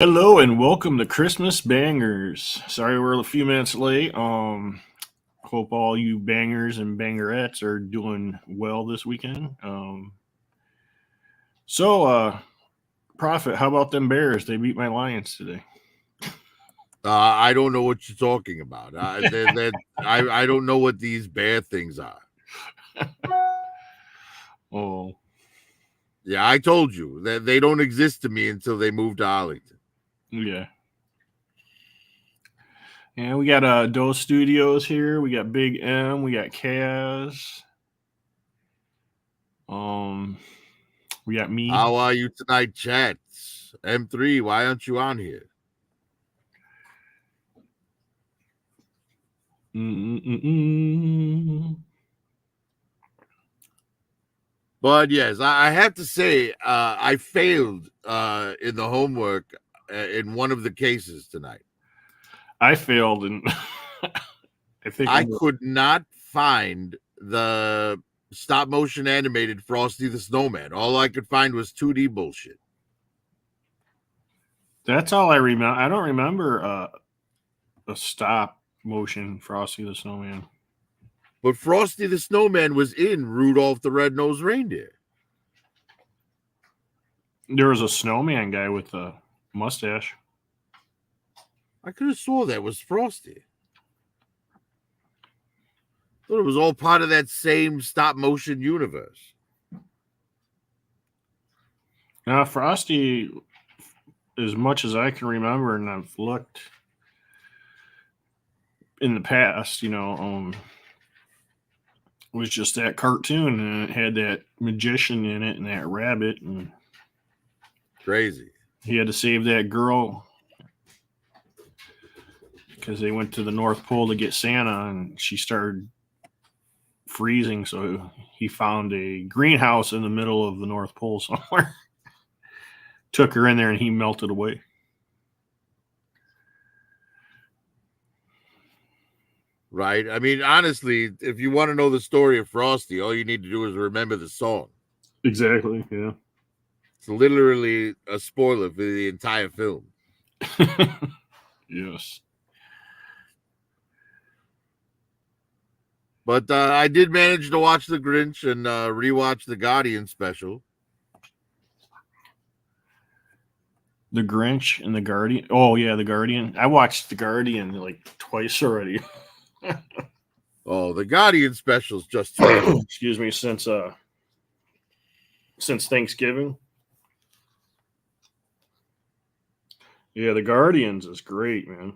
Hello and welcome to Christmas Bangers. Sorry we're a few minutes late. Hope all you bangers and bangerettes are doing well this weekend. So, Prophet, how about them Bears? They beat my Lions today. I don't know what you're talking about. I don't know what these bear things are. Oh, Yeah, I told you that they don't exist to me until they move to Arlington. yeah. Yeah, we got Dose Studios here. We got Big M. We got Kaz. We got me. How are you tonight, chats? M3, why aren't you on here? But yes, I have to say, I failed in the homework in one of the cases tonight. I failed, and I could not find the stop motion animated Frosty the Snowman. All I could find was 2D bullshit. That's all I remember. I don't remember a stop motion Frosty the Snowman. But Frosty the Snowman was in Rudolph the Red-Nosed Reindeer. There was a snowman guy with a mustache. I could have swore that was Frosty. Thought it was all part of that same stop motion universe. Now, Frosty, as much as I can remember, and I've looked in the past, was just that cartoon, and it had that magician in it and that rabbit, and crazy. He had to save that girl because they went to the North Pole to get Santa, and she started freezing. So he found a greenhouse in the middle of the North Pole somewhere. Took her in there, and he melted away. Right. I mean, honestly, if you want to know the story of Frosty, all you need to do is remember the song. Exactly. Yeah. It's literally a spoiler for the entire film. Yes. But I did manage to watch The Grinch and rewatch the Guardian special. The Grinch and the Guardian. Oh, yeah, the Guardian. I watched the Guardian like twice already. Oh, the Guardian special's just excuse me, since Thanksgiving. Yeah, the Guardians is great, man.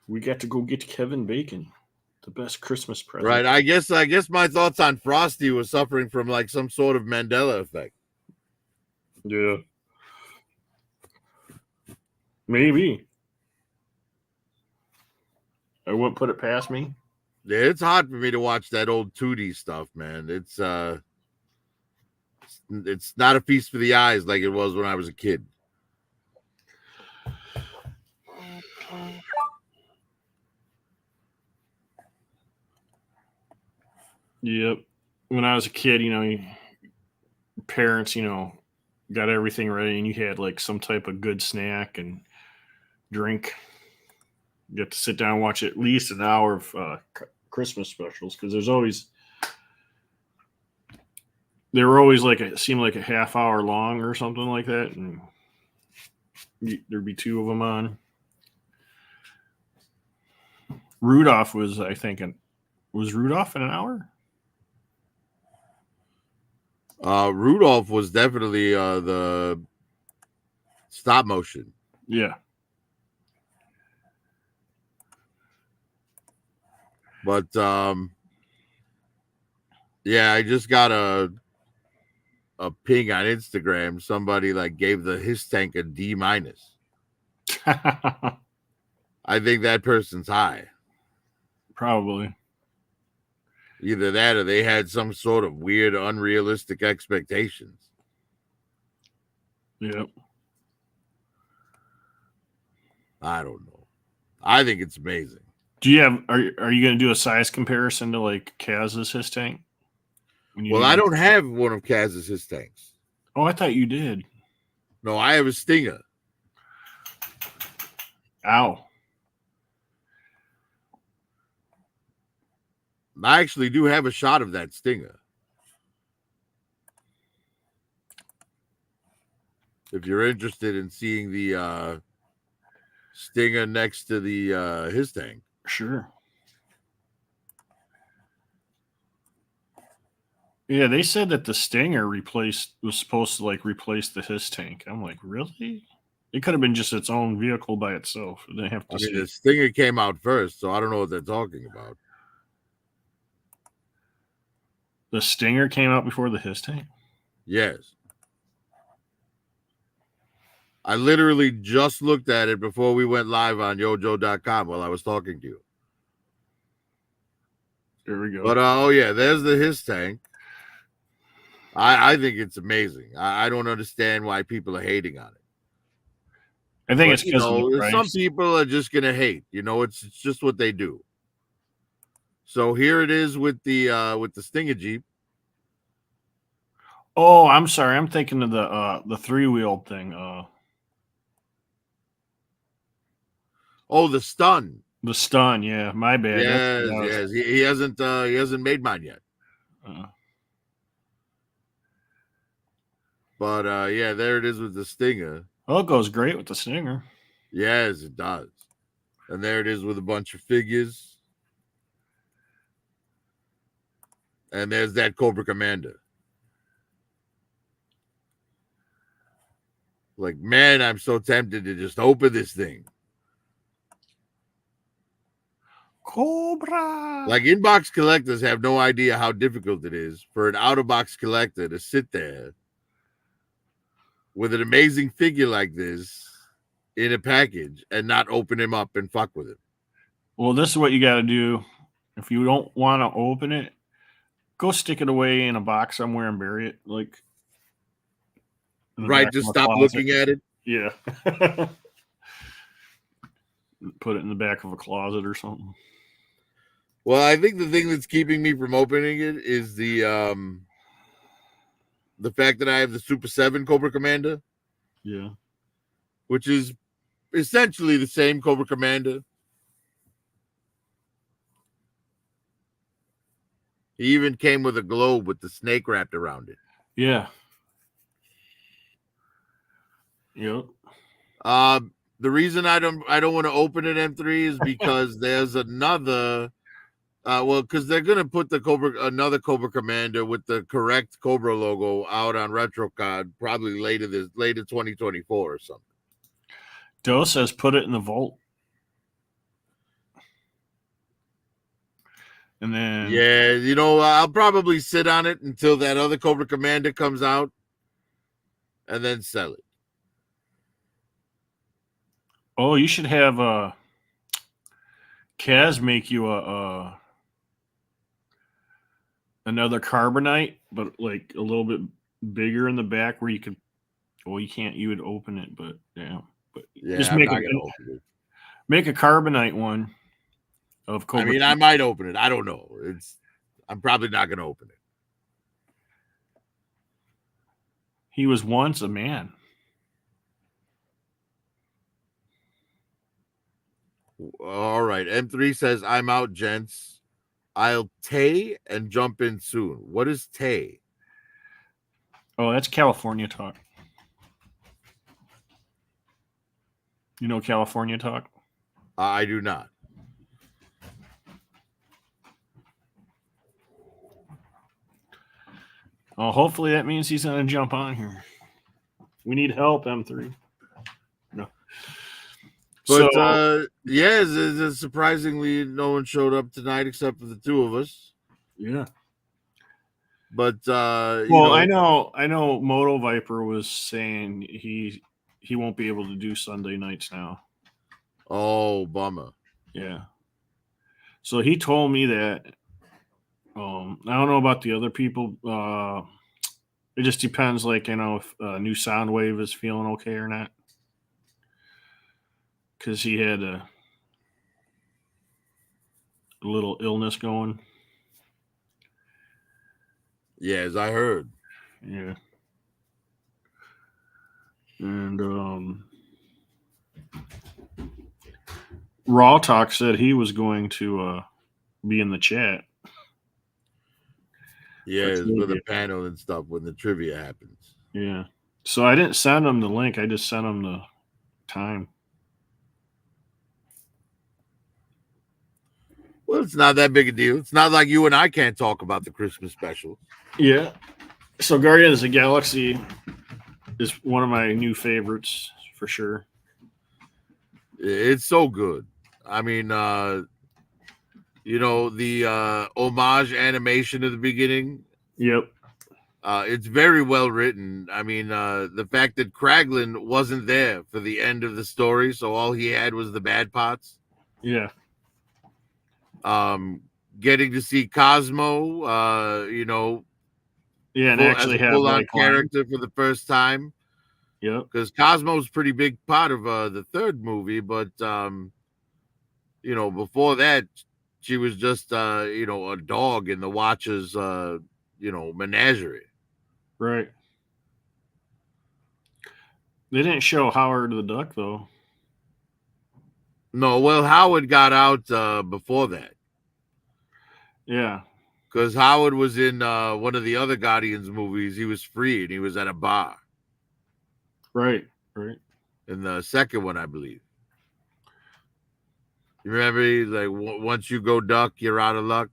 We got to go get Kevin Bacon, the best Christmas present. Right. I guess my thoughts on Frosty was suffering from like some sort of Mandela effect. Yeah. Maybe. I wouldn't put it past me. Yeah, it's hard for me to watch that old 2D stuff, man. It's not a feast for the eyes like it was when I was a kid. Yep. When I was a kid, parents, got everything ready, and you had like some type of good snack and drink. You get to sit down and watch at least an hour of Christmas specials, because they were always seemed like a half hour long or something like that, and there'd be two of them on. Rudolph was, I think, was Rudolph in an hour? Rudolph was definitely the stop motion. Yeah. But yeah, I just got a ping on Instagram. Somebody gave the his tank a D-. I think that person's high. Probably. Either that or they had some sort of weird, unrealistic expectations. Yep. I don't know. I think it's amazing. Do you have? Are you going to do a size comparison to Kaz's his tank? Well, I don't have one of Kaz's his tanks. Oh, I thought you did. No, I have a stinger. Ow. I actually do have a shot of that stinger. If you're interested in seeing the stinger next to the his tank. Sure. Yeah, they said that the Stinger was supposed to like replace the his tank. I'm like, really? It could have been just its own vehicle by itself. They have to I mean, say the stinger came out first, so I don't know what they're talking about. the Stinger came out before the his tank. Yes. I literally just looked at it before we went live on yojo.com while I was talking to you. There we go. But oh yeah, there's the his tank. I think it's amazing. I don't understand why people are hating on it. I think But, it's because of the price. some people are just gonna hate. It's just what they do. So here it is with the Stinger Jeep. Oh, I'm sorry. I'm thinking of the 3-wheeled thing. Oh, the Stun. The Stun. Yeah, my bad. Yes. He hasn't made mine yet. But yeah, there it is with the Stinger. Oh, it goes great with the Stinger. Yes, it does. And there it is with a bunch of figures. And there's that Cobra Commander. Like, man, I'm so tempted to just open this thing. Cobra. Like, in-box collectors have no idea how difficult it is for an out-of-box collector to sit there with an amazing figure like this in a package and not open him up and fuck with it. Well, this is what you got to do. If you don't want to open it, go stick it away in a box somewhere and bury it. Like, right, just stop looking at it. Yeah. Put it in the back of a closet or something. Well, I think the thing that's keeping me from opening it is the fact that I have the Super 7 Cobra Commander. Yeah. Which is essentially the same Cobra Commander. He even came with a globe with the snake wrapped around it. Yeah. Yep. The reason I don't want to open it M3 is because there's another because they're gonna put another Cobra Commander with the correct Cobra logo out on RetroCard probably later 2024 or something. Doe says put it in the vault. And then yeah, I'll probably sit on it until that other Cobra Commander comes out and then sell it. Oh, you should have Kaz make you another carbonite, but like a little bit bigger in the back where you could. Well, you can't. You would open it, but yeah. But yeah, just I'm make not gonna open it. Make a carbonite one of Cobra. I mean, I might open it. I don't know. I'm probably not gonna open it. He was once a man. All right. M3 says, I'm out, gents. I'll tay and jump in soon. What is tay? Oh, that's California talk. You know California talk? I do not. Oh, hopefully that means he's going to jump on here. We need help, M3. No. But yeah, surprisingly, no one showed up tonight except for the two of us. Yeah. But I know Moto Viper was saying he won't be able to do Sunday nights now. Oh, bummer. Yeah. So he told me that. I don't know about the other people. It just depends, like, if New Soundwave is feeling okay or not. Because he had a little illness going. Yeah, as I heard. Yeah. And Raw Talk said he was going to be in the chat. Yeah, it's with a panel and stuff when the trivia happens. Yeah. So I didn't send him the link. I just sent him the time. Well, it's not that big a deal. It's not like you and I can't talk about the Christmas special. Yeah. So Guardians of the Galaxy is one of my new favorites for sure. It's so good. I mean, you know, the homage animation at the beginning. Yep. It's very well written. I mean, the fact that Kraglin wasn't there for the end of the story, so all he had was the bad parts. Yeah. Getting to see Cosmo, you know, yeah, and actually have full-on character for the first time. Yep. Because Cosmo's a pretty big part of the third movie, but you know, before that, she was just you know, a dog in the Watcher's you know, menagerie. Right. They didn't show Howard the Duck though. No, well, Howard got out before that. Yeah. Because Howard was in one of the other Guardians movies. He was free and he was at a bar. Right. Right. In the second one, I believe. You remember, he's like, once you go duck, you're out of luck.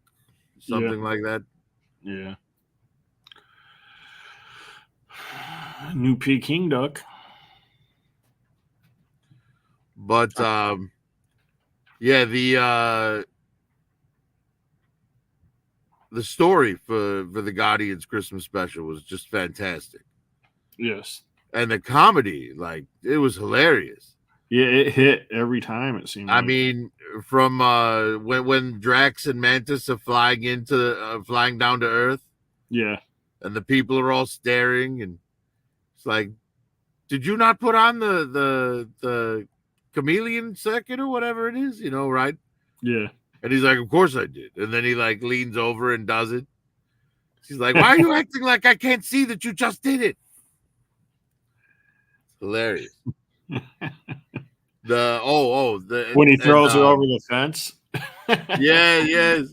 Something like that. Yeah. New Peking duck. But yeah, the story for the Guardians Christmas special was just fantastic. Yes. And the comedy, like, it was hilarious. Yeah, it hit every time, it seemed. I mean, from when Drax and Mantis are flying down to Earth. Yeah. And the people are all staring, and it's like, did you not put on the chameleon circuit or whatever it is, you know, right? Yeah. And he's like, of course I did. And then he like leans over and does it. She's like, why are you acting like I can't see that you just did it? Hilarious. When he throws her over the fence. Yeah, yes.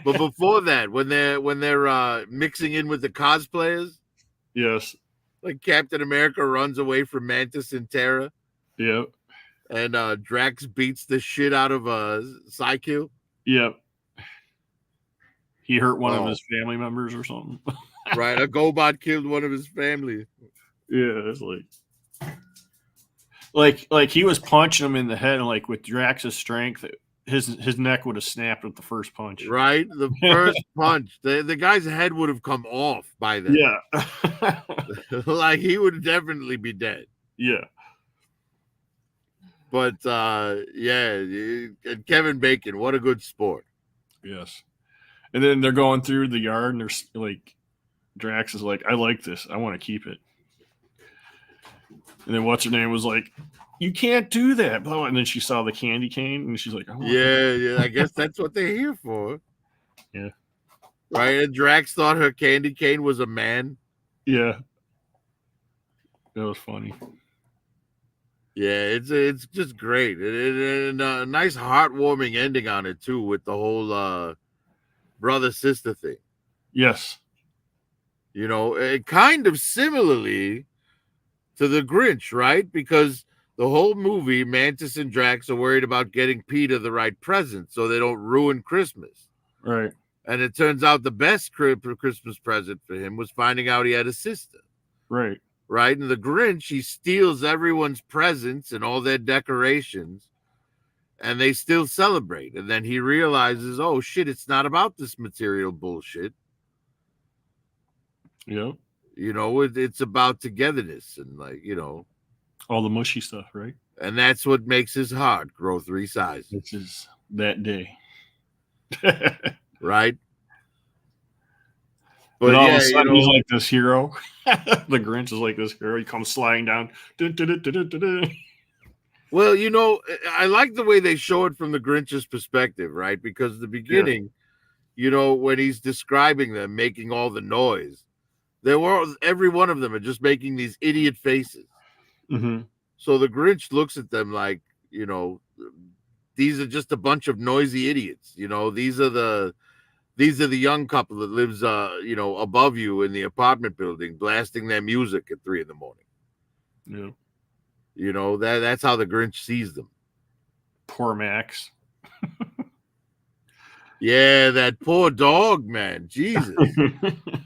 But before that, when they're mixing in with the cosplayers, yes, like Captain America runs away from Mantis and Terra. Yep. And Drax beats the shit out of Psyche. Yep. He hurt one of his family members or something. Right, a GoBot killed one of his family. Yeah, it's like he was punching him in the head, and like with Drax's strength, his neck would have snapped with the first punch. Right, the first punch, the guy's head would have come off by then. Yeah, like he would definitely be dead. Yeah, but yeah, and Kevin Bacon, what a good sport. Yes, and then they're going through the yard, and there's like Drax is like, I like this, I want to keep it. And then what's her name was like, you can't do that. And then she saw the candy cane, and she's like, yeah, I guess that's what they're here for. Yeah. Right, and Drax thought her candy cane was a man. Yeah. That was funny. Yeah, it's just great. And a nice heartwarming ending on it, too, with the whole brother-sister thing. Yes. You know, it kind of similarly to the Grinch, right? Because the whole movie, Mantis and Drax are worried about getting Peter the right present so they don't ruin Christmas. Right. And it turns out the best Christmas present for him was finding out he had a sister. Right. Right? And the Grinch, he steals everyone's presents and all their decorations, and they still celebrate. And then he realizes, oh, shit, it's not about this material bullshit. Yep. You know, it's about togetherness and, like, you know, all the mushy stuff, right? And that's what makes his heart grow 3 sizes. This is that day. Right? But all of a sudden, he's like this hero. The Grinch is like this hero. He comes sliding down. Well, you know, I like the way they show it from the Grinch's perspective, right? Because the beginning, you know, when he's describing them making all the noise, every one of them are just making these idiot faces. Mm-hmm. So the Grinch looks at them like, these are just a bunch of noisy idiots. These are the young couple that lives above you in the apartment building, blasting their music at 3 a.m. Yeah. That's how the Grinch sees them. Poor Max. Yeah, that poor dog, man. Jesus.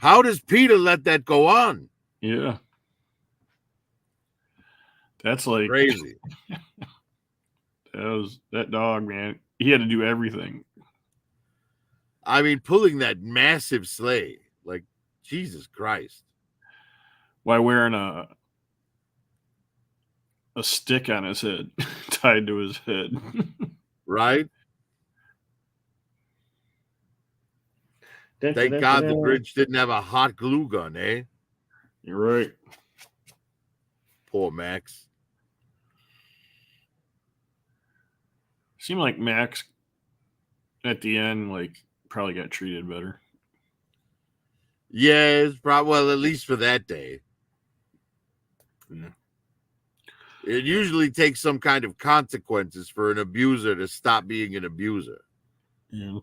How does Peter let that go on? Yeah. That's like Crazy. that dog, man. He had to do everything. I mean, pulling that massive sleigh, like, Jesus Christ. While wearing a stick on his head, tied to his head. Right? Thank God the Grinch didn't have a hot glue gun, eh? You're right. Poor Max. Seemed like Max at the end, like, probably got treated better. Yeah, it's probably, well, at least for that day. Yeah. It usually takes some kind of consequences for an abuser to stop being an abuser. Yeah.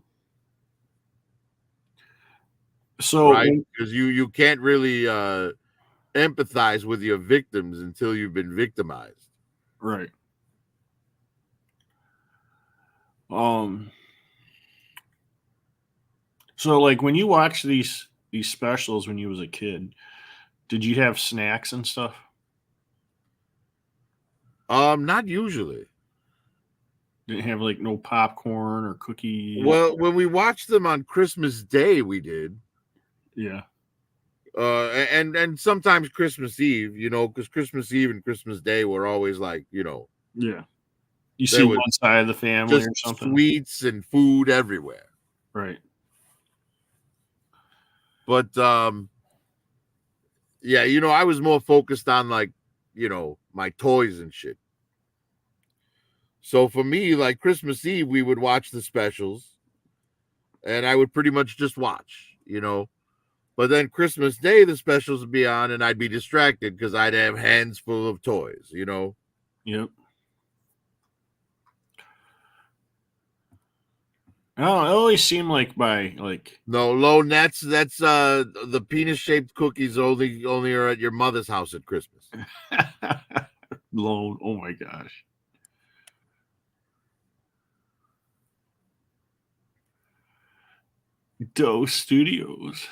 So, right? Because you can't really empathize with your victims until you've been victimized. Right. So like when you watch these specials when you was a kid, did you have snacks and stuff? Not usually. Didn't have like no popcorn or cookies? Well, when we watched them on Christmas Day, we did. Yeah. And sometimes Christmas Eve, because Christmas Eve and Christmas Day were always like, Yeah. You see one side of the family just or something? sweets and food everywhere. Right. But yeah, I was more focused on like, my toys and shit. So for me, like Christmas Eve, we would watch the specials and I would pretty much just watch, But then Christmas Day, the specials would be on and I'd be distracted because I'd have hands full of toys, Yep. Oh, it always seemed like No, Lone, that's the penis shaped cookies only are at your mother's house at Christmas. Lone. Oh my gosh. Doe Studios.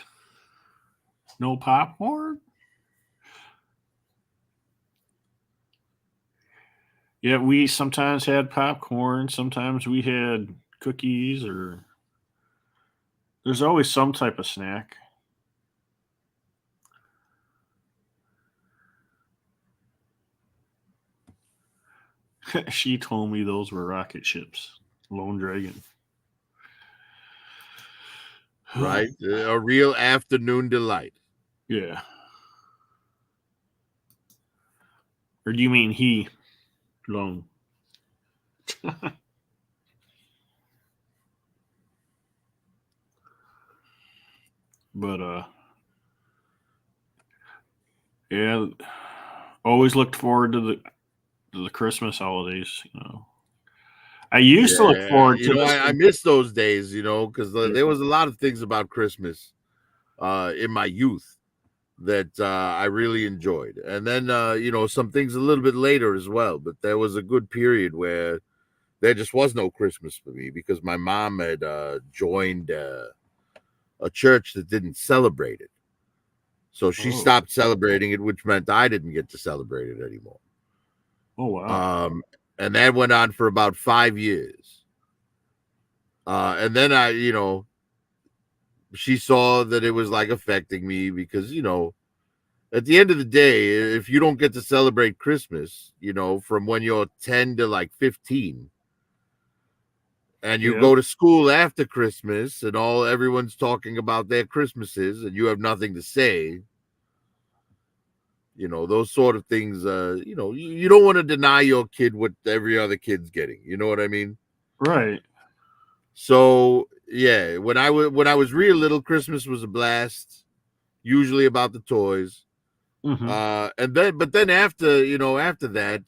No popcorn? Yeah, we sometimes had popcorn. Sometimes we had cookies, or there's always some type of snack. She told me those were rocket ships. Lone Dragon. Right? A real afternoon delight. Yeah. Or do you mean he? Lone. But yeah, always looked forward to the Christmas holidays. I used to look forward to this. I miss those days, because there was a lot of things about Christmas in my youth that I really enjoyed. And then, some things a little bit later as well. But there was a good period where there just was no Christmas for me because my mom had joined a church that didn't celebrate it. So she stopped celebrating it, which meant I didn't get to celebrate it anymore. Oh, wow. And that went on for about 5 years. And then she saw that it was like affecting me because, at the end of the day, if you don't get to celebrate Christmas, from when you're 10 to like 15, and you go to school after Christmas and everyone's talking about their Christmases and you have nothing to say, those sort of things, you don't want to deny your kid what every other kid's getting. You know what I mean? Right. So yeah, when I was real little, Christmas was a blast, usually about the toys. And then after that,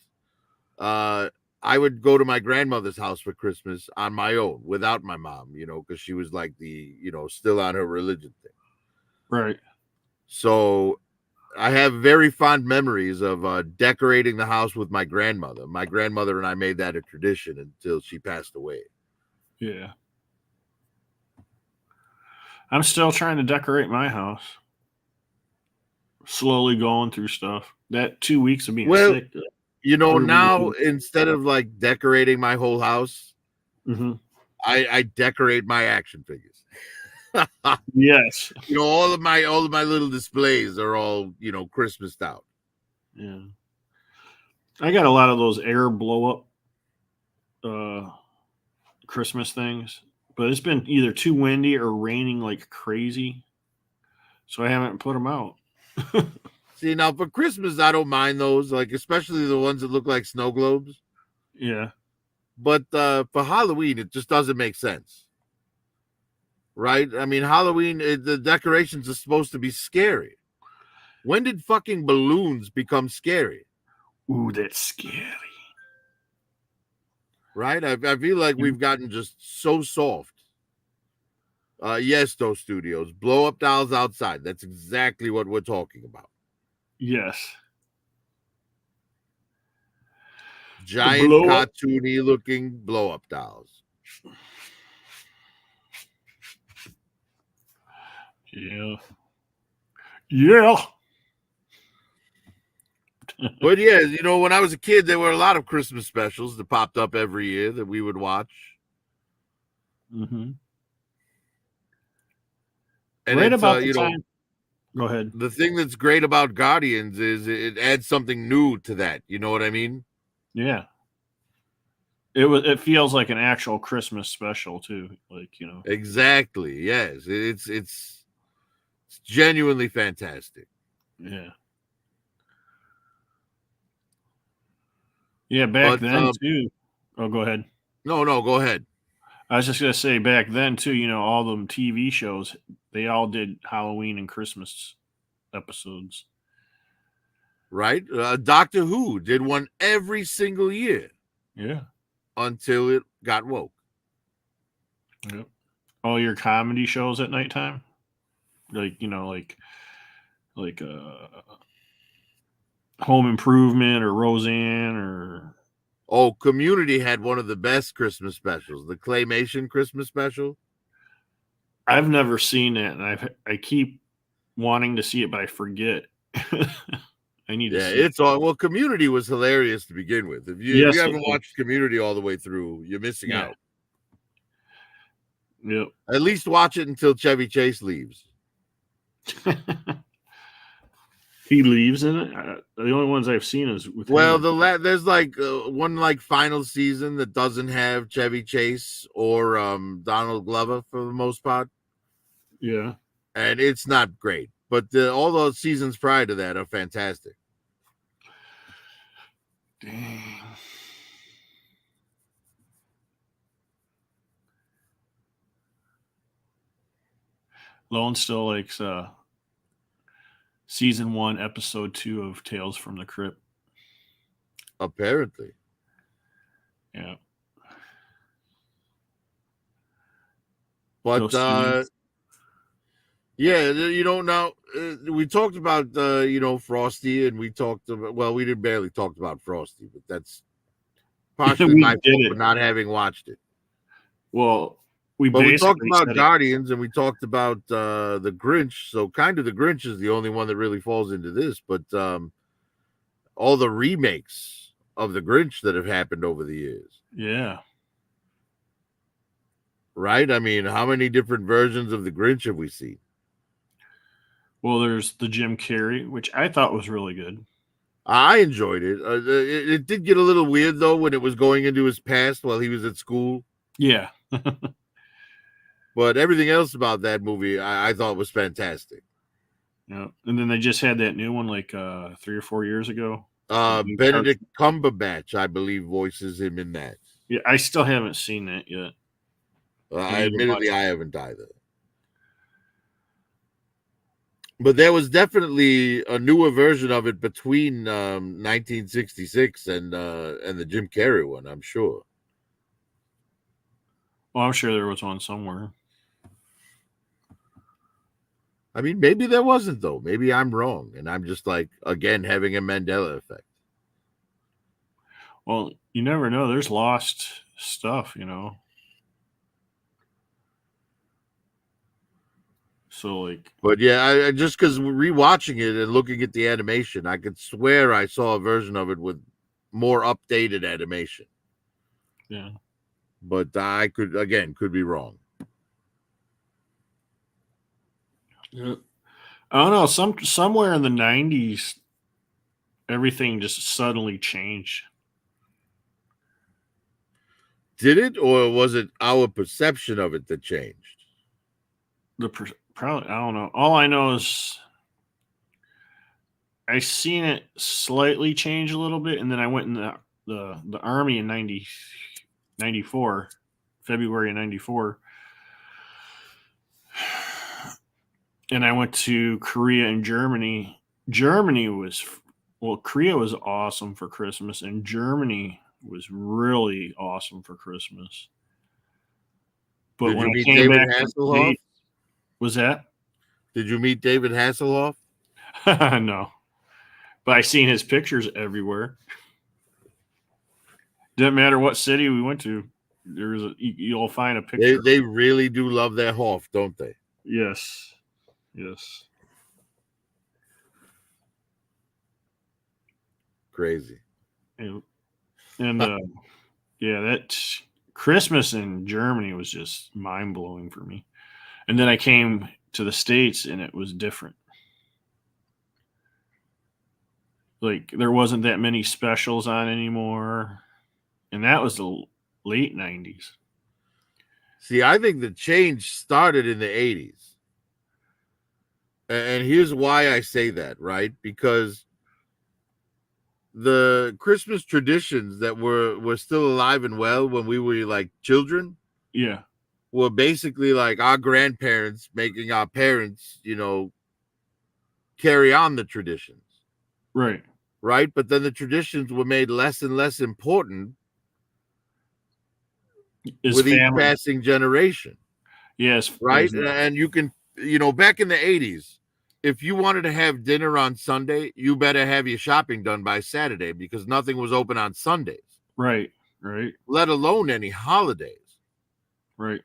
I would go to my grandmother's house for Christmas on my own without my mom, because she was like still on her religion thing. Right. So I have very fond memories of decorating the house with my grandmother. My grandmother and I made that a tradition until she passed away. Yeah. I'm still trying to decorate my house. Slowly going through stuff. That 2 weeks of being sick. Now instead of like decorating my whole house, I decorate my action figures. Yes. All of my little displays are all, Christmased out. Yeah. I got a lot of those air blow up Christmas things, but it's been either too windy or raining like crazy. So I haven't put them out. See, now for Christmas, I don't mind those, like especially the ones that look like snow globes. Yeah. But for Halloween, it just doesn't make sense. Right? I mean, Halloween, the decorations are supposed to be scary. When did fucking balloons become scary? Ooh, that's scary. Right? I feel like we've gotten just so soft. Yes, those studios. Blow up dolls outside. That's exactly what we're talking about. Yes. Giant, cartoony looking blow up dolls. Yeah. Yeah. But yeah, when I was a kid, there were a lot of Christmas specials that popped up every year that we would watch. And right about the time. Go ahead. The thing that's great about Guardians is it adds something new to that. You know what I mean? Yeah. It feels like an actual Christmas special too. Like, Exactly. Yes. It's genuinely fantastic. Yeah. Yeah, back then too. Oh, go ahead. No, go ahead. I was just gonna say back then too, all them TV shows, they all did Halloween and Christmas episodes. Right? Doctor Who did one every single year. Yeah. Until it got woke. Yep. All your comedy shows at nighttime? Like, like Home Improvement or Roseanne or Community had one of the best Christmas specials, the claymation Christmas special. I've never seen it, and I keep wanting to see it, but I forget. I need to see it's all well. Community was hilarious to begin with. If you haven't watched Community all the way through, you're missing out. Yep. At least watch it until Chevy Chase leaves. He leaves in it. The only ones I've seen is with him. There's like one like final season that doesn't have Chevy Chase or Donald Glover for the most part. Yeah, and it's not great, but all those seasons prior to that are fantastic. Dang. Lone still likes season 1, episode 2 of Tales from the Crypt. Apparently. Yeah. But now we talked about Frosty, and we talked about we didn't barely talk about Frosty, but that's partially my fault for not having watched it. Well, we talked about Guardians, and we talked about the Grinch. So kind of the Grinch is the only one that really falls into this, but all the remakes of the Grinch that have happened over the years. Yeah. Right? I mean, how many different versions of the Grinch have we seen? Well, there's the Jim Carrey, which I thought was really good. I enjoyed it. It did get a little weird, though, when it was going into his past while he was at school. Yeah. But everything else about that movie, I thought was fantastic. Yeah. And then they just had that new one like 3 or 4 years ago. Benedict Cumberbatch, I believe, voices him in that. Yeah, I still haven't seen that yet. Admittedly, I haven't either. But there was definitely a newer version of it between 1966 and the Jim Carrey one, I'm sure. Well, I'm sure there was one somewhere. I mean, maybe there wasn't, though. Maybe I'm wrong, and I'm just like, again, having a Mandela effect. Well, you never know. There's lost stuff, you know. So, like, But yeah, I just because rewatching it and looking at the animation, I could swear I saw a version of it with more updated animation. yeah. But I could be wrong. Yeah. I don't know. Somewhere in the '90s, everything just suddenly changed. Did it, or was it our perception of it that changed? Probably, I don't know. All I know is I seen it slightly change a little bit, and then I went in the army in 94, February of '94, and I went to Korea and Germany. Korea was awesome for Christmas, and Germany was really awesome for Christmas. But Did when you I meet came David back to the Hasselhoff? States, was that? Did you meet David Hasselhoff? No, but I seen his pictures everywhere. Didn't matter what city we went to. You'll find a picture. They really do love their Hoff, don't they? Yes. Yes. Crazy. And yeah, that Christmas in Germany was just mind blowing for me. And then I came to the States and it was different. Like there wasn't that many specials on anymore. And that was the late '90s. See, I think the change started in the 80s. And here's why I say that, right? Because the Christmas traditions that were still alive and well when we were like children, Yeah, were basically like our grandparents making our parents, carry on the traditions. right. Right. But then the traditions were made less and less important with each passing generation. Yes. Right. And you can, back in the 80s, if you wanted to have dinner on Sunday, you better have your shopping done by Saturday because nothing was open on Sundays. Right. Let alone any holidays. Right.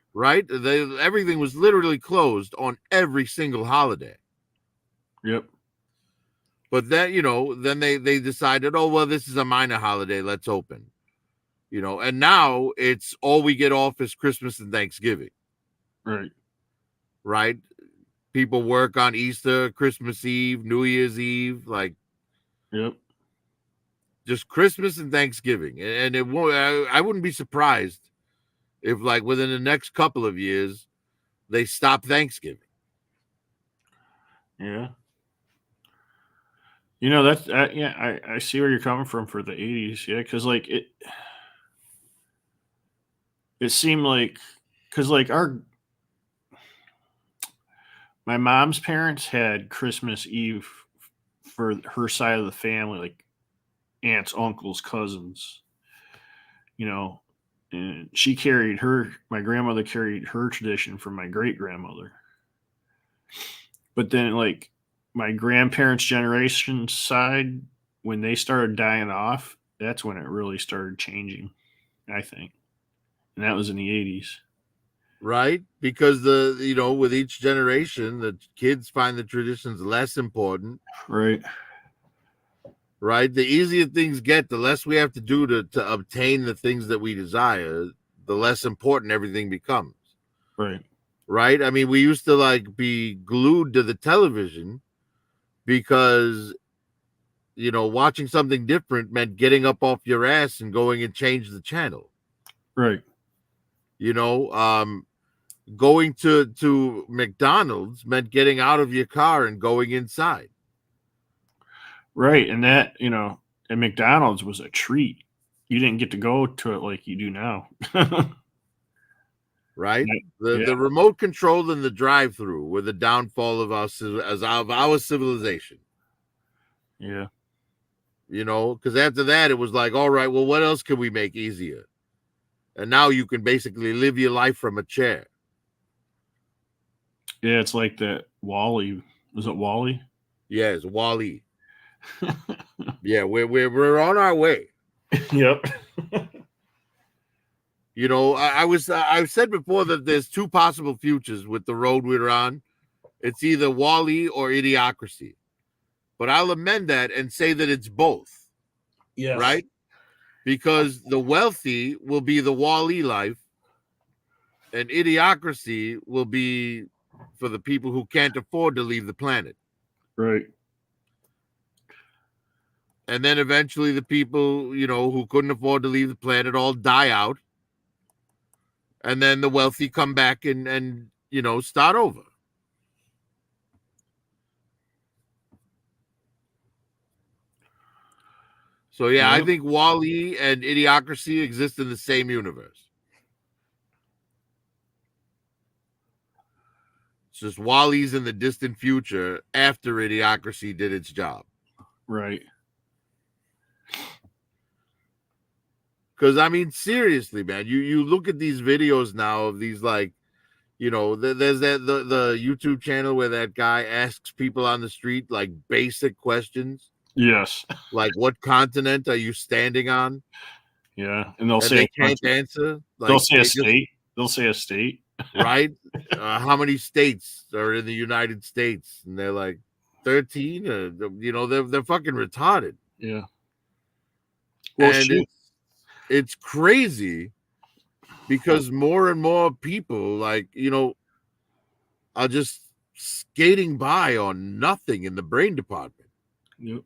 Everything was literally closed on every single holiday. Yep. But then, then they decided, oh, well, this is a minor holiday. Let's open, and now it's all we get off is Christmas and Thanksgiving. Right. Right. People work on Easter, Christmas Eve, New Year's Eve, Yep. Just Christmas and Thanksgiving. And it won't, I wouldn't be surprised if within the next couple of years, they stop Thanksgiving. Yeah. That's yeah, I see where you're coming from for the '80s. Yeah, because it seemed like because my mom's parents had Christmas Eve for her side of the family, like aunts, uncles, cousins. And my grandmother carried her tradition from my great grandmother. But then, my grandparents' generation side, when they started dying off, that's when it really started changing, I think. And that was in the '80s. Right? Because with each generation, the kids find the traditions less important. Right. Right? The easier things get, the less we have to do to obtain the things that we desire, the less important everything becomes. Right. Right? I mean, we used to be glued to the television because watching something different meant getting up off your ass and going and change the channel. Right. Going to McDonald's meant getting out of your car and going inside. Right. And that, at McDonald's was a treat. You didn't get to go to it like you do now. right? Yeah. The remote control and the drive-through were the downfall of our civilization. Yeah. You know, because after that, it was like, all right, well, what else can we make easier? And now you can basically live your life from a chair. Yeah, it's like that Wally. Was it Wally? Yes, Wally. Yeah, we're on our way. Yep. You know, I've said before that there's two possible futures with the road we're on. It's either Wall-E or Idiocracy. But I'll amend that and say that it's both. Yes. Right? Because the wealthy will be the Wall-E life, and Idiocracy will be for the people who can't afford to leave the planet. Right. And then eventually the people, you know, who couldn't afford to leave the planet all die out. And then the wealthy come back and you know, start over. So yeah, I think Wall-E and Idiocracy exist in the same universe. It's just Wall-E's in the distant future after Idiocracy did its job. Right. Because I mean, seriously, man, you look at these videos now of these, like, you know, there's the YouTube channel where that guy asks people on the street like basic questions. Yes. Like, what continent are you standing on? Yeah, and they'll And say they can't answer. Like, they'll say a just, state. They'll say a state. right? How many states are in the United States? And they're like 13. You know, they're fucking retarded. Yeah. Well, And it's crazy because more and more people, like, you know, are just skating by on nothing in the brain department. Yep.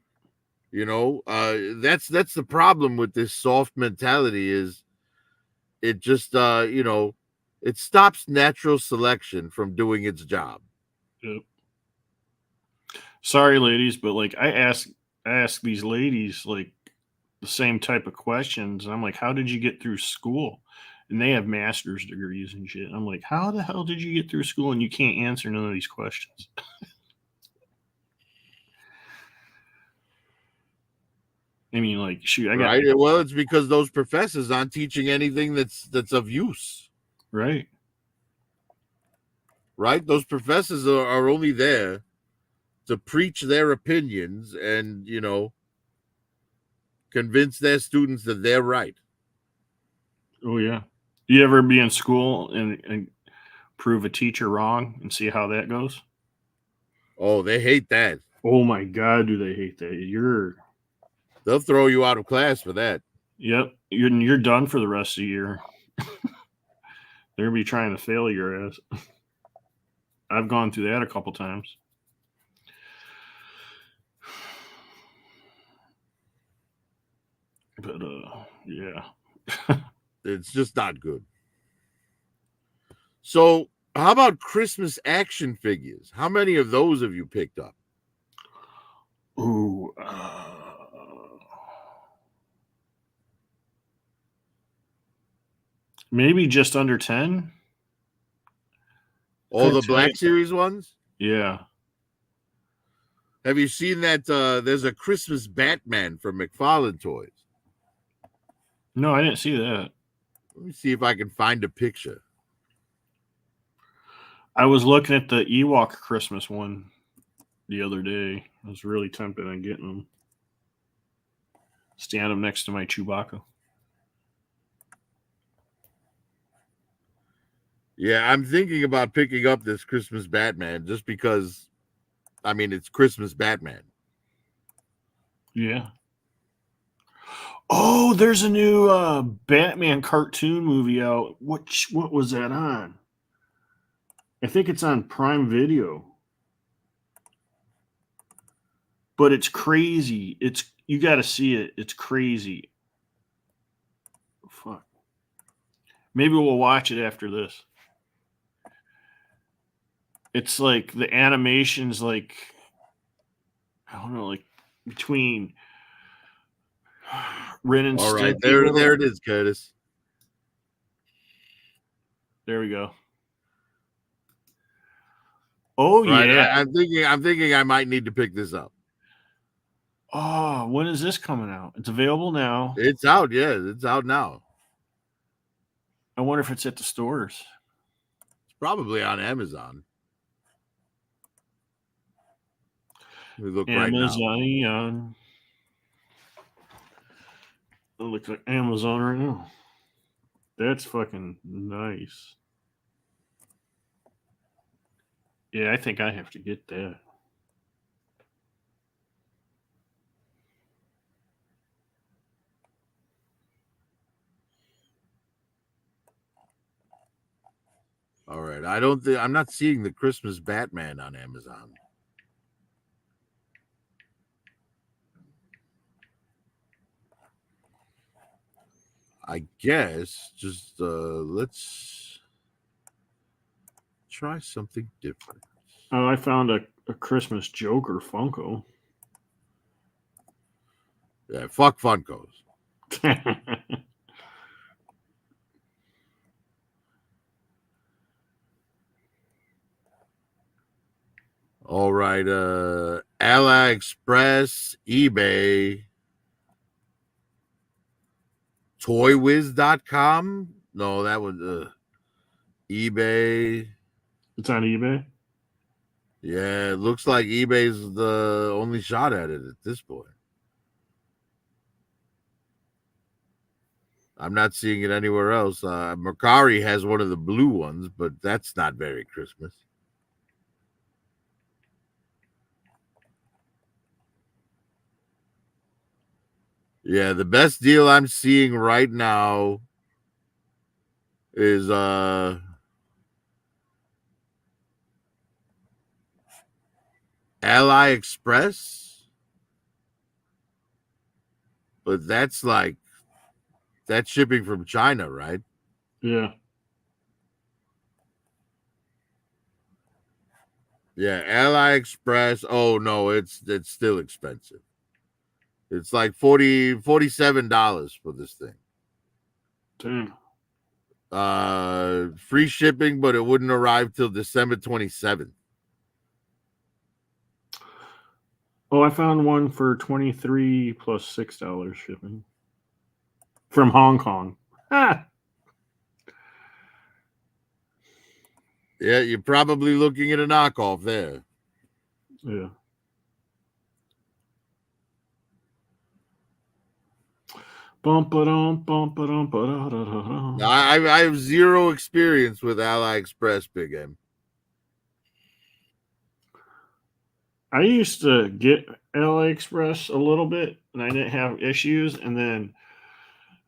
You know, that's the problem with this soft mentality is it just you know, it stops natural selection from doing its job. Yep. Sorry, ladies, but like I ask these ladies like the same type of questions, and I'm like, how did you get through school? And they have master's degrees and shit. I'm like, how the hell did you get through school and you can't answer none of these questions? I mean, like, shoot, I got Right. Well, it's because those professors aren't teaching anything that's of use. right. Right. Those professors are only there to preach their opinions and, you know, convince their students that they're right. Oh yeah. You ever be in school and prove a teacher wrong and see how that goes? Oh, they hate that. Oh my God, do they hate that? They'll throw you out of class for that. Yep, you're done for the rest of the year. They're gonna be trying to fail your ass. I've gone through that a couple times. But yeah. It's just not good. So, how about Christmas action figures? How many of those have you picked up? Ooh. Maybe just under 10. All the Black Series ones? Yeah. Have you seen that there's a Christmas Batman from McFarlane Toys? No, I didn't see that. Let me see if I can find a picture. I was looking at the Ewok Christmas one the other day. I was really tempted on getting them. Stand them next to my Chewbacca. Yeah, I'm thinking about picking up this Christmas Batman just because, I mean, it's Christmas Batman. Yeah. Oh, there's a new Batman cartoon movie out. What was that on? I think it's on Prime Video. But it's crazy. You got to see it. It's crazy. Fuck. Maybe we'll watch it after this. It's like the animation's like, I don't know, like between Ren and All right, Stimpy. there it is, Curtis. There we go. Oh Right. yeah. I'm thinking I might need to pick this up. Oh, when is this coming out? It's available now. It's out, yeah. It's out now. I wonder if it's at the stores. It's probably on Amazon. Let me look right now. Amazon. It looks like Amazon right now. That's fucking nice. Yeah, I think I have to get that. All right. I'm not seeing the Christmas Batman on Amazon. I guess just let's try something different. Oh, I found a Christmas Joker Funko. Yeah, fuck Funkos. All right, AliExpress, eBay, ToyWiz.com. No, that was eBay. It's on eBay. Yeah, it looks like eBay's the only shot at it at this point. I'm not seeing it anywhere else. Mercari has one of the blue ones, but that's not very Christmas. Yeah, the best deal I'm seeing right now is AliExpress, but that's shipping from China, right? Yeah. Yeah, AliExpress. Oh no, it's still expensive. It's like $47 for this thing. Damn. Free shipping, but it wouldn't arrive till December 27th. Oh, I found one for $23 plus $6 shipping from Hong Kong. Ah. Yeah, you're probably looking at a knockoff there. Yeah. Now, I have zero experience with AliExpress, Big M. I used to get AliExpress a little bit, and I didn't have issues, and then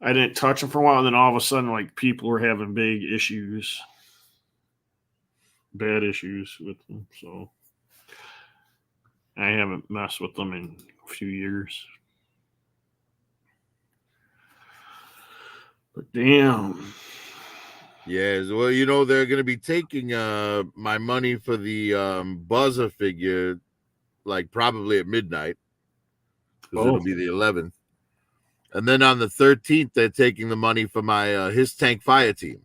I didn't touch them for a while, and then all of a sudden, like, people were having bad issues with them. So I haven't messed with them in a few years. But damn. Yes, well, they're going to be taking my money for the Buzzer figure, like probably at midnight, because it'll be the 11th. And then on the 13th, they're taking the money for my His Tank Fire team.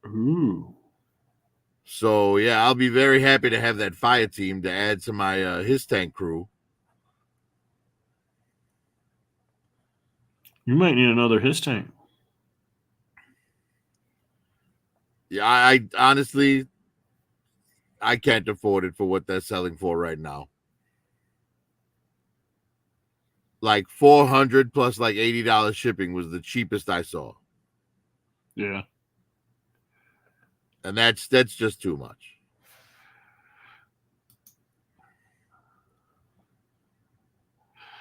Ooh. So, yeah, I'll be very happy to have that fire team to add to my His Tank crew. You might need another His Tank. Yeah, I honestly, I can't afford it for what they're selling for right now. Like $400 plus like $80 shipping was the cheapest I saw. Yeah. And that's just too much.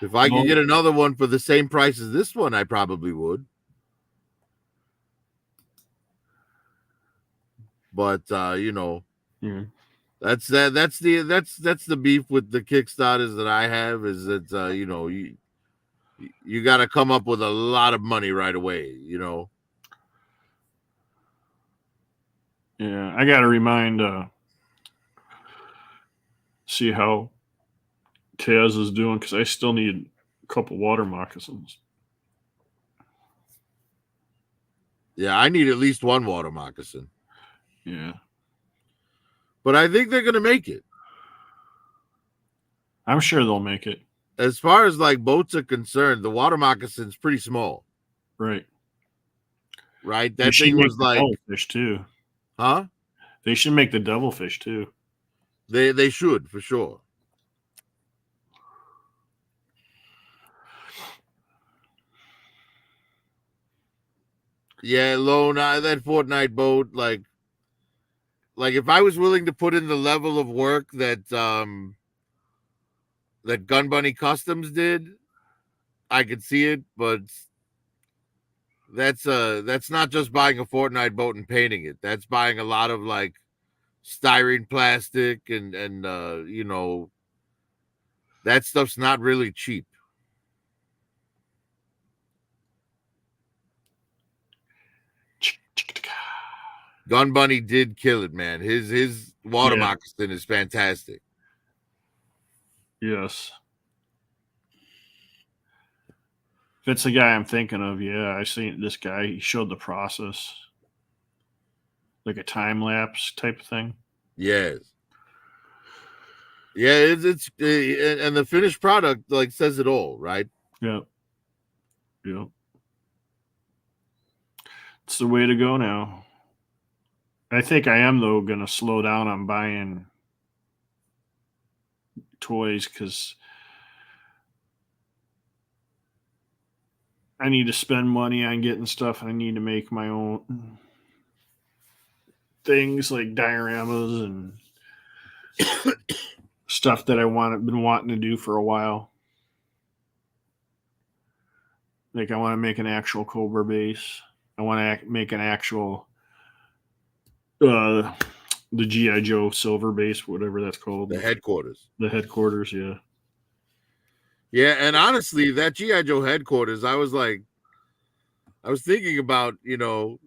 If I could get another one for the same price as this one, I probably would. But Yeah. that's the beef with the Kickstarters that I have is that you got to come up with a lot of money right away. Yeah, I got to remind, see how Taz is doing, because I still need a couple water moccasins. Yeah, I need at least one water moccasin. Yeah. But I think they're going to make it. I'm sure they'll make it. As far as like boats are concerned, the water moccasin's pretty small. Right. Right? They That should thing make was the like, devilfish too. huh? They should make the devilfish too. They should, for sure. Yeah, Lone, that Fortnite boat, like if I was willing to put in the level of work that that Gun Bunny Customs did, I could see it, but that's not just buying a Fortnite boat and painting it. That's buying a lot of like styrene plastic and you know, that stuff's not really cheap. Gun Bunny did kill it, man. His water moccasin is fantastic. Yes. If it's the guy I'm thinking of, yeah, I seen this guy. He showed the process, like a time lapse type of thing. Yes. Yeah, it's and the finished product like says it all, right? Yep. Yep. It's the way to go now. I think I am though going to slow down on buying toys because I need to spend money on getting stuff. I need to make my own things like dioramas and stuff that been wanting to do for a while. Like I want to make an actual Cobra base. I want to make an actual the GI Joe silver base, whatever that's called. The headquarters. The headquarters, yeah. Yeah, and honestly, that GI Joe headquarters, I was thinking about, you know,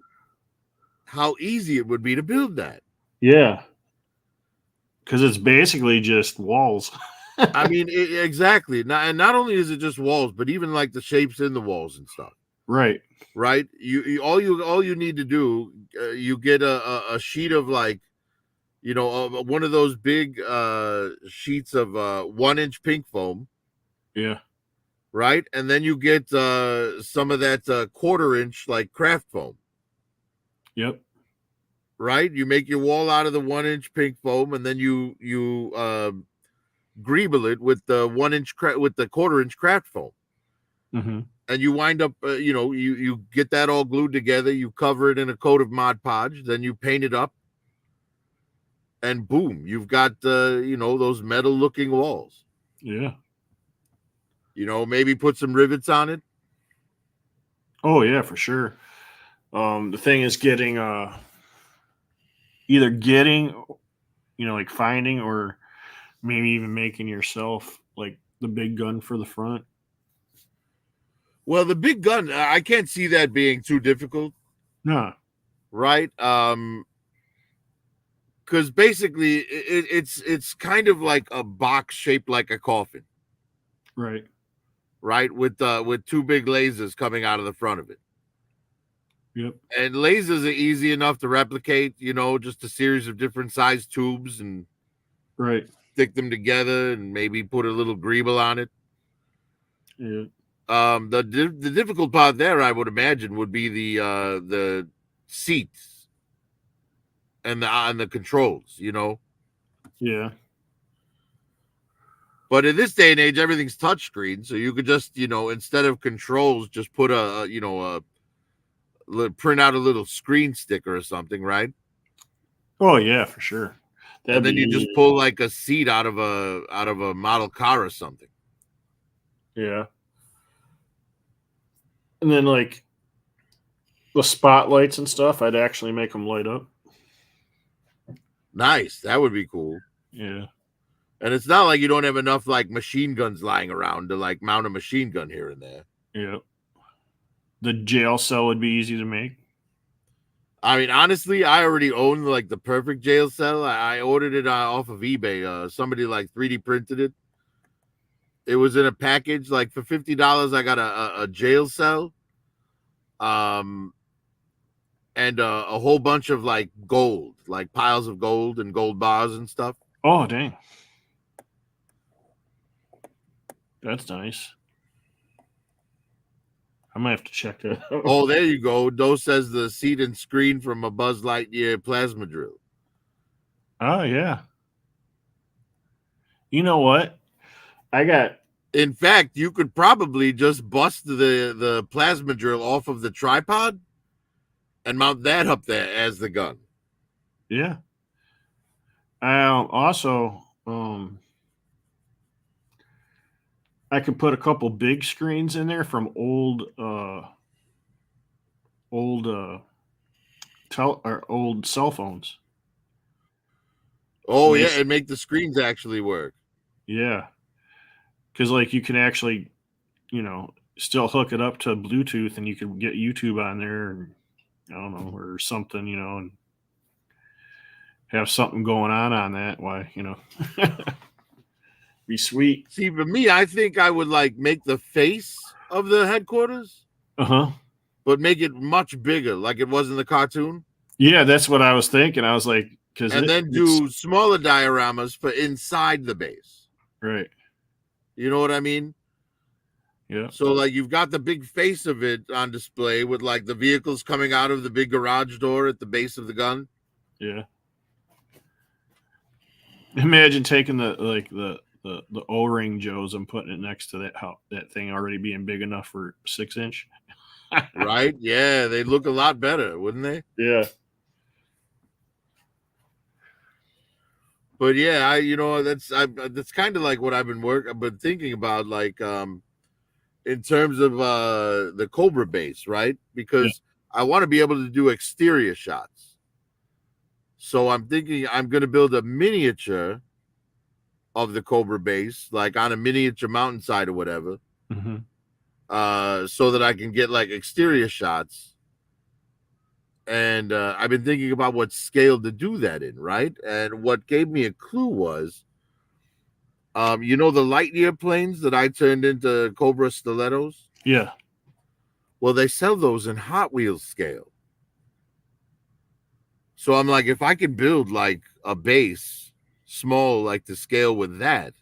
how easy it would be to build that. Yeah. Because it's basically just walls. I mean, exactly. Not only is it just walls, but even like the shapes in the walls and stuff. Right. Right. All you need to do, you get a sheet of like, you know, one of those big sheets of 1-inch pink foam. Yeah. Right. And then you get some of that 1/4-inch like craft foam. Yep. Right. You make your wall out of the 1-inch pink foam, and then you greeble it with the 1-inch with the 1/4-inch craft foam. Mm-hmm. And you wind up, you know, you get that all glued together. You cover it in a coat of Mod Podge. Then you paint it up. And boom, you've got, you know, those metal looking walls. Yeah. You know, maybe put some rivets on it. Oh, yeah, for sure. The thing is getting, either getting, you know, like finding or maybe even making yourself like the big gun for the front. Well, the big gun, I can't see that being too difficult. No. Right. Because basically it's kind of like a box shaped like a coffin. Right. Right. With 2 big lasers coming out of the front of it. Yep. And lasers are easy enough to replicate, you know, just a series of different size tubes and right. Stick them together and maybe put a little greeble on it. Yeah. The difficult part there, I would imagine, would be the seats and the controls, you know. Yeah. But in this day and age, everything's touchscreen, so you could just, you know, instead of controls, just put print out a little screen sticker or something, right? Oh yeah, for sure. And then you just pull like a seat out of a model car or something. Yeah. And then like the spotlights and stuff, I'd actually make them light up. Nice. That would be cool. Yeah. And it's not like you don't have enough like machine guns lying around to like mount a machine gun here and there. Yeah. The jail cell would be easy to make. I mean, honestly, I already own like the perfect jail cell. I ordered it off of eBay. Somebody like 3D printed it. It was in a package. Like for $50, I got a jail cell. and a whole bunch of like gold, like piles of gold and gold bars and stuff. Oh, dang. That's nice. I might have to check that out. Oh, there you go. Doe says the seat and screen from a Buzz Lightyear plasma drill. Oh, yeah. You know what? In fact, you could probably just bust the plasma drill off of the tripod and mount that up there as the gun. Yeah. Also, I could put a couple big screens in there from old cell phones. Oh, Nice. yeah, and make the screens actually work. Yeah. Because, like, you can actually, still hook it up to Bluetooth and you can get YouTube on there and, I don't know, or something, and have something going on that. Why, be sweet. See, for me, I think I would like make the face of the headquarters, but make it much bigger, like it was in the cartoon. Yeah, that's what I was thinking. I was like, and then do smaller dioramas for inside the base. Right. You know what I mean? Yeah. So like you've got the big face of it on display with like the vehicles coming out of the big garage door at the base of the gun. Yeah. Imagine taking the O-ring Joes and putting it next to that thing already being big enough for 6-inch. Right? Yeah, they look a lot better, wouldn't they? Yeah. But yeah, that's kind of like what I've been thinking about, like in terms of the Cobra base, right? Because I want to be able to do exterior shots. So I'm thinking I'm going to build a miniature of the Cobra base, like on a miniature mountainside or whatever, so that I can get like exterior shots. And I've been thinking about what scale to do that in, right? And what gave me a clue was, the Lightyear planes that I turned into Cobra stilettos? Yeah. Well, they sell those in Hot Wheels scale. So I'm like, if I can build like a base small, like to scale with that,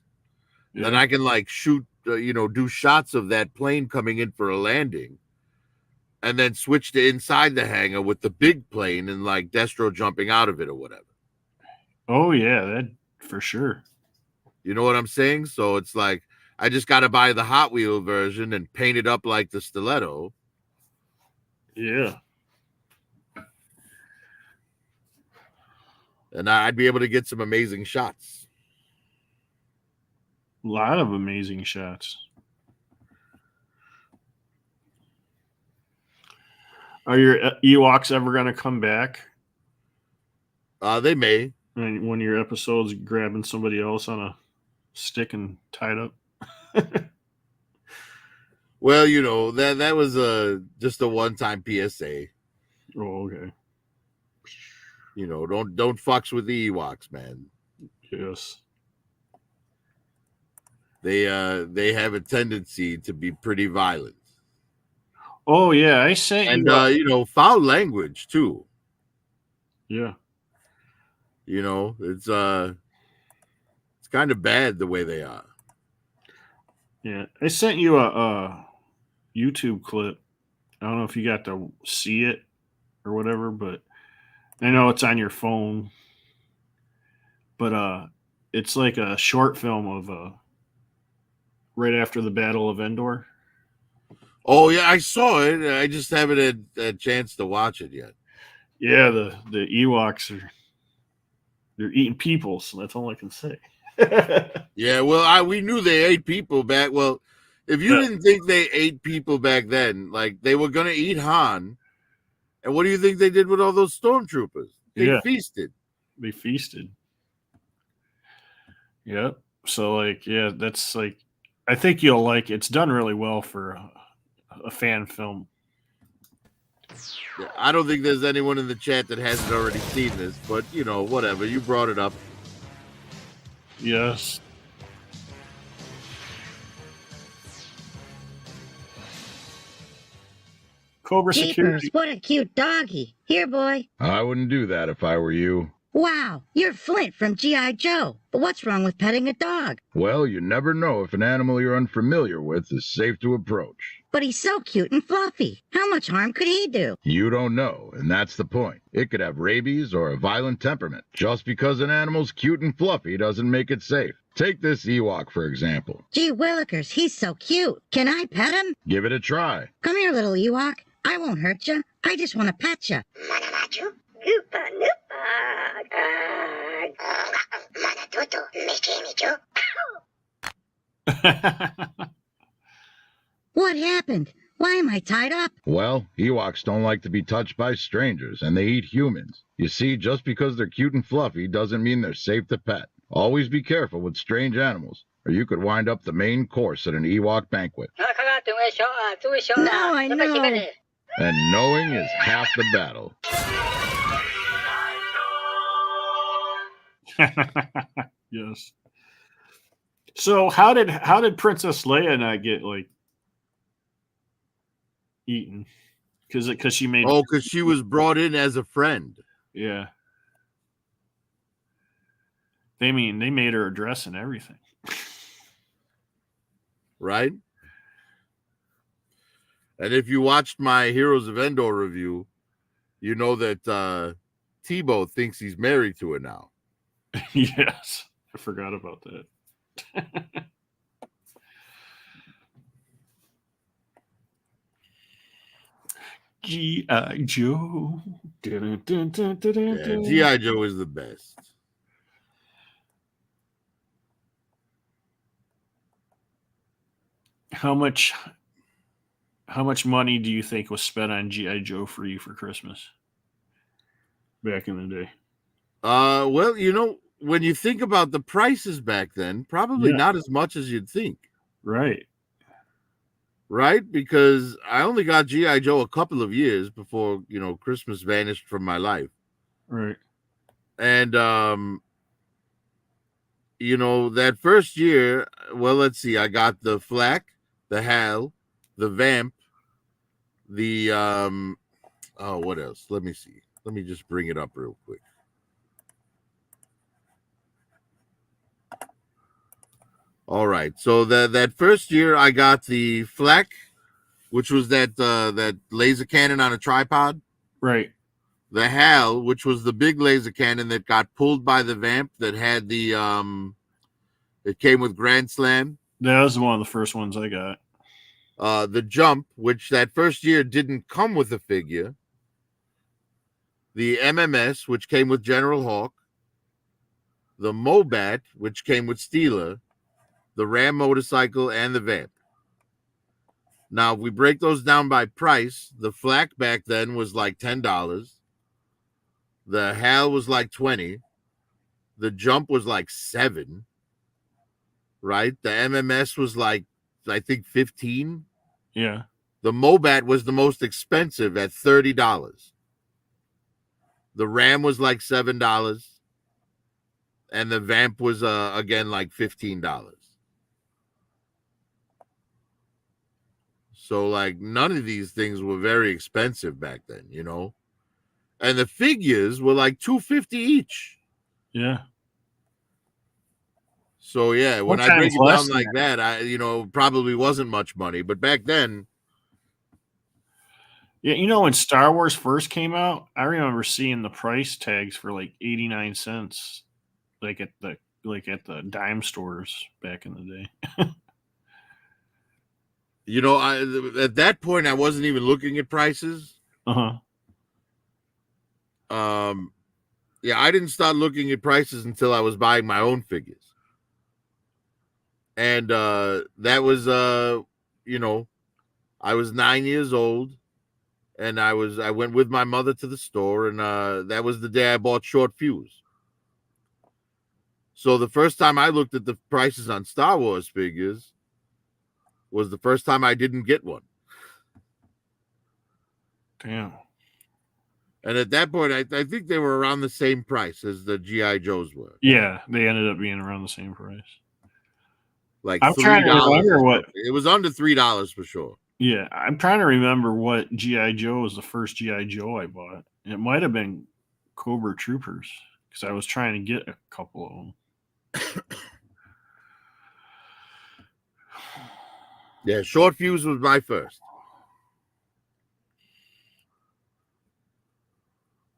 then I can like shoot, do shots of that plane coming in for a landing. And then switch to inside the hangar with the big plane and like Destro jumping out of it or whatever. Oh, yeah, that for sure. You know what I'm saying? So it's like, I just got to buy the Hot Wheel version and paint it up like the stiletto. Yeah. And I'd be able to get some amazing shots. A lot of amazing shots. Are your Ewoks ever going to come back? They may. And when your episode's grabbing somebody else on a stick and tied up? Well, that was just a one-time PSA. Oh, okay. Don't fucks with the Ewoks, man. Yes. They have a tendency to be pretty violent. Oh, yeah, I say. And foul language too. Yeah. It's kind of bad the way they are. Yeah, I sent you a YouTube clip. I don't know if you got to see it or whatever, but I know it's on your phone. But it's like a short film of right after the Battle of Endor. Oh yeah, I saw it. I just haven't had a chance to watch it yet. Yeah, the Ewoks they're eating people, so that's all I can say. Yeah, well, we knew they ate people back. Well, if you didn't think they ate people back then, like they were gonna eat Han, and what do you think they did with all those stormtroopers? They feasted. They feasted. Yep. So that's like, I think you'll like it. It's done really well for a fan film. Yeah, I don't think there's anyone in the chat that hasn't already seen this, but whatever. You brought it up. Yes. Cobra Jeepers, security. what a cute doggy. Here, boy. I wouldn't do that if I were you. Wow, you're Flint from G.I. Joe. But what's wrong with petting a dog? Well, you never know if an animal you're unfamiliar with is safe to approach. But he's so cute and fluffy. How much harm could he do? You don't know, and that's the point. It could have rabies or a violent temperament. Just because an animal's cute and fluffy doesn't make it safe. Take this Ewok, for example. Gee willikers, he's so cute. Can I pet him? Give it a try. Come here, little Ewok. I won't hurt you. I just want to pet you. What happened? Why am I tied up? Well, Ewoks don't like to be touched by strangers, and they eat humans. You see, just because they're cute and fluffy doesn't mean they're safe to pet. Always be careful with strange animals, or you could wind up the main course at an Ewok banquet. Now I know. And knowing is half the battle. Yes. So how did Princess Leia not get like eaten? Because she made because she was brought in as a friend. yeah. They made her a dress and everything. Right? And if you watched my Heroes of Endor review, you know that Tebow thinks he's married to her now. Yes. I forgot about that. G.I. Joe. Dun, dun, dun, dun, dun, Yeah, dun. G.I. Joe is the best. How much money do you think was spent on G.I. Joe for you for Christmas back in the day? Well, you know, when you think about the prices back then, probably Yeah. not as much as you'd think. Right. Right? Because I only got G.I. Joe a couple of years before, you know, Christmas vanished from my life. Right. And, you know, that first year, well, let's see, I got the Flak, the Hal, the Vamp, the, what else? Let me see. Let me just bring it up real quick. All right. So that first year I got the Flak, which was that laser cannon on a tripod. Right. The Hal, which was the big laser cannon that got pulled by the Vamp that had the it came with Grand Slam. That was one of the first ones I got. The Jump, which that first year didn't come with a figure. The MMS, which came with General Hawk. The Mobat, which came with Steeler. The Ram motorcycle, and the Vamp. Now, if we break those down by price, the Flak back then was like $10. The Hal was like $20. The Jump was like $7. Right? The MMS was like, I think, $15. Yeah. The Mobat was the most expensive at $30. The Ram was like $7. And the Vamp was, again, like $15. So, like, none of these things were very expensive back then, you know? And the figures were like $250 each. Yeah. So, yeah, when I Sometimes break it less down than like that, probably wasn't much money. But back then, Yeah, you know when Star Wars first came out, I remember seeing the price tags for like 89 cents, like at the dime stores back in the day. you know, at that point, I wasn't even looking at prices. Uh-huh. Yeah, I didn't start looking at prices until I was buying my own figures. And that was, you know, I was 9 years old, and I went with my mother to the store, and that was the day I bought Short Fuse. So the first time I looked at the prices on Star Wars figures was the first time I didn't get one. Damn. And at that point, I think they were around the same price as the G.I. Joes were. Yeah, they ended up being around the same price. Like I'm trying to remember what it was under $3 for sure. Yeah, I'm trying to remember what GI Joe was the first GI Joe I bought. It might have been Cobra Troopers because I was trying to get a couple of them. Yeah, Short Fuse was my first.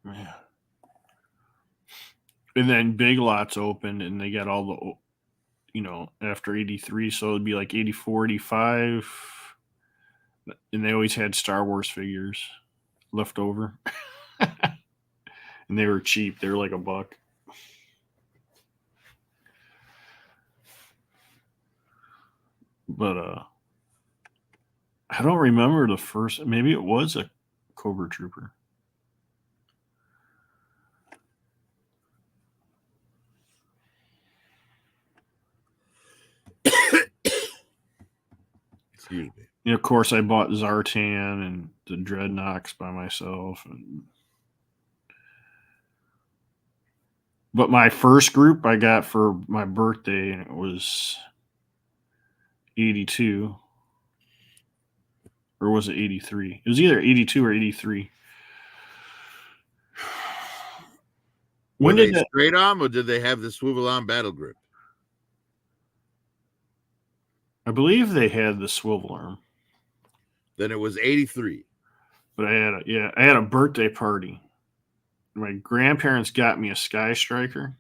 Yeah. And then Big Lots opened and they got all the, after 83. So it'd be like 84, 85. And they always had Star Wars figures left over. And they were cheap. They were like $1. But I don't remember the first. Maybe it was a Cobra Trooper. Excuse me. Of course, I bought Zartan and the Dreadnoks by myself. But my first group I got for my birthday, and it was 82. Or was it 83? It was either 82 or 83. When did they straight arm, or did they have the swivel arm battle grip? I believe they had the swivel arm. Then it was 83. But I had a birthday party. My grandparents got me a Sky Striker.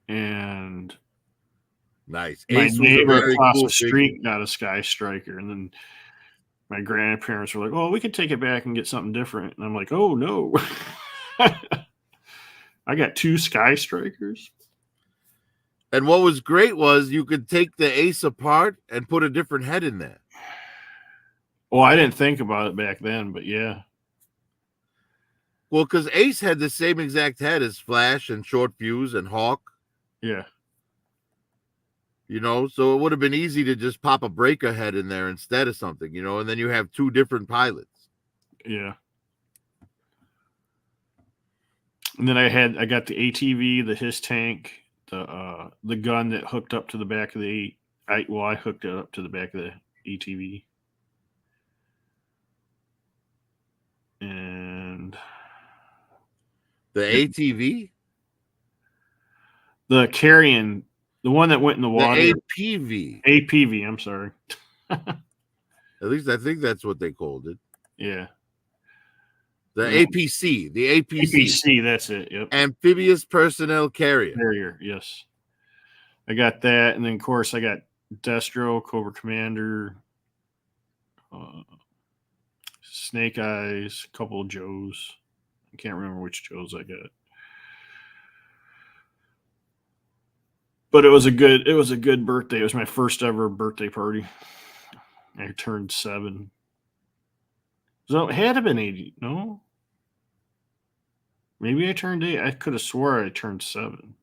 And nice. My neighbor across the street got a Sky Striker. And then my grandparents were like, "Oh, we could take it back and get something different." And I'm like, "Oh, no." I got 2 Sky Strikers. And what was great was you could take the Ace apart and put a different head in there. Well, I didn't think about it back then, but yeah. Well, because Ace had the same exact head as Flash and Short Fuse and Hawk. Yeah. So it would have been easy to just pop a breaker head in there instead of something, and then you have 2 different pilots. Yeah. And then I got the ATV, the HISS tank, the gun that hooked up to the back of I hooked it up to the back of the ATV. And the ATV? The carrying, the one that went in the water. The APV. APV, I'm sorry. At least I think that's what they called it. Yeah. The APC. The APC. APC, that's it. Yep. Amphibious Personnel Carrier. Carrier, yes. I got that. And then, of course, I got Destro, Cobra Commander, Snake Eyes, a couple of Joes. I can't remember which Joes I got. But it was a good birthday. It was my first ever birthday party. I turned 7. So it had to have been 80. No? Maybe I turned 8. I could have swore I turned 7.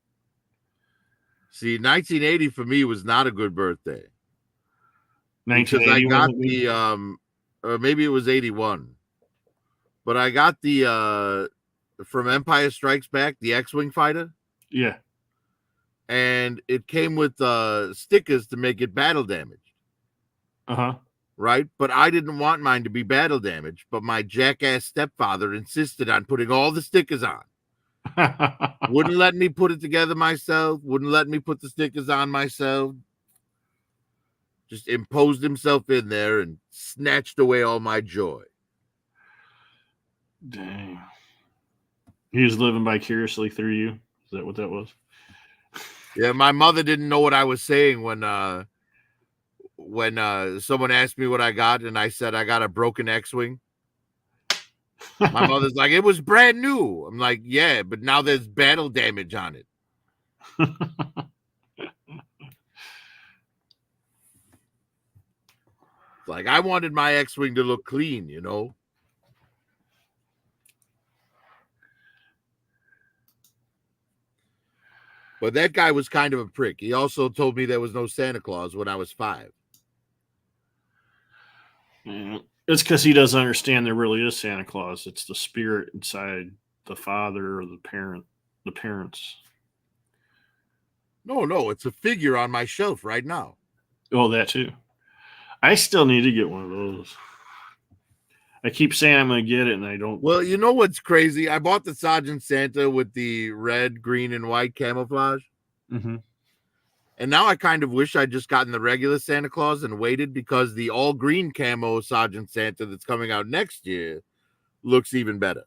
See, 1980 for me was not a good birthday. 1980 because I got the or maybe it was 81. But I got the from Empire Strikes Back, the X-Wing fighter. Yeah. And it came with stickers to make it battle damaged. Uh-huh. Right? But I didn't want mine to be battle damaged, but my jackass stepfather insisted on putting all the stickers on. Wouldn't let me put it together myself, wouldn't let me put the stickers on myself. Just imposed himself in there and snatched away all my joy. Dang. He was living vicariously through you. Is that what that was? Yeah, my mother didn't know what I was saying when someone asked me what I got, and I said I got a broken X-Wing. My mother's like, it was brand new. I'm like, yeah, but now there's battle damage on it. Like, I wanted my X-Wing to look clean, you know? But that guy was kind of a prick. He also told me there was no Santa Claus when I was 5. Yeah. It's because he doesn't understand there really is Santa Claus. It's the spirit inside the father or the parents. No, it's a figure on my shelf right now. Oh, that too. I still need to get one of those. I keep saying I'm going to get it, and I don't. Well, you know what's crazy? I bought the Sergeant Santa with the red, green, and white camouflage. Mm-hmm. And now I kind of wish I'd just gotten the regular Santa Claus and waited, because the all green camo Sergeant Santa that's coming out next year looks even better.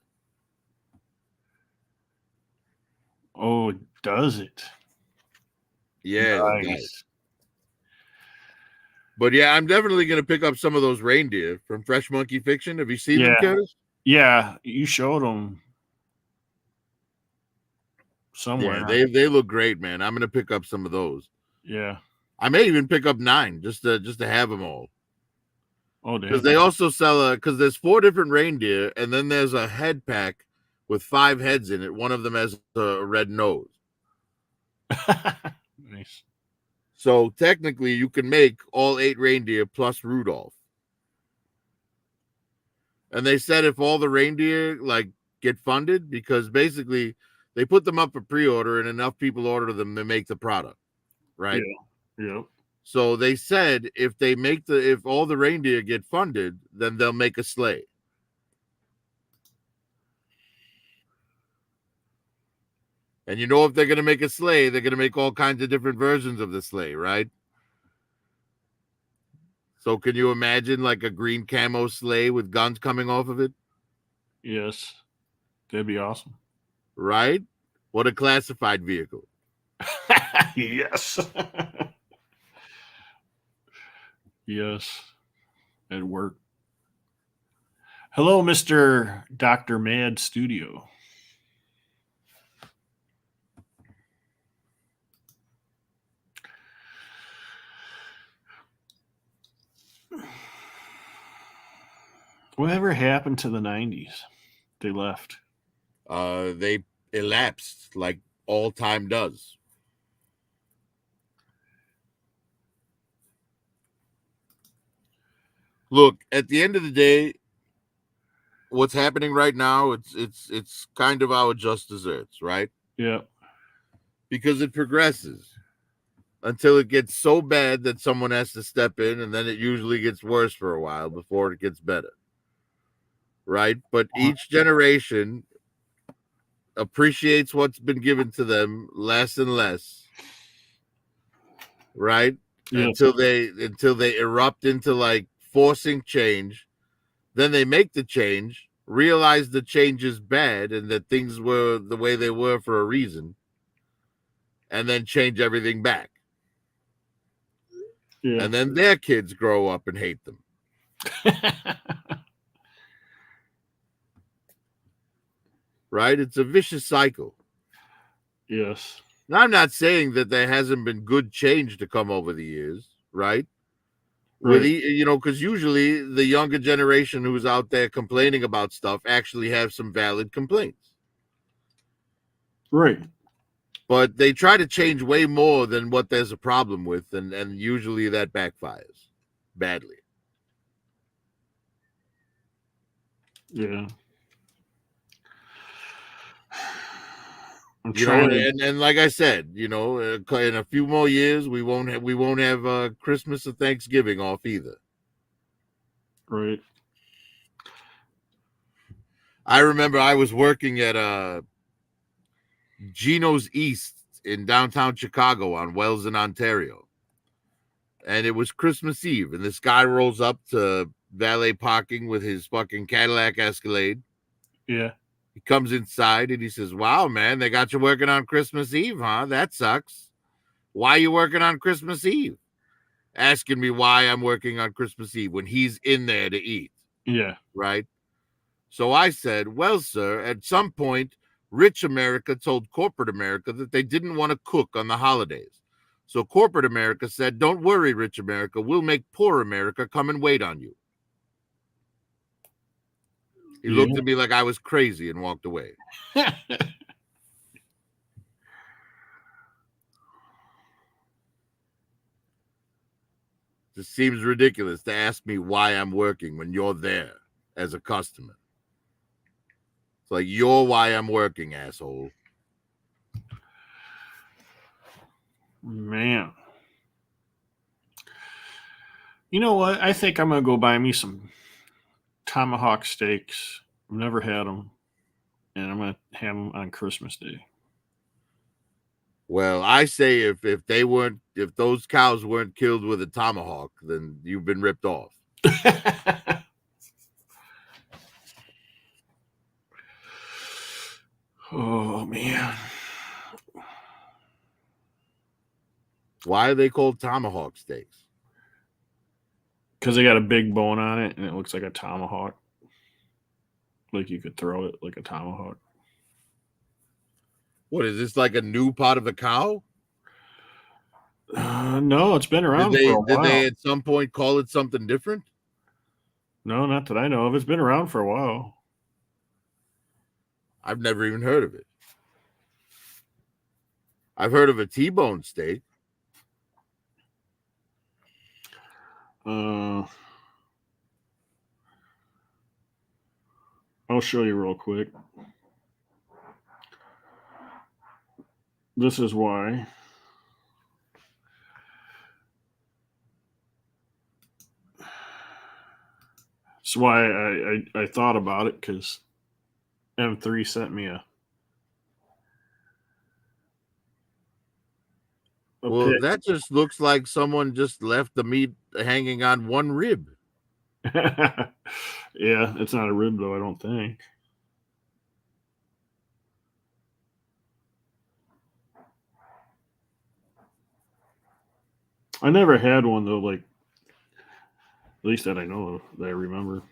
Oh, does it? Yeah. Nice. It does. But yeah, I'm definitely going to pick up some of those reindeer from Fresh Monkey Fiction. Have you seen them, Curtis? Yeah, you showed them somewhere. Yeah, they look great, man. I'm going to pick up some of those. Yeah. I may even pick up 9 just to have them all. Oh, damn. Because they also sell because there's 4 different reindeer, and then there's a head pack with 5 heads in it. One of them has a red nose. Nice. So technically, you can make all 8 reindeer plus Rudolph. And they said if all the reindeer get funded, because basically they put them up for pre-order and enough people order them to make the product, right? Yeah. So they said if all the reindeer get funded, then they'll make a sleigh. And if they're going to make a sleigh, they're going to make all kinds of different versions of the sleigh, right? So can you imagine a green camo sleigh with guns coming off of it? Yes. That'd be awesome. Right? What a classified vehicle. Yes. Yes. At work. Hello, Mr. Dr. Mad Studio. Whatever happened to the 90s? They left. They elapsed like all time does. Look, at the end of the day, what's happening right now, it's kind of our just desserts, right? Yeah. Because it progresses until it gets so bad that someone has to step in, and then it usually gets worse for a while before it gets better. Right? But each generation appreciates what's been given to them less and less. Right? Yeah. Until they erupt into forcing change. Then they make the change, realize the change is bad and that things were the way they were for a reason, and then change everything back. Yeah. And then their kids grow up and hate them. Right? It's a vicious cycle. Yes. Now, I'm not saying that there hasn't been good change to come over the years, right? Right. Because usually the younger generation who's out there complaining about stuff actually have some valid complaints. Right. But they try to change way more than what there's a problem with, and usually that backfires badly. Yeah. And like I said, in a few more years we won't have Christmas or Thanksgiving off either. Right. I remember I was working at Gino's East in downtown Chicago on Wells in Ontario, and it was Christmas Eve, and this guy rolls up to valet parking with his fucking Cadillac Escalade. Yeah. He comes inside and he says, "Wow, man, they got you working on Christmas Eve, huh? That sucks. Why are you working on Christmas Eve?" Asking me why I'm working on Christmas Eve when he's in there to eat. Yeah. Right? So I said, "Well, sir, at some point, rich America told corporate America that they didn't want to cook on the holidays. So corporate America said, 'Don't worry, rich America, we'll make poor America come and wait on you.'" He looked at me like I was crazy and walked away. It seems ridiculous to ask me why I'm working when you're there as a customer. It's like, you're why I'm working, asshole. Man. You know what? I think I'm gonna go buy me some tomahawk steaks. I've never had them, and I'm gonna have them on Christmas Day. Well, I say if those cows weren't killed with a tomahawk, then you've been ripped off. Oh man. Why are they called tomahawk steaks? Because they got a big bone on it and it looks like a tomahawk. Like you could throw it like a tomahawk. What is this, like a new part of the cow? No, it's been around for a while. Did they at some point call it something different? No, not that I know of. It's been around for a while. I've never even heard of it. I've heard of a T-bone steak. I'll show you real quick. This is why. That's why I thought about it, because M3 sent me a Well, pic. that just looks like someone just left the meat hanging on one rib. Yeah, it's not a rib though, I don't think. I never had one though, like at least that I know of, that I remember.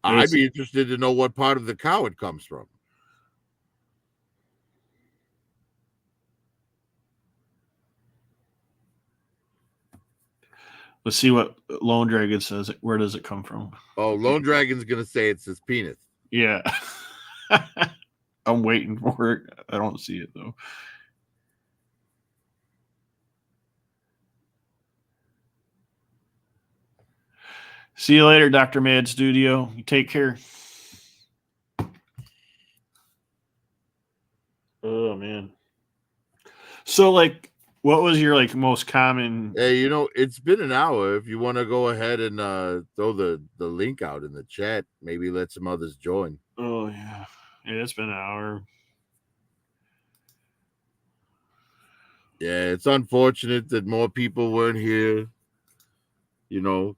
I'd be interested to know what part of the cow it comes from. Let's see what Lone Dragon says. Where does it come from? Oh, Lone Dragon's gonna say it's his penis. Yeah. I'm waiting for it. I don't see it though. See you later, Dr. Mad Studio. You take care. Oh man. So like, what was your like most common? Hey, it's been an hour. If you want to go ahead and throw the link out in the chat, maybe let some others join. Oh yeah. Yeah, it's been an hour. Yeah, it's unfortunate that more people weren't here. Yeah.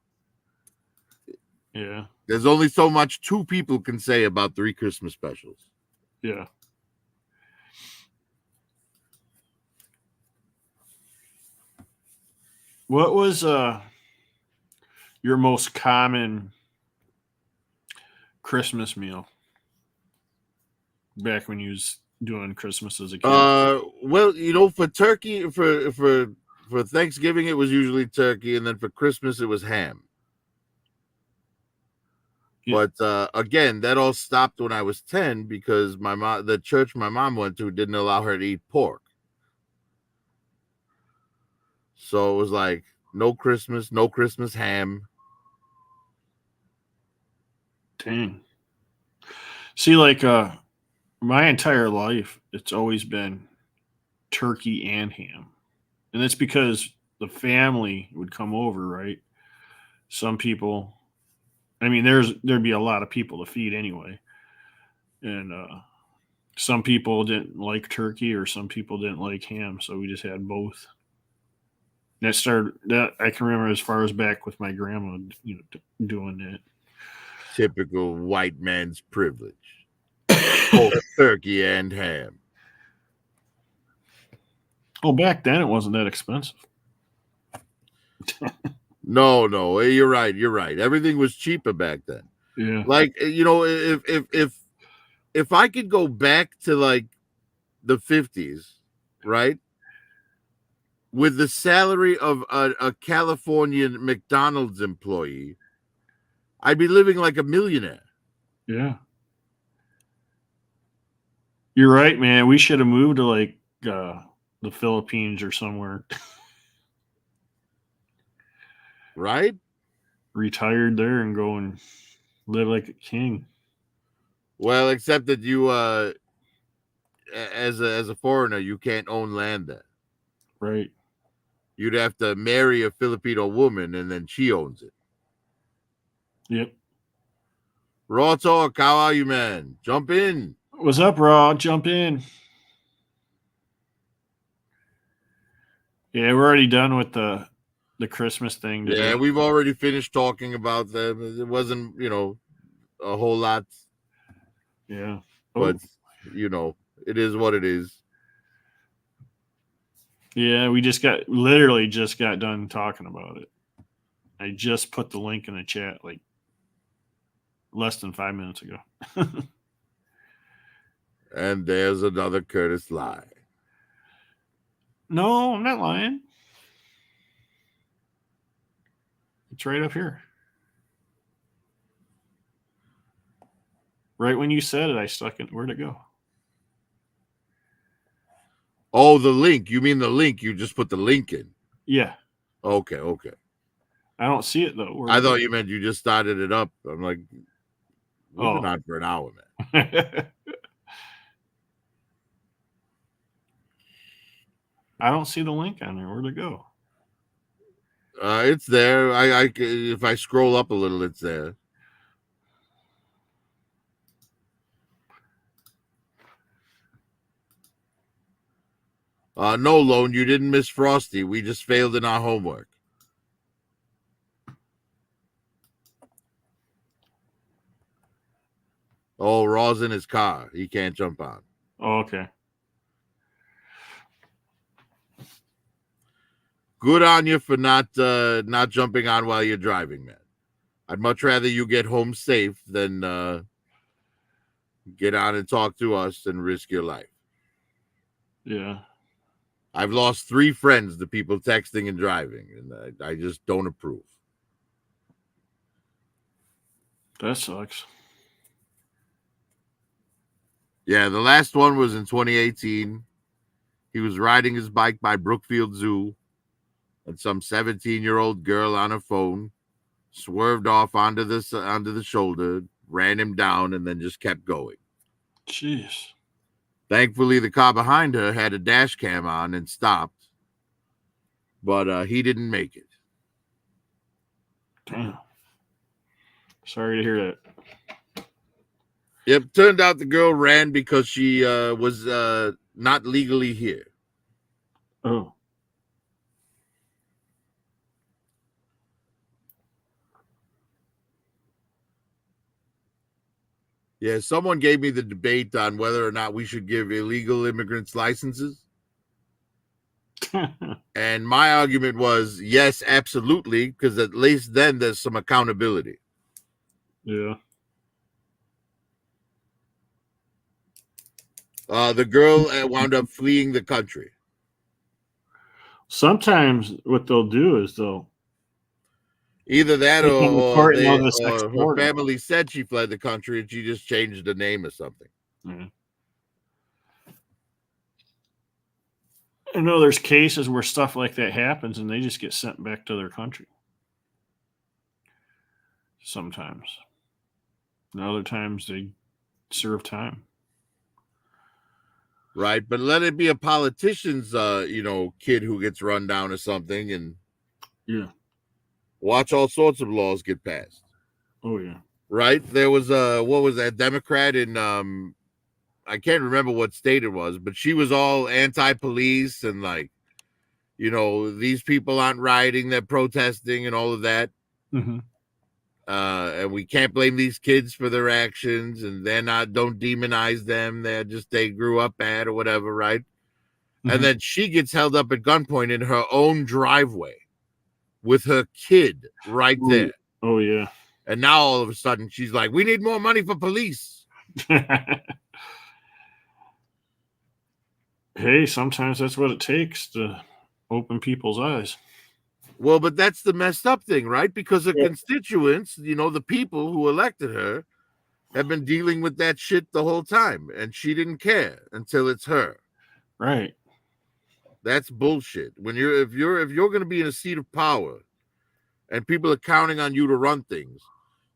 There's only so much two people can say about 3 Christmas specials. Yeah. What was your most common Christmas meal back when you was doing Christmas as a kid? Well, for turkey, for Thanksgiving it was usually turkey, and then for Christmas it was ham. Yeah. But again, that all stopped when I was 10 because the church my mom went to didn't allow her to eat pork. So it was like no Christmas ham. Dang. See, like my entire life, it's always been turkey and ham. And that's because the family would come over, right? Some people, I mean, there'd be a lot of people to feed anyway. And some people didn't like turkey or some people didn't like ham, so we just had both. That I can remember as far as back with my grandma, doing that. Typical white man's privilege. Both turkey and ham. Well, back then it wasn't that expensive. No, you're right. Everything was cheaper back then. Yeah. Like, if I could go back to like the 50s, right? With the salary of a Californian McDonald's employee, I'd be living like a millionaire. Yeah. You're right, man. We should have moved to like the Philippines or somewhere. Right? Retired there and go and live like a king. Well, except that you as a foreigner, you can't own land there. Right. You'd have to marry a Filipino woman, and then she owns it. Yep. Raw Talk, how are you, man? Jump in. What's up, Raw? Jump in. Yeah, we're already done with the Christmas thing today. Yeah, we've already finished talking about them. It wasn't, a whole lot, Yeah. but it is what it is. Yeah, we literally just got done talking about it. I just put the link in the chat like less than 5 minutes ago. And there's another Curtis lie. No, I'm not lying. It's right up here. Right when you said it, I stuck it. Where'd it go? Oh, the link. You mean the link? You just put the link in. Yeah. Okay. I don't see it, though. I thought you meant you just started it up. I'm like, we've been on for an hour, man. I don't see the link on there. Where'd it go? It's there. I if I scroll up a little, it's there. No, Lone, you didn't miss Frosty. We just failed in our homework. Oh, Raw's in his car. He can't jump on. Oh, okay. Good on you for not jumping on while you're driving, man. I'd much rather you get home safe than get on and talk to us and risk your life. Yeah. I've lost 3 friends to people texting and driving, and I just don't approve. That sucks. Yeah, the last one was in 2018. He was riding his bike by Brookfield Zoo, and some 17-year-old girl on her phone swerved off onto the shoulder, ran him down, and then just kept going. Jeez. Thankfully, the car behind her had a dash cam on and stopped, but he didn't make it. Damn. Sorry to hear that. Yep, turned out the girl ran because she was not legally here. Oh. Yeah, someone gave me the debate on whether or not we should give illegal immigrants licenses. And my argument was, yes, absolutely, because at least then there's some accountability. Yeah. The girl wound up fleeing the country. Sometimes what they'll do is they'll Either that take them to or court and they'll just her export them. family said she fled the country and she just changed the name or something. Yeah. I know there's cases where stuff like that happens and they just get sent back to their country. Sometimes. And other times they serve time. Right, but let it be a politician's kid who gets run down or something, and Yeah. watch all sorts of laws get passed. Oh yeah. Right? There was what was that Democrat in I can't remember what state it was, but she was all anti-police and these people aren't rioting, they're protesting and all of that. Mm-hmm. And we can't blame these kids for their actions, and don't demonize them. They grew up bad or whatever, right? Mm-hmm. And then she gets held up at gunpoint in her own driveway with her kid right there. Oh yeah. And now all of a sudden she's like, we need more money for police. Hey, sometimes that's what it takes to open people's eyes. Well, but that's the messed up thing, right? Because the constituents, the people who elected her, have been dealing with that shit the whole time, and she didn't care until it's her. Right. That's bullshit. If you're going to be in a seat of power, and people are counting on you to run things,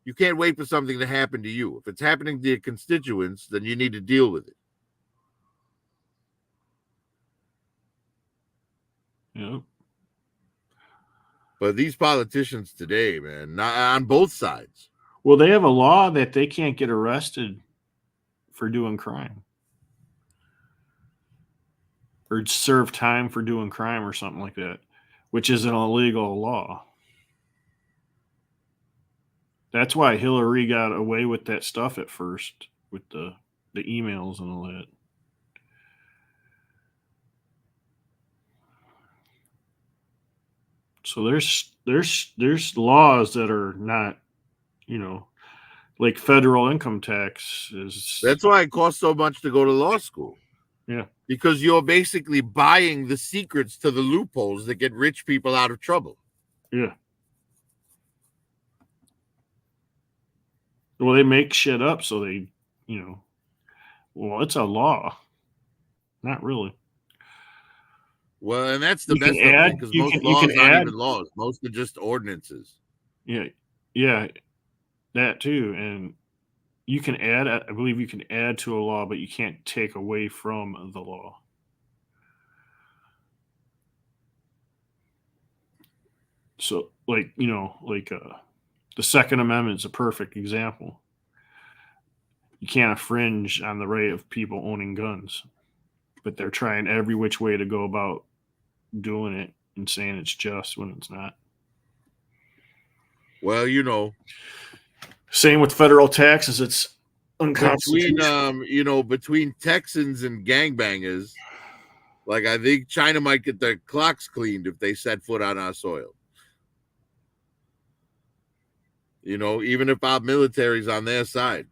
you can't wait for something to happen to you. If it's happening to your constituents, then you need to deal with it. Yep. But these politicians today, man, not on both sides. Well, they have a law that they can't get arrested for doing crime or serve time for doing crime or something like that, which is an illegal law. That's why Hillary got away with that stuff at first with the emails and all that. So there's laws that are not, like federal income tax is. That's why it costs so much to go to law school. Yeah. Because you're basically buying the secrets to the loopholes that get rich people out of trouble. Yeah. Well, they make shit up, so they, well, it's a law. Not really. Well, and that's the You can best of add- it, because you most can- you laws can aren't add- even laws. Most are just ordinances. Yeah, that too. And you can add, I believe you can add to a law, but you can't take away from the law. So, like, the Second Amendment is a perfect example. You can't infringe on the right of people owning guns, but they're trying every which way to go about doing it and saying it's just when it's not. Well, Same with federal taxes. It's unconstitutional. between Texans and gangbangers, like I think China might get their clocks cleaned if they set foot on our soil. Even if our military's on their side.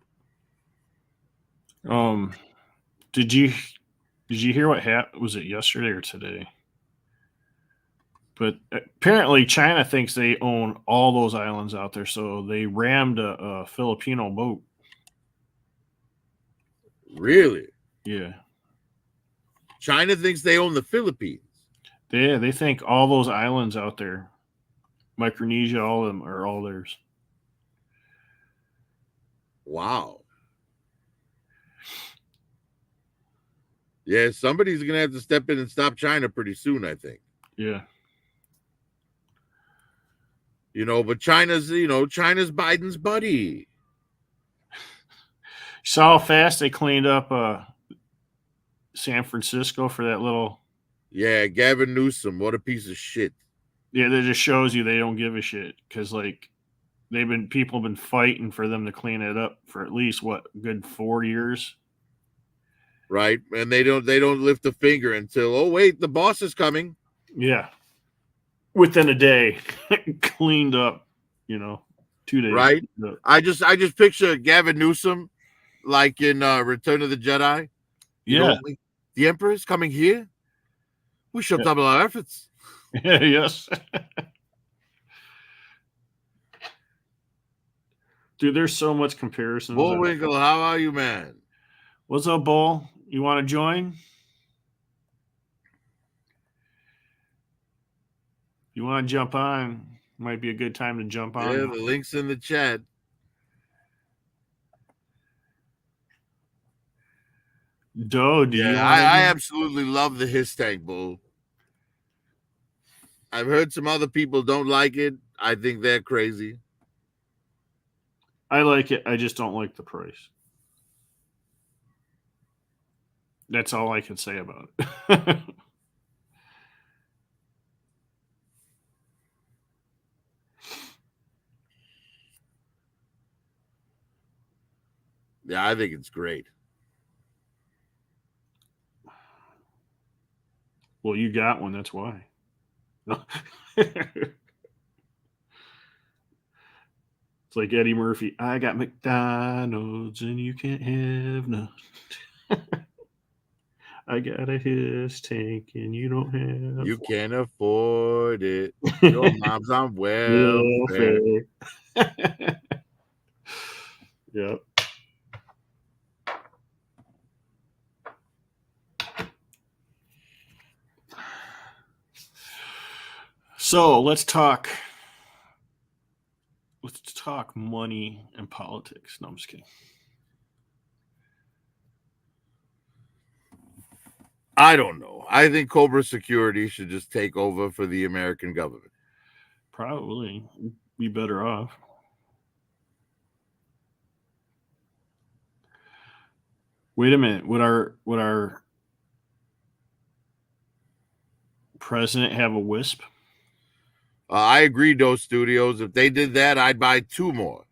Did you hear what happened? Was it yesterday or today? But apparently China thinks they own all those islands out there, so they rammed a Filipino boat. Really? Yeah. China thinks they own the Philippines. They think all those islands out there, Micronesia, all of them are all theirs. Wow. Yeah, somebody's going to have to step in and stop China pretty soon, I think. Yeah. But China's Biden's buddy. Saw how fast they cleaned up San Francisco for that little. Yeah, Gavin Newsom, what a piece of shit. Yeah, that just shows you they don't give a shit, because people have been fighting for them to clean it up for at least good 4 years. Right, and they don't lift a finger until, oh wait, the boss is coming. Yeah. Within a day, cleaned up, 2 days. Right. I just picture Gavin Newsom like in Return of the Jedi. The Emperor is coming here. We shall double our efforts. Yeah, yes. Dude, there's so much comparison. Bullwinkle, how are you, man? What's up, Bull? You want to join? You want to jump on? Might be a good time to jump on. Yeah, the link's in the chat. I absolutely love the Hiss Tank, Bull. I've heard some other people don't like it. I think they're crazy. I like it. I just don't like the price. That's all I can say about it. Yeah, I think it's great. Well, you got one. That's why. It's like Eddie Murphy. I got McDonald's and you can't have none. I got a Hiss Tank and you don't have. You can't afford it. Your mom's on welfare. Yep. So let's talk money and politics. No, I'm just kidding. I don't know. I think Cobra Security should just take over for the American government. Probably be better off. Wait a minute. Would our president have a wisp? I agree, those studios. If they did that, I'd buy 2 more.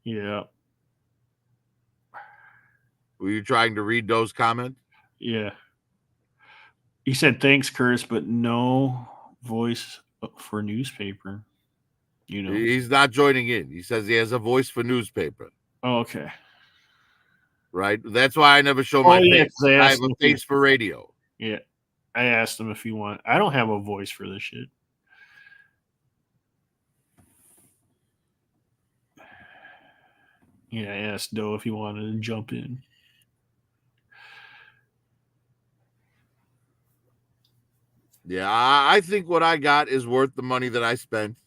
Yeah. Were you trying to read those comments? Yeah. He said thanks, Curtis, but no voice for newspaper. You know. He's not joining in. He says he has a voice for newspaper. Oh, okay. Right? That's why I never show my face. 'cause I have asked a him face for radio. Yeah. I asked him if he want. I don't have a voice for this shit. Yeah, I asked Doe if he wanted to jump in. Yeah, I think what I got is worth the money that I spent.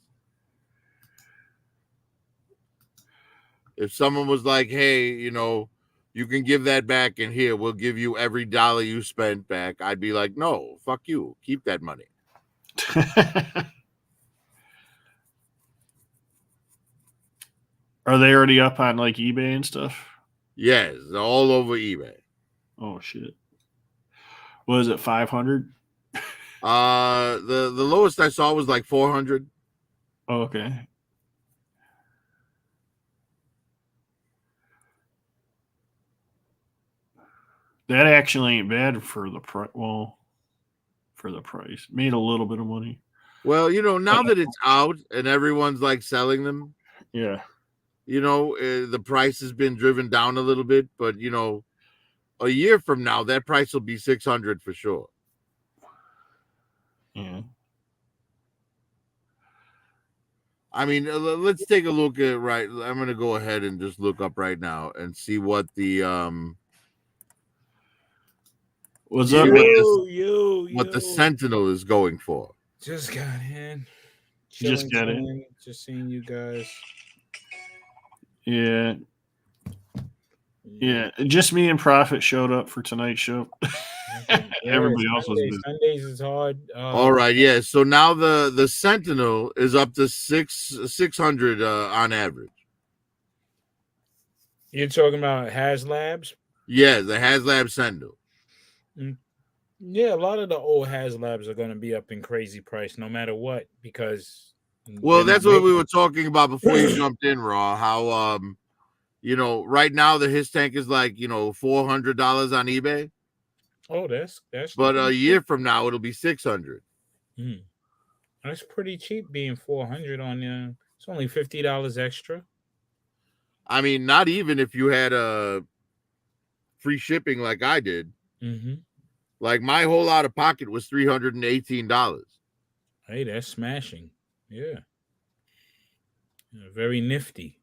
If someone was like, hey, you know, you can give that back, and here, we'll give you every dollar you spent back, I'd be like, no, fuck you. Keep that money. Are they already up on like eBay and stuff? Yes, all over eBay. Oh shit. What is it, 500? The lowest I saw was like 400. Oh, okay. That actually ain't bad for the price. Well, for the price, made a little bit of money. Well, you know, now that it's out and everyone's like selling them, Yeah. you know, the price has been driven down a little bit, but you know, a year from now, that price will be 600 for sure. Yeah. I mean, let's take a look at I'm going to go ahead and just look up right now and see what the What's see up? what the Sentinel is going for. Just got in. Just got in. Chilling, just seeing you guys. Yeah. Yeah. Just me and Prophet showed up for tonight's show. Everybody else was busy. Sundays is hard. All right, yeah. So now the Sentinel is up to 600 on average. You're talking about HasLabs? Yeah, the HasLab Sentinel. Yeah, a lot of the old HasLabs are going to be up in crazy price no matter what, because well, that's what we were talking about before you jumped in, Raw. How you know, right now the his tank is like, you know, $400 on eBay. Oh, that's but a year from now it'll be 600. That's pretty cheap, being 400 on it's only $50 extra. I mean, not even if you had a free shipping like I did. Like my whole out of pocket was $318. Hey, that's smashing. Yeah, very nifty.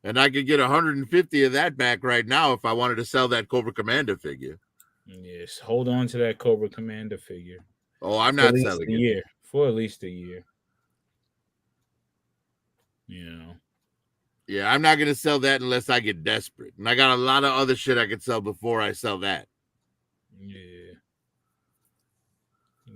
And I could get 150 of that back right now if I wanted to sell that Cobra Commander figure. Yes, hold on to that Cobra Commander figure. Oh, I'm not selling it. For at least a year. You know. Yeah, I'm not going to sell that unless I get desperate. And I got a lot of other shit I could sell before I sell that. Yeah.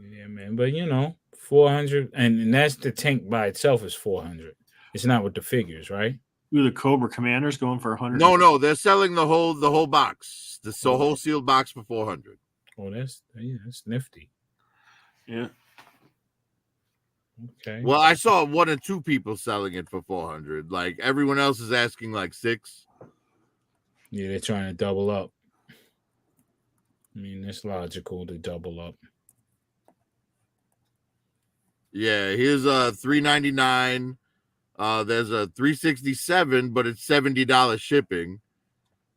Yeah, man. But, you know, 400. And that's the tank by itself is 400. It's not with the figures, right? Ooh, the Cobra Commander's going for 100. No, they're selling the whole box. The whole sealed box for 400. Oh, that's nifty. Yeah. Okay. Well, I saw 1 or 2 people selling it for 400. Like everyone else is asking like 6. Yeah, they're trying to double up. I mean, it's logical to double up. Yeah, here's a $399. There's a $367, but it's $70 shipping.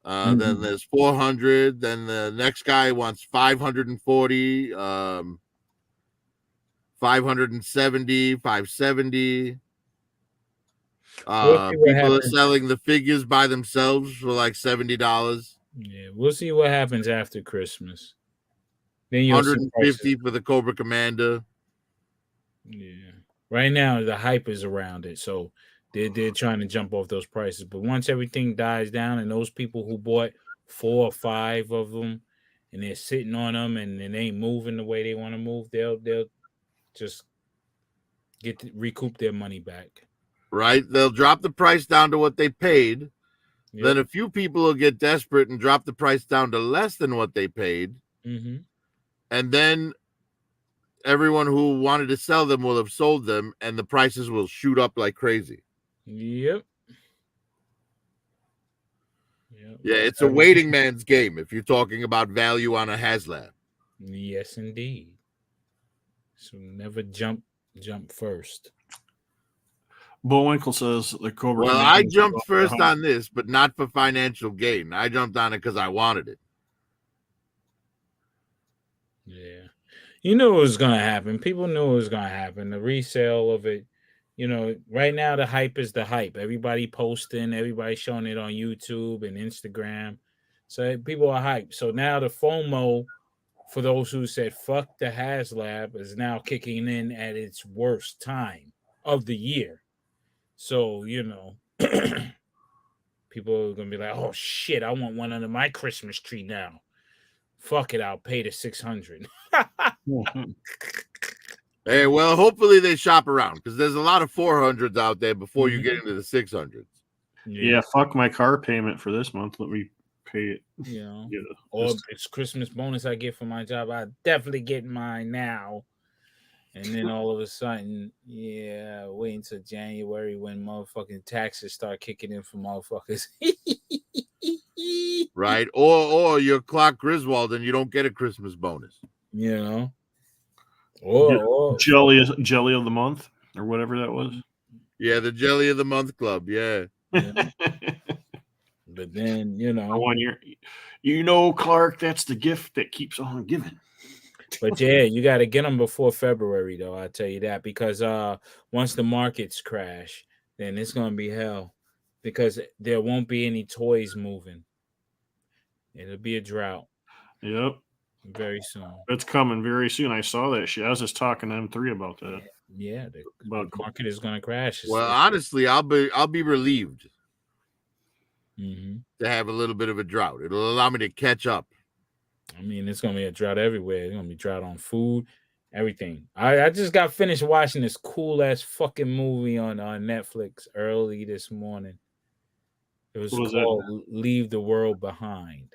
Then there's 400. Then the next guy wants 540. 570, 570. People are selling the figures by themselves for like $70. Yeah, we'll see what happens after Christmas. Then you'll see 150 prices. for the Cobra Commander. Yeah. Right now, the hype is around it, so they're trying to jump off those prices. But once everything dies down, and those people who bought 4 or 5 of them, and they're sitting on them, and they ain't moving the way they want to move, they'll just recoup their money back. Right? They'll drop the price down to what they paid. Yep. Then a few people will get desperate and drop the price down to less than what they paid. Mm-hmm. And then everyone who wanted to sell them will have sold them, and the prices will shoot up like crazy. Yep. Yeah, it's a waiting man's game if you're talking about value on a HasLab. Yes, indeed. So never jump first. Bullwinkle says the Cobra. Well, I jumped first on this, but not for financial gain. I jumped on it because I wanted it. Yeah. You knew it was going to happen. People knew it was going to happen. The resale of it, right now the hype is the hype. Everybody posting, everybody showing it on YouTube and Instagram. So people are hyped. So now the FOMO, for those who said fuck the HasLab, is now kicking in at its worst time of the year. So, people are going to be like, oh, shit, I want one under my Christmas tree now. Fuck it, I'll pay the $600. Hey, well, hopefully they shop around because there's a lot of 400s out there before you get into the 600s. Yeah, fuck my car payment for this month. Let me pay it. Or it's Christmas bonus I get from my job. I definitely get mine now. And then all of a sudden, wait until January when motherfucking taxes start kicking in for motherfuckers. Right? Or you're Clark Griswold and you don't get a Christmas bonus. Or jelly of the month or whatever that was. Yeah, the Jelly of the Month Club. Yeah. But then, one year, Clark, that's the gift that keeps on giving. But yeah, you got to get them before February, though. I'll tell you that, because once the markets crash, then it's going to be hell, because there won't be any toys moving. It'll be a drought. Yep. Very soon. It's coming very soon. I saw that shit. I was just talking to M3 about that. Yeah, the market is going to crash. Well, honestly, I'll be relieved to have a little bit of a drought. It'll allow me to catch up. I mean, it's going to be a drought everywhere. It's going to be drought on food, everything. I just got finished watching this cool-ass fucking movie on Netflix early this morning. It was called Leave the World Behind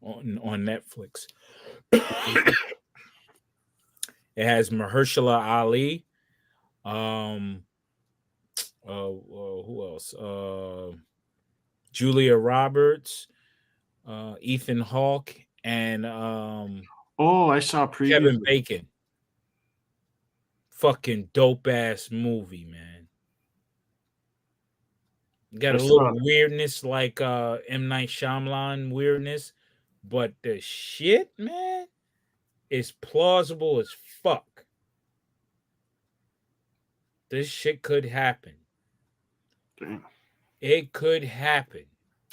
on Netflix. It has Mahershala Ali. Who else? Julia Roberts, Ethan Hawke, and I saw a preview. Kevin Bacon. Fucking dope ass movie, man. Got a little weirdness like M. Night Shyamalan weirdness, but the shit, man, is plausible as fuck. This shit could happen. Damn. It could happen.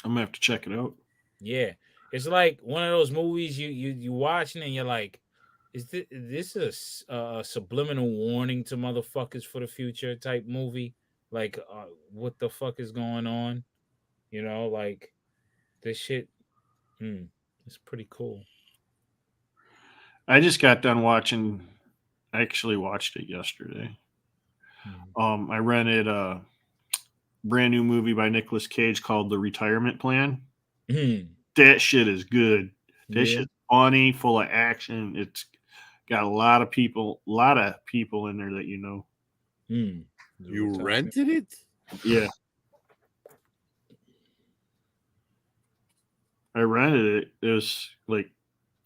I'm gonna have to check it out. Yeah, it's like one of those movies you watching and you're like, is this a subliminal warning to motherfuckers for the future type movie? Like, what the fuck is going on? Like this shit. It's pretty cool. I just got done watching. I actually watched it yesterday. I rented a brand new movie by Nicolas Cage called The Retirement Plan. That shit is good. That shit's funny, full of action. It's got a lot of people in there that you know. You rented it? Yeah. I rented it. It was like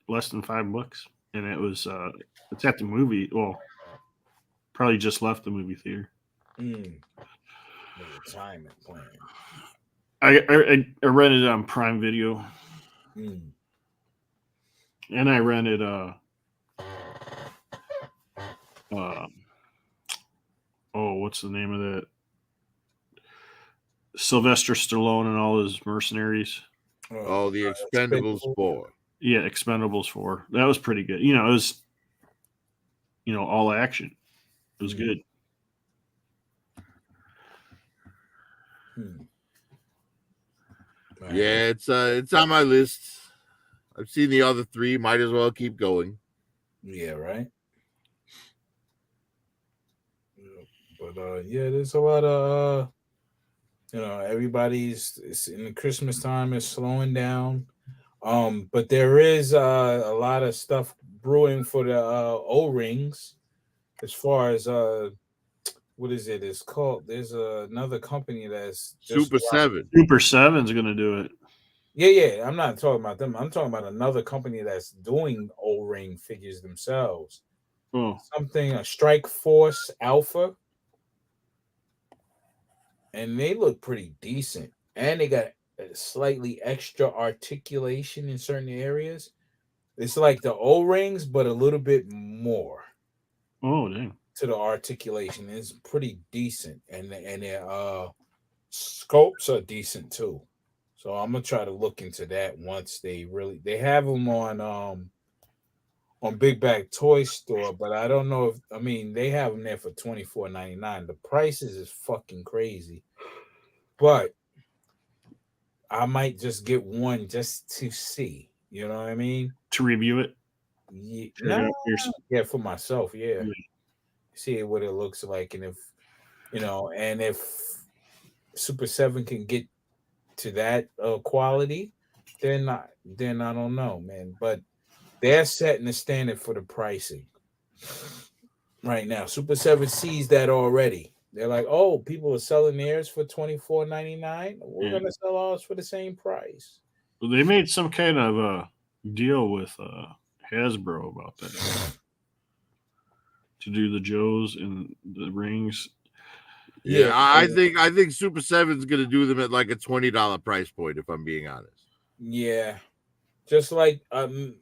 less than $5, and it was it's at the movie. Well, probably just left the movie theater. The Retirement Plan. I rented it on Prime Video, and I rented what's the name of that? Sylvester Stallone and all his mercenaries. Oh, the Expendables 4. Yeah, Expendables 4. That was pretty good. You know, it was, you know, all action. It was good. Yeah, it's on my list. I've seen the other 3. Might as well keep going. Yeah, right. But yeah, there's a lot of you know, it's in the Christmas time is slowing down. But there is a lot of stuff brewing for the O-rings as far as what is it? It's called. There's another company that's just Super 7. Super 7's going to do it. yeah. I'm not talking about them. I'm talking about another company that's doing O-ring figures themselves. Oh, Something a Strike Force Alpha, and they look pretty decent, and they got a slightly extra articulation in certain areas. It's like the O-rings, but a little bit more dang. to the articulation. It's pretty decent, and their sculpts are decent too. So I'm gonna try to look into that once they have them on Big Bag Toy Store, but I don't know if they have them there for $24.99. The prices is fucking crazy, but I might just get one just to see. You know what I mean? To review it? Yeah, for myself. Yeah. See what it looks like, and if Super 7 can get to that quality, then I don't know, man. But they're setting the standard for the pricing right now. Super 7 sees that already. They're like, oh, people are selling theirs for $24.99. We're gonna sell ours for the same price. Well, they made some kind of a deal with Hasbro about that to do the Joes and the rings. Yeah, I think Super 7's gonna do them at like a $20 price point, if I'm being honest. Yeah. Just like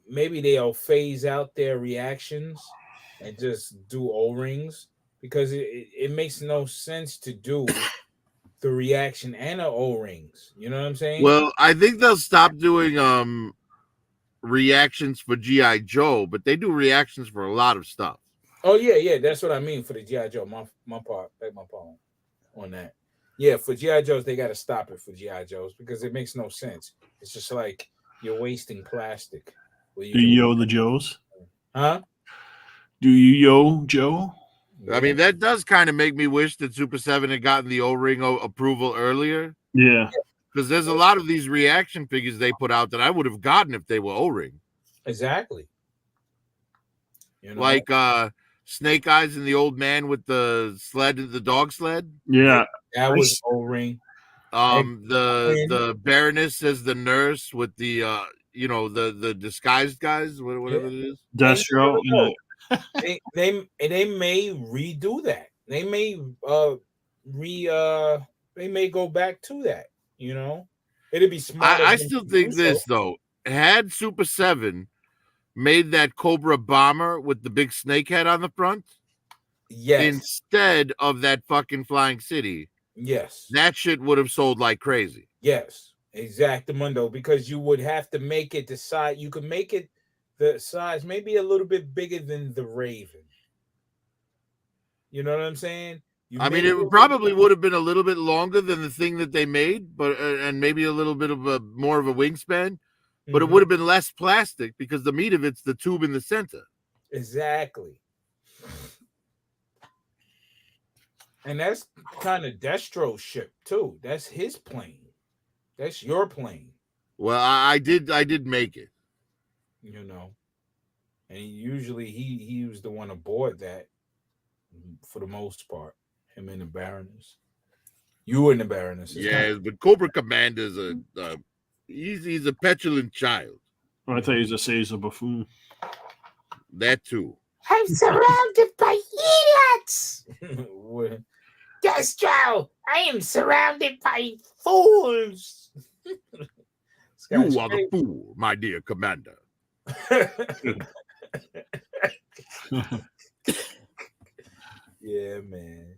maybe they'll phase out their reactions and just do O-rings, because it makes no sense to do the reaction and the O-rings. You know what I'm saying? Well, I think they'll stop doing reactions for G.I. Joe, but they do reactions for a lot of stuff. Oh yeah, that's what I mean for the G.I. Joe. My part on that. Yeah, for G.I. Joes, they got to stop it for G.I. Joes because it makes no sense. It's just like you're wasting plastic. Do you yo the Joes? Huh? Do you yo Joe? I mean, that does kind of make me wish that Super 7 had gotten the O-ring approval earlier. Yeah. Because there's a lot of these reaction figures they put out that I would have gotten if they were O-ring. Exactly. You know? Like Snake Eyes and the old man with the dog sled. Yeah. That was O-ring. The Baroness as the nurse with the the disguised guys, whatever it is. Destro. They may redo that. They may they may go back to that. You know, it'd be smart. I still think this though. Had Super 7 made that Cobra bomber with the big snake head on the front, yes, instead of that fucking flying city, yes, that shit would have sold like crazy. Yes, exactamundo, because you would have to make it the size. You could make it the size maybe a little bit bigger than the Raven. You know what I'm saying? It probably would have been a little bit longer than the thing that they made, but and maybe a little bit of more of a wingspan, but it would have been less plastic because the meat of it's the tube in the center. Exactly. And that's kind of Destro's ship too. That's his plane. That's your plane. Well, I did make it. You know, and usually he was the one aboard that for the most part. Him and the Baroness. You and the Baroness. Yeah, but Cobra Commander's he's a petulant child. Oh, I thought he was a say he's a buffoon. That too. I'm surrounded by idiots. Destro, I am surrounded by fools. You are the fool, my dear commander. Yeah, man.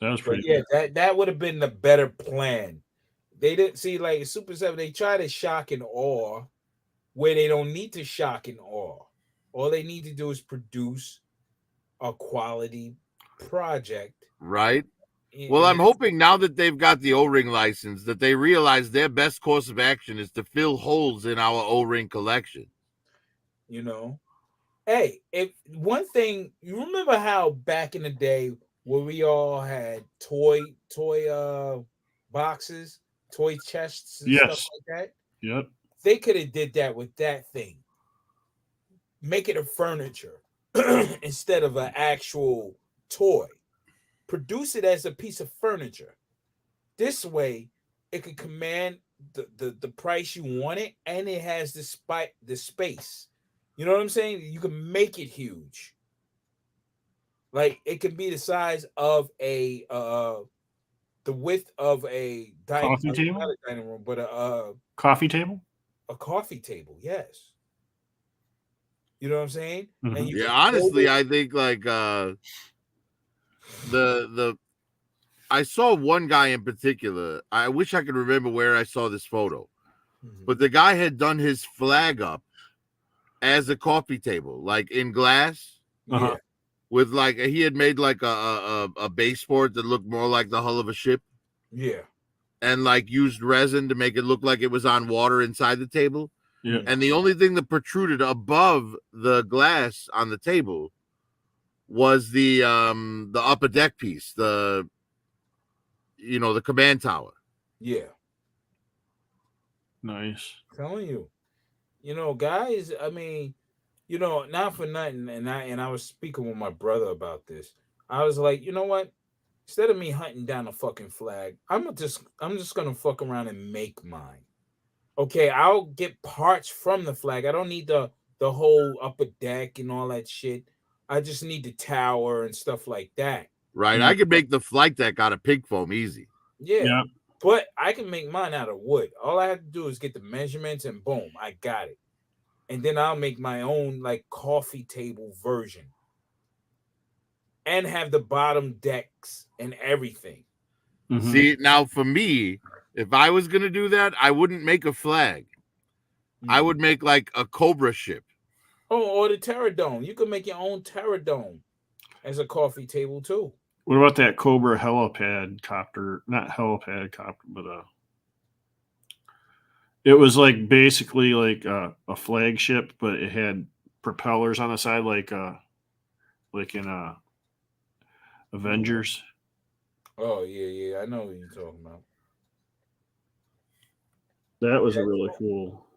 That was pretty good. That would have been the better plan. They didn't see like Super 7, they tried to shock and awe, where they don't need to shock and awe. All they need to do is produce a quality project. Right. Well, I'm hoping now that they've got the O-ring license that they realize their best course of action is to fill holes in our O-ring collection. You know, hey, if one thing you remember how back in the day where we all had toy boxes, toy chests and stuff like that. Yep. They could have did that with that thing. Make it a furniture instead of an actual toy. Produce it as a piece of furniture. This way, it could command the price you want it, and it has the space. You know what I'm saying? You can make it huge. Like it can be the size of a the width of a coffee table, not a dining room, but a coffee table. A coffee table, yes. You know what I'm saying? Mm-hmm. And yeah, honestly, I think like the I saw one guy in particular. I wish I could remember where I saw this photo, but the guy had done his flag up as a coffee table, like in glass. Yeah. With like he had made like a baseboard that looked more like the hull of a ship. Yeah. And like used resin to make it look like it was on water inside the table. Yeah. And the only thing that protruded above the glass on the table was the upper deck piece, the command tower. Yeah. Nice. I'm telling you. You know, guys, I mean, you know, not for nothing, and I was speaking with my brother about this. I was like, you know what? Instead of me hunting down a fucking flag, I'm just gonna fuck around and make mine. Okay, I'll get parts from the flag. I don't need the whole upper deck and all that shit. I just need the tower and stuff like that. Right. I could make the flight deck out of pig foam easy. Yeah. But I can make mine out of wood. All I have to do is get the measurements and boom, I got it. And then I'll make my own like coffee table version. And have the bottom decks and everything. Mm-hmm. See, now for me, if I was gonna do that, I wouldn't make a flag. I would make like a Cobra ship. Oh, or the Terradome. You can make your own Terradome as a coffee table too. What about that Cobra helipad copter? Not helipad copter, but it was like basically like a flagship, but it had propellers on the side, like in Avengers. Oh yeah, I know what you're talking about. That was a really cool.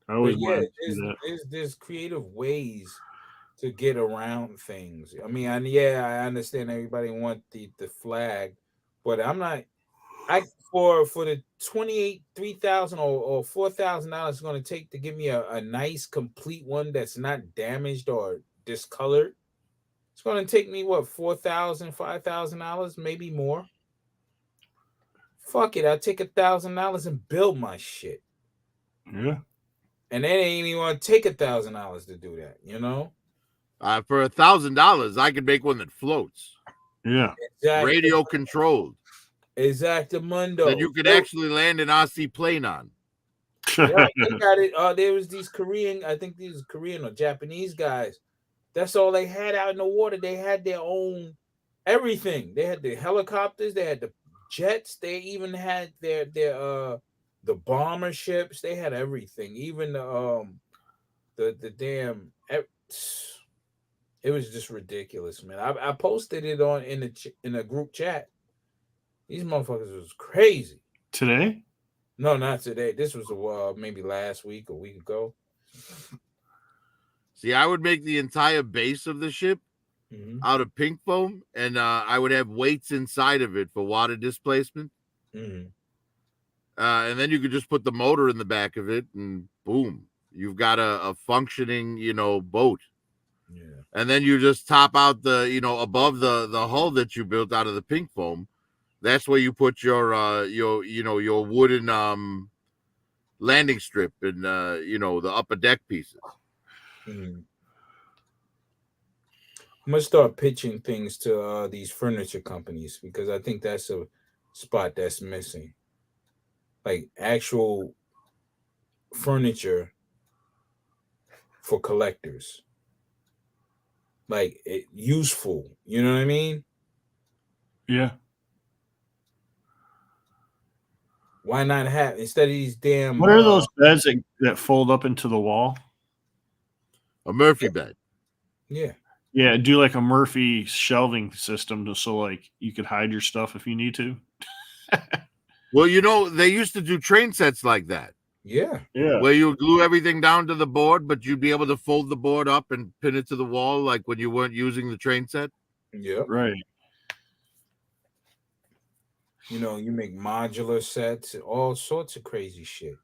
I always wanted to do that. There's creative ways to get around things. I mean, I understand everybody want the flag, but I'm not. For the $3,000 or $4,000 it's going to take to give me a nice complete one that's not damaged or discolored. It's going to take me what $4,000, $5,000, maybe more. Fuck it, I'll take $1,000 and build my shit. Yeah. And they ain't even want to take $1,000 to do that, you know? For $1,000, I could make one that floats. Yeah. Exactly. Radio controlled. Exactamundo. That you could actually land an RC plane on. Yeah, they got it. There was these Korean or Japanese guys. That's all they had out in the water. They had their own everything. They had the helicopters. They had the jets. They even had their the bomber ships. They had everything. Even the damn. It was just ridiculous, man. I posted it in a group chat. These motherfuckers was crazy. Today? No, not today. This was maybe last week, a week ago. See, I would make the entire base of the ship out of pink foam, and I would have weights inside of it for water displacement. And then you could just put the motor in the back of it, and boom, you've got a functioning, boat. Yeah. And then you just top out the, above the hull that you built out of the pink foam. That's where you put your wooden landing strip and the upper deck pieces. I'm gonna start pitching things to these furniture companies because I think that's a spot that's missing. Like actual furniture for collectors. Like useful, you know what I mean? Yeah. Why not have instead of these damn? What are those beds that fold up into the wall? A Murphy bed. Yeah. Yeah, do like a Murphy shelving system so like you could hide your stuff if you need to. Well, they used to do train sets like that. Yeah. Yeah. Where you glue everything down to the board, but you'd be able to fold the board up and pin it to the wall like when you weren't using the train set. Yeah. Right. You make modular sets, all sorts of crazy shit.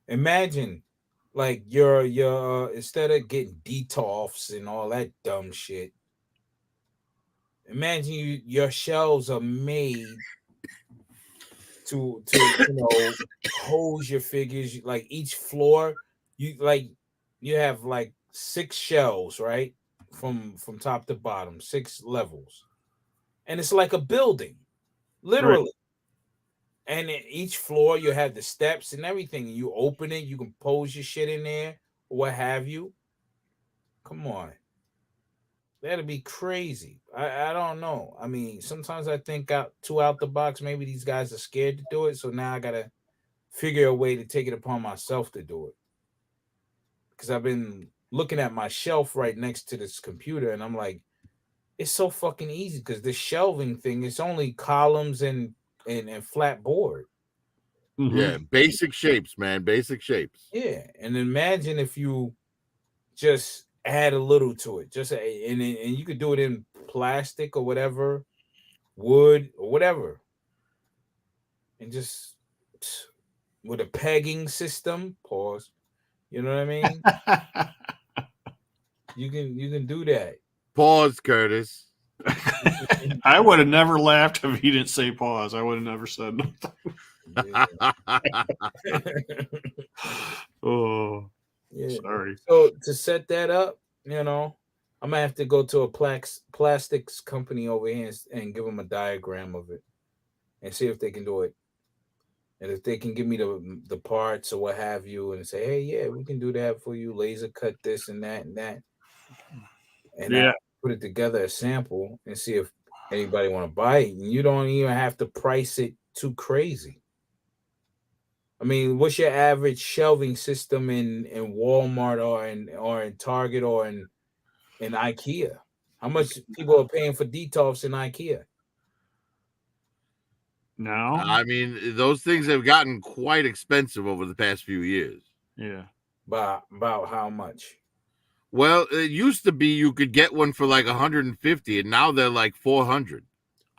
Imagine, like your instead of getting detolfs and all that dumb shit. Imagine your shelves are made to hose your figures. Like each floor, you have like 6 shelves, right? From top to bottom, 6 levels, and it's like a building, literally. Right. And in each floor, you have the steps and everything. You open it, you can pose your shit in there, or what have you. Come on. That'd be crazy. I don't know. I mean, sometimes I think out the box. Maybe these guys are scared to do it. So now I got to figure a way to take it upon myself to do it. Because I've been looking at my shelf right next to this computer, and I'm like, it's so fucking easy because this shelving thing, it's only columns and flat board. Mhm. Yeah, basic shapes, man. Basic shapes. Yeah, and imagine if you just add a little to it, and you could do it in plastic or whatever, wood or whatever, and just with a pegging system. Pause. You know what I mean? you can do that. Pause, Curtis. I would have never laughed if he didn't say pause. I would have never said nothing. Oh, Yeah. sorry. So to set that up, I'm gonna have to go to a plastics company over here and give them a diagram of it and see if they can do it. And if they can give me the parts or what have you, and say, hey, yeah, we can do that for you, laser cut this and that and that, and Yeah. put it together a sample and see if anybody want to buy it. And you don't even have to price it too crazy. I mean, what's your average shelving system in Walmart or in Target or in IKEA? How much people are paying for detolfs in IKEA? Now? I mean, those things have gotten quite expensive over the past few years. Yeah. About how much? Well, it used to be you could get one for like 150, and now they're like 400.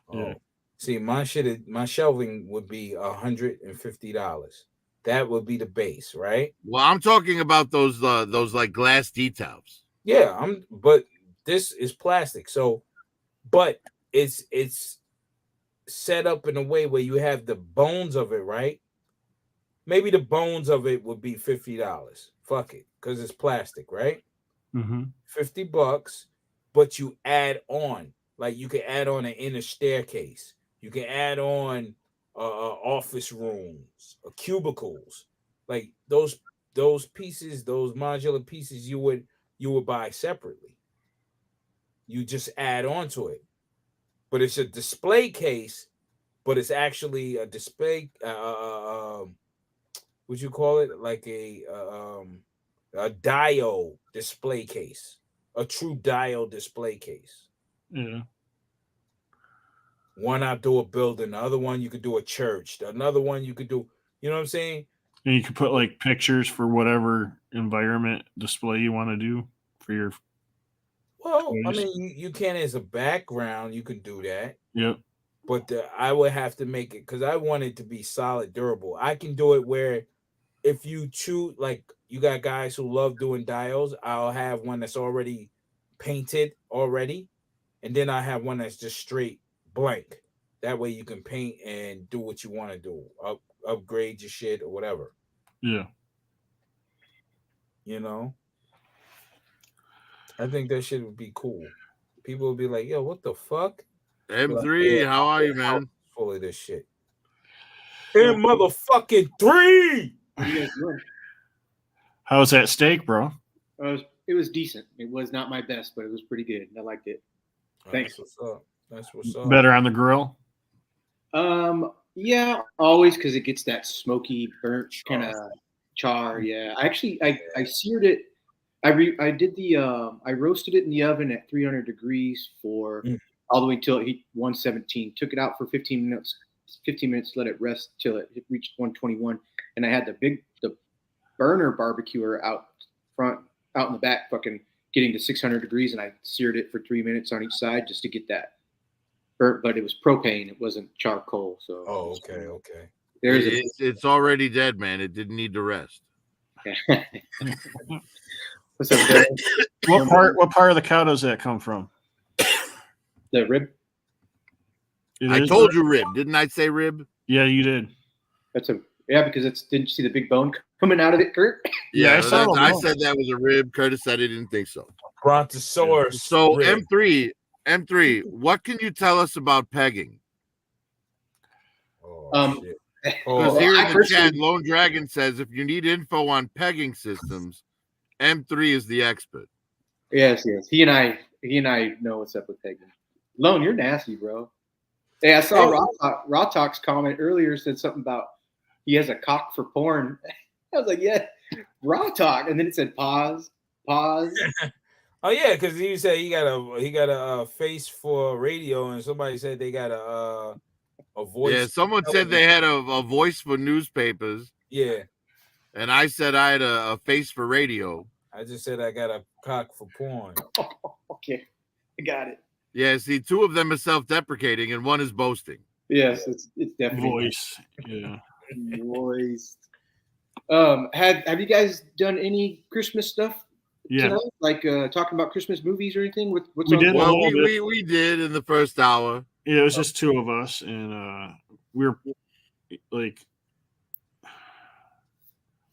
Oh, Yeah. see, my shelving would be $150. That would be the base, right? Well, I'm talking about those like glass details. Yeah, but this is plastic. So, but it's set up in a way where you have the bones of it, right? Maybe the bones of it would be $50. Fuck it, because it's plastic, right? Mm-hmm. $50, but you add on, like you can add on an inner staircase. You can add on office rooms, cubicles, like those pieces, those modular pieces you would buy separately. You just add on to it, but it's a display case, but it's actually a display. Would you call it like a diode display case, a true diode display case? Yeah. One outdoor building, the other one you could do a church, another one you could do, you know what I'm saying? And you could put like pictures for whatever environment display you want to do for your. Well, I toys. mean, you can as a background, you can do that. Yep. But I would have to make it because I want it to be solid, durable. I can do it where if you choose, like you got guys who love doing diodes, I'll have one that's already painted already, and then I have one that's just straight blank. That way you can paint and do what you want to do, upgrade your shit or whatever. Yeah. I think that shit would be cool. People would be like, "Yo, what the fuck?" M3, Like, how are you, man? Full of this shit. Hey, motherfucking 3. What are you guys doing? How's that steak, bro? It was decent. It was not my best, but it was pretty good. I liked it. Thanks. That's what's up. That's what's up. Better on the grill? Yeah, always because it gets that smoky, burnt kind of char. Yeah, I seared it. I roasted it in the oven at 300 degrees for all the way till it hit 117. Took it out for 15 minutes. 15 minutes, let it rest till it reached 121. And I had the burner barbecuer out in the back, fucking getting to 600 degrees, and I seared it for 3 minutes on each side just to get that burnt. But it was propane; it wasn't charcoal. So. Oh, okay. It's already dead, man. It didn't need to rest. What's up, Dad? What part of the cow does that come from? The rib. I told you rib. Didn't I say rib? Yeah, you did. Because didn't you see the big bone coming out of it, Kurt? Yeah, I said that was a rib. Curtis said he didn't think so. Brontosaurus. So rib. M3, what can you tell us about pegging? Shit. Because here in the chat, Lone Dragon says if you need info on pegging systems, M3 is the expert. Yes. He and I know what's up with pegging. Lone, you're nasty, bro. Hey, I saw Raw Talk's comment earlier said something about he has a cock for porn. I was like, yeah, Raw Talk, and then it said pause. Oh yeah, because he said he got a face for radio, and somebody said they got a voice. Yeah, someone said they had a voice for newspapers. Yeah, and I said I had a face for radio. I just said I got a cock for porn. Okay, I got it. Yeah, see, two of them are self-deprecating, and one is boasting. Yes, it's definitely voice. Yeah, voice. Have you guys done any Christmas stuff? Yeah, tonight? Like talking about Christmas movies or anything? What's we on? did. Well, we did in the first hour. Yeah, it was just two of us, and we were like,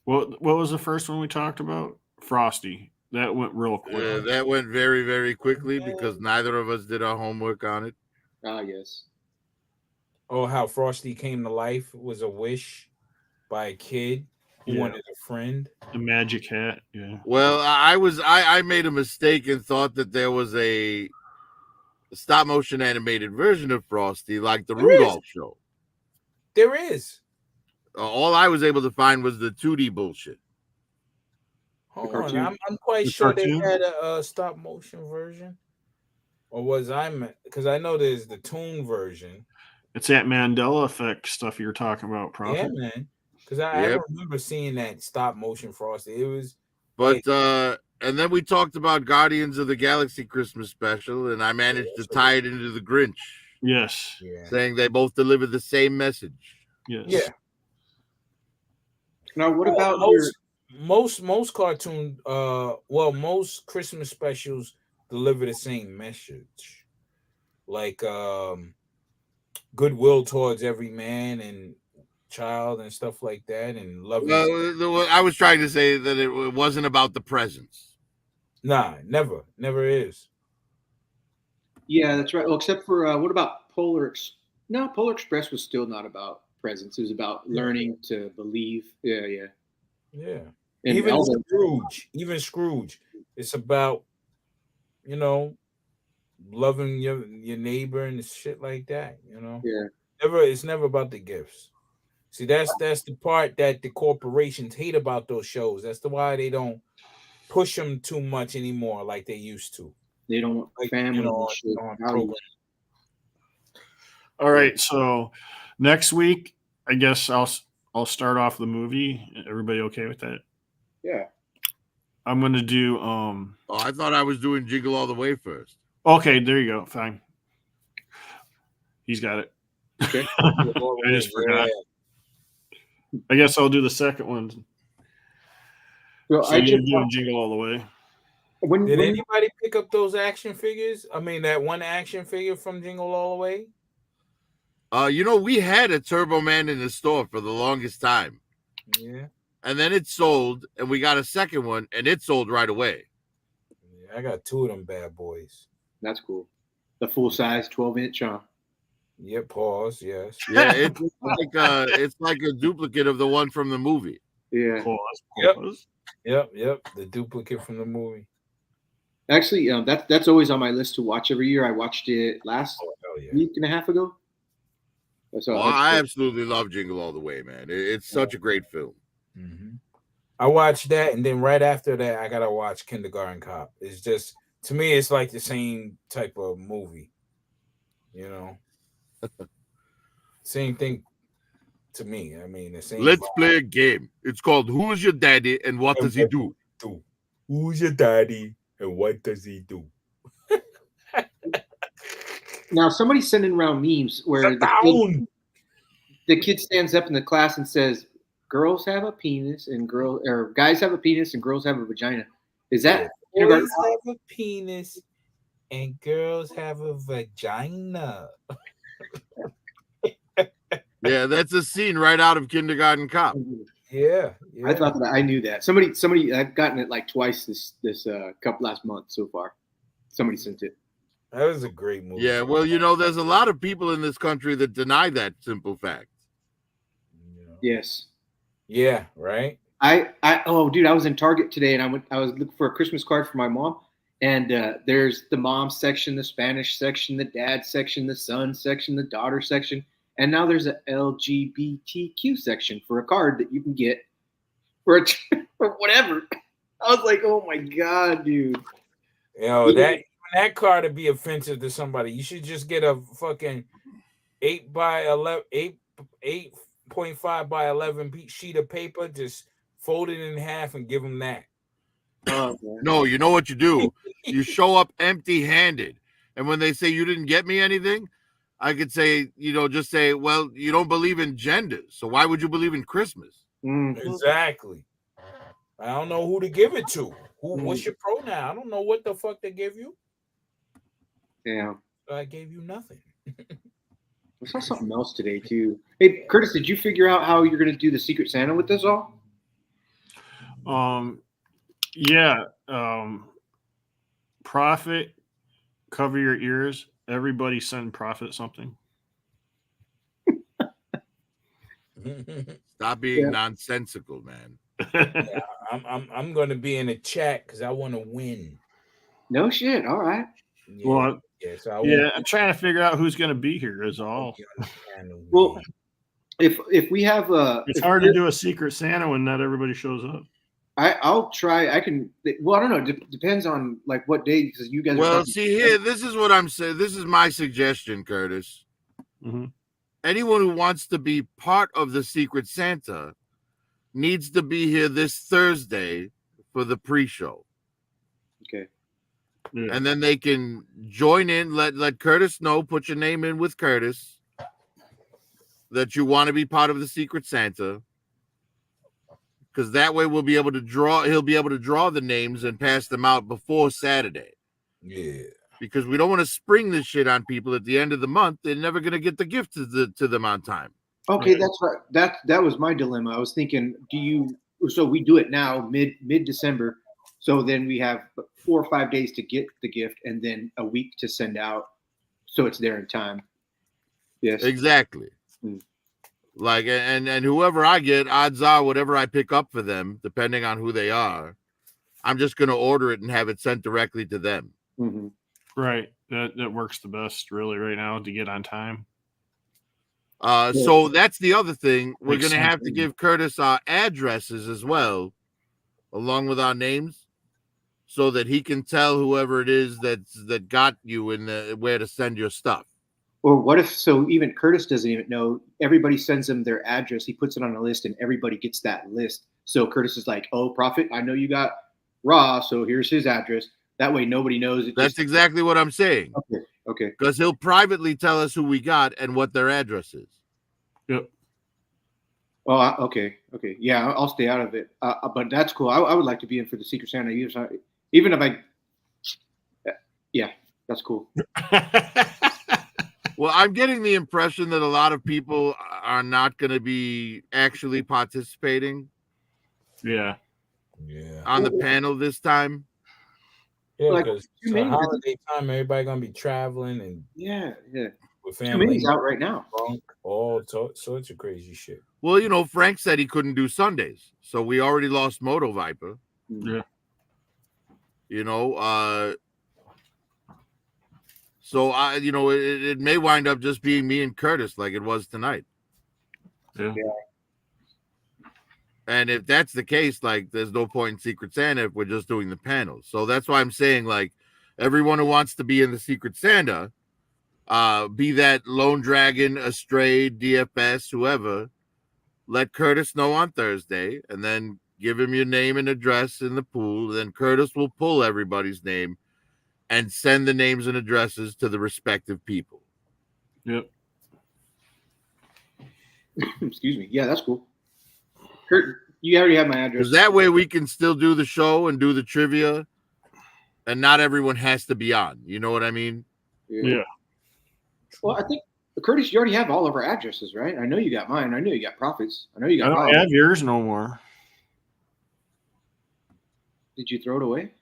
what was the first one we talked about? Frosty. That went real quick. That went very, very quickly because neither of us did our homework on it. Ah, yes. Oh, how Frosty came to life was a wish by a kid who wanted a friend. The magic hat. Yeah. Well, I made a mistake and thought that there was a stop motion animated version of Frosty, like the Rudolph show. There is. All I was able to find was the 2D bullshit. Hold on, I'm quite sure they had a stop motion version, or was I? Because I know there's the toon version. It's that Mandela effect stuff you're talking about, probably. Yeah, man. Because I remember seeing that stop motion Frosty. It was. But and then we talked about Guardians of the Galaxy Christmas special, and I managed to tie it into the Grinch. Yes. Yeah. Saying they both deliver the same message. Yes. Yeah. Now, what about most cartoon? Most Christmas specials deliver the same message, like goodwill towards every man and child and stuff like that, and loving. Well, I was trying to say that it wasn't about the presents. Nah, never is. Yeah, that's right. Well, except for what about Polar Express? No, Polar Express was still not about presents. It was about learning to believe. Yeah. And even Scrooge, it's about, loving your neighbor and shit like that. Yeah. It's never about the gifts. See, that's the part that the corporations hate about those shows. That's why they don't push them too much anymore like they used to. They don't want family shit. All right, so next week, I guess I'll start off the movie. Everybody okay with that? Yeah. I'm gonna do I thought I was doing Jingle All the Way first. Okay, there you go. Fine. He's got it. Okay. I just forgot. I guess I'll do the second one. Well, So you're doing Jingle All the Way. Did anybody pick up those action figures? I mean, that one action figure from Jingle All the Way? We had a Turbo Man in the store for the longest time. Yeah. And then it sold, and we got a second one, and it sold right away. Yeah, I got two of them bad boys. That's cool. The full size 12-inch, huh? Yep, pause, yes. Yeah, it's like a duplicate of the one from the movie. Yeah. Pause. Yep. Yep. The duplicate from the movie. Actually, that's always on my list to watch every year. I watched it last Hell yeah. week and a half ago. So I absolutely love Jingle All the Way, man. It's such a great film. Mm-hmm. I watched that, and then right after that, I gotta watch Kindergarten Cop. It's just, to me, it's like the same type of movie, you know. Same thing to me. I mean, the same. Let's play a game. It's called Who's Your Daddy and What Does He Do? Who's your daddy and what does he do? now somebody's sending around memes where the kid stands up in the class and says, "Girls have a penis and guys have a penis and girls have a vagina." Is that boys have a penis and girls have a vagina? Yeah, that's a scene right out of Kindergarten Cop. Yeah. I thought that I knew that. Somebody I've gotten it like twice this couple last month so far. Somebody sent it. That was a great movie. Yeah, well, there's a lot of people in this country that deny that simple fact. Yes. Yeah, right. Dude, I was in Target today and I was looking for a Christmas card for my mom. And there's the mom section, the Spanish section, the dad section, the son section, the daughter section. And now there's an LGBTQ section for a card that you can get for whatever. I was like, oh my God, dude. That card would be offensive to somebody. You should just get a fucking 8.5 by 11 sheet of paper, just fold it in half and give them that. No, you know what you do? You show up empty-handed. And when they say you didn't get me anything, I could say, just say, well, you don't believe in genders, so why would you believe in Christmas? Exactly. I don't know who to give it to. What's your pronoun? I don't know what the fuck they give you. Yeah. I gave you nothing. I saw something else today, too. Hey, Curtis, did you figure out how you're going to do the Secret Santa with this all? Yeah. Prophet, cover your ears. Everybody send Prophet something. Stop being nonsensical, man. Yeah, I'm going to be in the chat because I want to win. No shit. All right. Yeah, well, so I'm trying to figure out who's going to be here. Is all. Well, if we have it's hard to do a Secret Santa when not everybody shows up. I'll try. I can. Well, I don't know. Depends on like what day, because you guys. Well, see here. This is what I'm saying. This is my suggestion, Curtis. Mm-hmm. Anyone who wants to be part of the Secret Santa needs to be here this Thursday for the pre-show. Okay. Yeah. And then they can join in. Let Curtis know. Put your name in with Curtis that you want to be part of the Secret Santa. Because that way we'll be able to draw. He'll be able to draw the names and pass them out before Saturday. Yeah. Because we don't want to spring this shit on people at the end of the month. They're never going to get the gift to them on time. Okay, that's right. That was my dilemma. I was thinking, so we do it now, mid December. So then we have 4 or 5 days to get the gift, and then a week to send out, so it's there in time. Yes. Exactly. Like, and whoever I get, odds are whatever I pick up for them, depending on who they are, I'm just going to order it and have it sent directly to them. Mm-hmm. Right. That works the best, really, right now to get on time. So that's the other thing. We're going to have to give Curtis our addresses as well, along with our names, so that he can tell whoever it is that got you and where to send your stuff. Or what if, so even Curtis doesn't even know, everybody sends him their address, he puts it on a list, and everybody gets that list. So Curtis is like, oh, Prophet, I know you got Raw, so here's his address. That way nobody knows. That's exactly what I'm saying. Okay. Because he'll privately tell us who we got and what their address is. Yep. Oh, okay. Yeah, I'll stay out of it. But that's cool. I would like to be in for the Secret Santa, even if I. Yeah, that's cool. Well, I'm getting the impression that a lot of people are not going to be actually participating. Yeah. On the panel this time. Yeah, because it's a holiday time, everybody gonna be traveling and yeah, with family out right now drunk all sorts of crazy shit. Well, you know, Frank said he couldn't do Sundays, so we already lost Moto Viper. Yeah. You know, so you know, it may wind up just being me and Curtis like it was tonight. Yeah. And if that's the case, like, there's no point in Secret Santa if we're just doing the panels. So that's why I'm saying, like, everyone who wants to be in the Secret Santa, be that Lone Dragon, Astray, DFS, whoever, let Curtis know on Thursday, and then give him your name and address in the pool. Then Curtis will pull everybody's name and send the names and addresses to the respective people. Yep. Excuse me. Yeah, that's cool. Kurt, you already have my address. Because that way we can still do the show and do the trivia, and not everyone has to be on. You know what I mean? Yeah. Well, I think, Curtis, you already have all of our addresses, right? I know you got mine. I know you got Profits. I know you I got don't mine. have yours no more. Did you throw it away?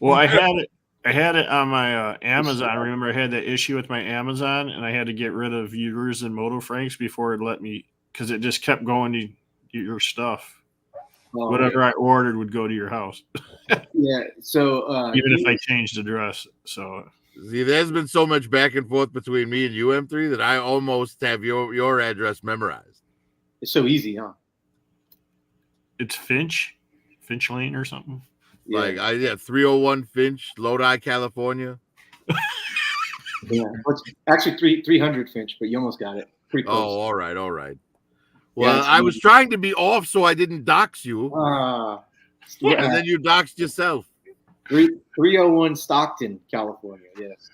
Well, I had it on my Amazon. Remember, I had that issue with my Amazon, and I had to get rid of yours and Moto Franks before it let me, because it just kept going to your stuff. Oh, Whatever I ordered would go to your house, Yeah. So even if I changed address. So See, there's been so much back and forth between me and you, M3, that I almost have your address memorized. it's so easy, huh? it's Finch Lane or something. Yeah. Like 301 Finch, Lodi, California. Yeah. It's actually 300 Finch, but you almost got it. Pretty close. Oh, all right. Yeah, Well, it's I was trying to be off so I didn't dox you, yeah. and then you doxed yourself. 301 Stockton, California. Yes.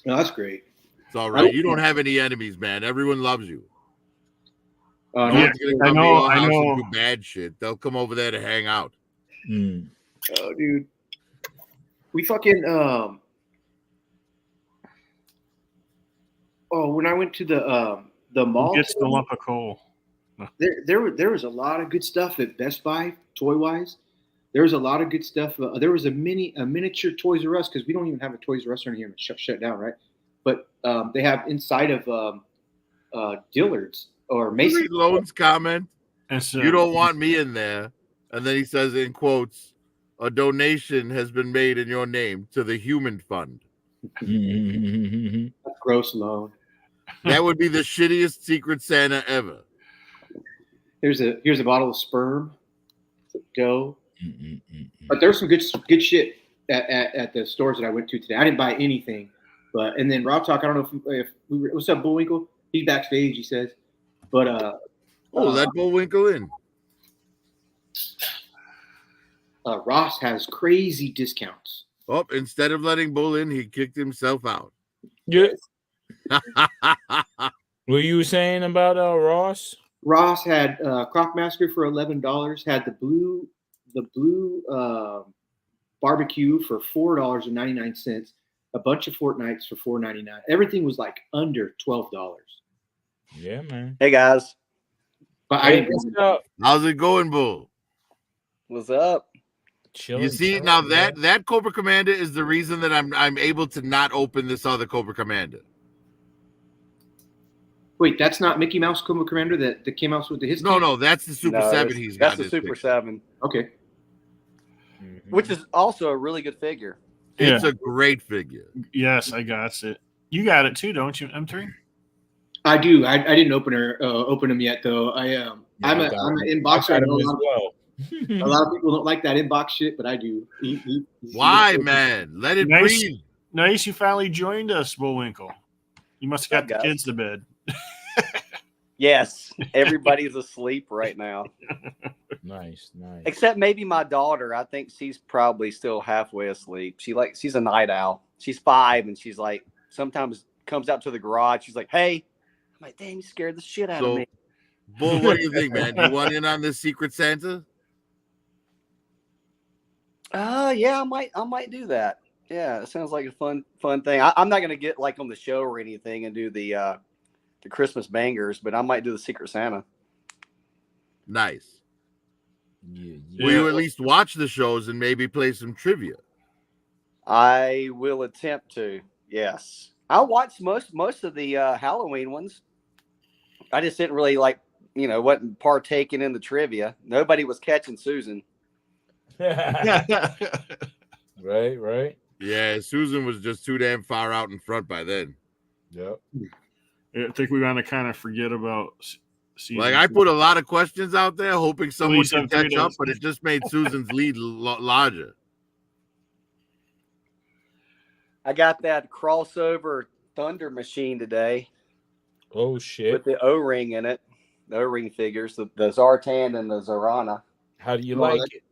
No, that's great. It's all right. You don't have any enemies, man. Everyone loves you. No Yeah, one's gonna come to I your house know. and do bad shit. They'll come over there to hang out. Mm. Oh, dude. We fucking when I went to the mall, Gets the lump of coal. there was a lot of good stuff at Best Buy, toy wise. There was a lot of good stuff. There was a miniature Toys R Us, because we don't even have a Toys R Us around here. Shut down, right? But they have inside of Dillard's or Macy's. Read Lone's comment. And so, You don't want me in there. And then he says in quotes, a donation has been made in your name to the Human Fund. That's gross, Lone. That would be the shittiest Secret Santa ever. Here's a bottle of sperm. Go. But there's some good shit at the stores that I went to today. I didn't buy anything, and then Rob Talk. I don't know if we were, what's up, Bullwinkle? He's backstage. He says, but Let Bullwinkle in. Ross has crazy discounts. Oh, instead of letting Bull in, he kicked himself out. Yeah. What you saying about Ross? Ross had Crockmaster for $11. Had the blue barbecue for $4.99. A bunch of Fortnites for $4.99. Everything was like under $12. Yeah, man. Hey guys, But I didn't. What's up? How's it going, Bull? what's up? Chilling, You see, chilling, now man. that Cobra Commander is the reason that I'm able to not open this other Cobra Commander. Wait, that's not Mickey Mouse Cobra Commander that came out with his. No, that's the Super No, 7 that's- he's got. That's the this Super picture. 7, Okay. Mhm. which is also a really good figure. It's a great figure. Yes, I got it. You got it too, don't you, M3? I do. I didn't open them yet though. I'm I an got inboxer. I him know as a lot of people don't like that inbox shit, but I do. Why, man? Let it Nice. breathe. Nice, you finally joined us, Bullwinkle. You must have got the Guys. kids to bed. Yes, everybody's asleep right now, Nice. except maybe my daughter. I think she's probably still halfway asleep. She's a night owl. She's 5, and she's like sometimes comes out to the garage. She's like, "Hey," I'm like, "Damn, you scared the shit out of So, me." Bull, what do you think, man? You want in on this Secret Santa? Yeah, I might do that. Yeah, it sounds like a fun thing. I'm not gonna get like on the show or anything and do the Christmas Bxngrs, but I might do the Secret Santa. Nice. Yeah. Will you at least watch the shows and maybe play some trivia? I will attempt to. Yes. I watched most of the Halloween ones. I just didn't really wasn't partaking in the trivia. Nobody was catching Susan. Right. Yeah, Susan was just too damn far out in front by then. Yep. I think we want to kind of forget about season. Like, I put a lot of questions out there hoping someone Lisa, could catch 3 up, days. but it just made Susan's lead larger. I got that crossover Thunder machine today Oh shit. with the O-ring in it. The O-ring figures, the Zartan and the Zorana. How do you Oh, like it?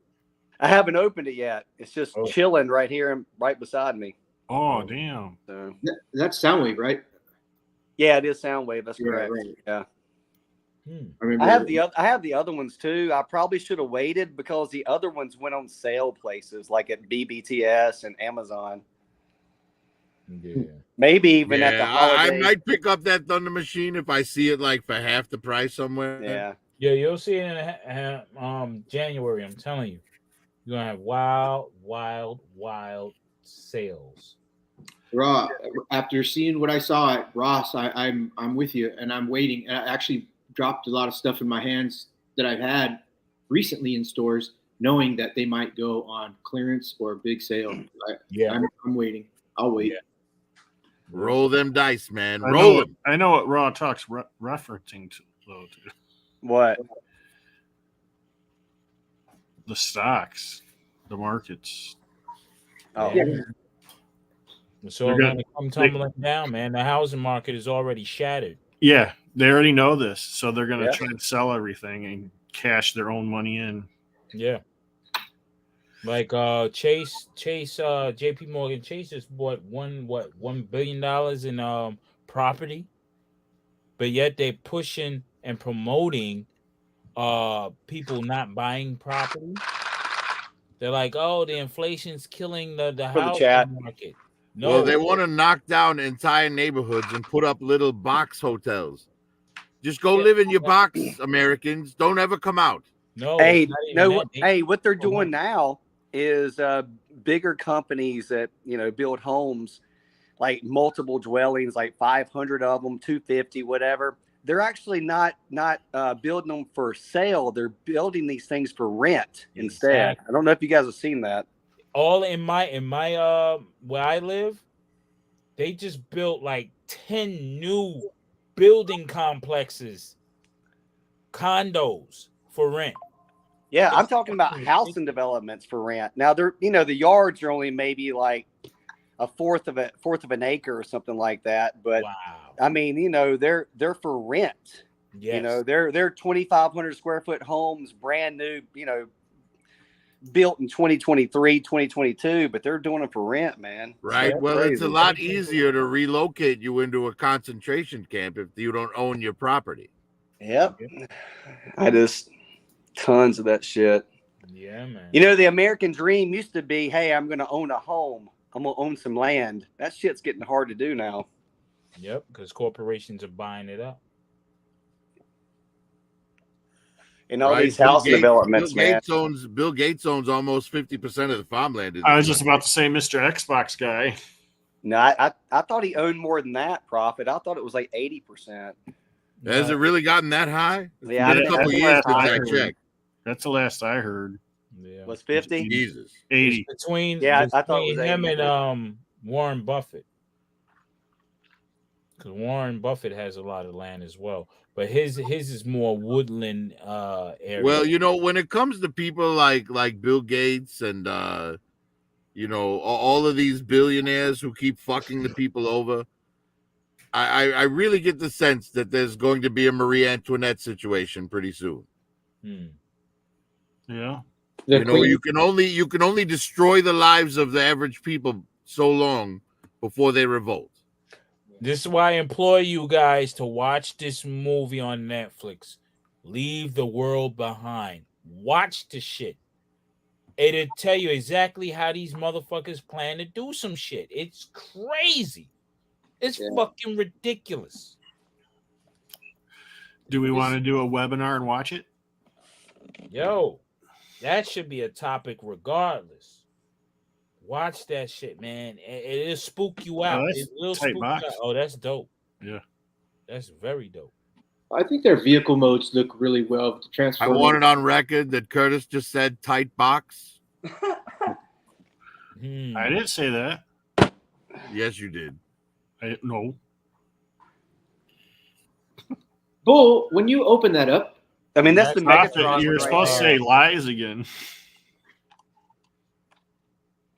I haven't opened it yet. It's just Oh. chilling right here and right beside me. Oh, damn. So That's Soundwave, right? yeah, it is Soundwave. That's Yeah, correct. right. Yeah. Hmm. I remember. I have the other ones too. I probably should have waited because the other ones went on sale places like at BBTS and Amazon. Yeah. Maybe even at the Yeah, holiday. I might pick up that Thunder machine if I see it like for half the price somewhere. Yeah. Yeah, you'll see it in January. I'm telling you, you're gonna have wild sales. Raw. After seeing what I saw at Ross, I'm with you, and I'm waiting. And I actually dropped a lot of stuff in my hands that I've had recently in stores, knowing that they might go on clearance or big sale. Yeah. I'm waiting. I'll wait. Yeah. Roll them dice, man. I Roll know, them. I know what Raw Talk's referencing to, though. To What? the stocks, the markets. Oh, Yeah. It's all They're going gonna- to come tumbling down, man. The housing market is already shattered. Yeah, they already know this, so they're going to Yeah. try and sell everything and cash their own money in. Yeah. Like Chase, JP Morgan Chase just bought $1 billion in property, but yet they're pushing and promoting people not buying property. They're like, oh, the inflation's killing the For the housing chat. market. No, Well, they want to knock down entire neighborhoods and put up little box hotels. Just go Yeah. live in your box, Americans. Don't ever come out. no. Hey, it's not even no. that. They- Hey, what they're Oh, doing my- now is bigger companies that build homes, like multiple dwellings, like 500 of them, 250, whatever. They're actually not building them for sale. They're building these things for rent instead. Exactly. I don't know if you guys have seen that. all in my where I live, they just built like 10 new building complexes, condos for rent. Yeah, I'm It's talking about fucking housing developments for rent. Now they're the yards are only maybe like a fourth of an acre or something like that. But Wow. I mean, they're for rent. Yes. They're 2,500 square foot homes, brand new, built in 2023, 2022, but they're doing it for rent, man. Right. That's Well, it's a crazy. lot easier to relocate you into a concentration camp if you don't own your property. Yep. I just tons of that shit. Yeah, man. The American dream used to be, hey, I'm going to own a home. I'm going to own some land. That shit's getting hard to do now. Yep, because corporations are buying it up. And all Right? these housing developments, man. Bill Gates owns almost 50% of the farmland. I was just about to say Mr. Xbox guy. No, I thought he owned more than that, Profit. I thought it was like 80%. Has it really gotten that high? It's Yeah, been a couple that's years the since last I I heard. checked. That's the last I heard. Yeah. Was 50? Jesus. 80. It's between Yeah, I thought it was him 80. and Warren Buffett. Because Warren Buffett has a lot of land as well. But his is more woodland area. Well, when it comes to people like Bill Gates and all of these billionaires who keep fucking the people over, I really get the sense that there's going to be a Marie Antoinette situation pretty soon. Yeah. You can only destroy the lives of the average people so long before they revolt. This is why I implore you guys to watch this movie on Netflix. Leave the World Behind. Watch the shit. It'll tell you exactly how these motherfuckers plan to do some shit. It's crazy. It's fucking ridiculous. Do we want to do a webinar and watch it? Yo, that should be a topic regardless. Watch that shit, man. It'll spook you out. that's It will tight spook box. you out. Oh, that's dope. Yeah. That's very dope. I think their vehicle modes look really well with the I Transformer. want it on record that Curtis just said tight box. I didn't say that. Yes, you did. No. Bull, when you open that up, I mean, that's the Stop it. Megatron. You're right supposed to there. say lies again.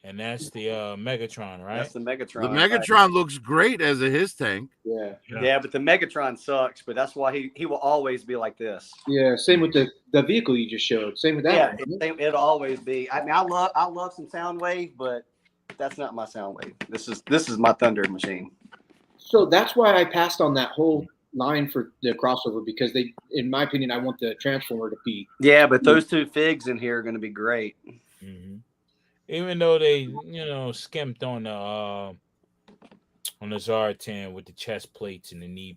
And that's the Megatron, right? That's the Megatron. The right? Megatron looks great as a his tank. yeah, Yeah, but the Megatron sucks. But that's why he will always be like this. yeah. Same with the vehicle you just showed. Same with that. Yeah, one. it'll always be. I mean, I love some Soundwave, but that's not my Soundwave. This is my Thunder machine. So that's why I passed on that whole line for the crossover because they, in my opinion, I want the Transformer to be. Yeah, but those two figs in here are going to be great. Mm-hmm. Even though they, skimped on the Zartan with the chest plates and the knee.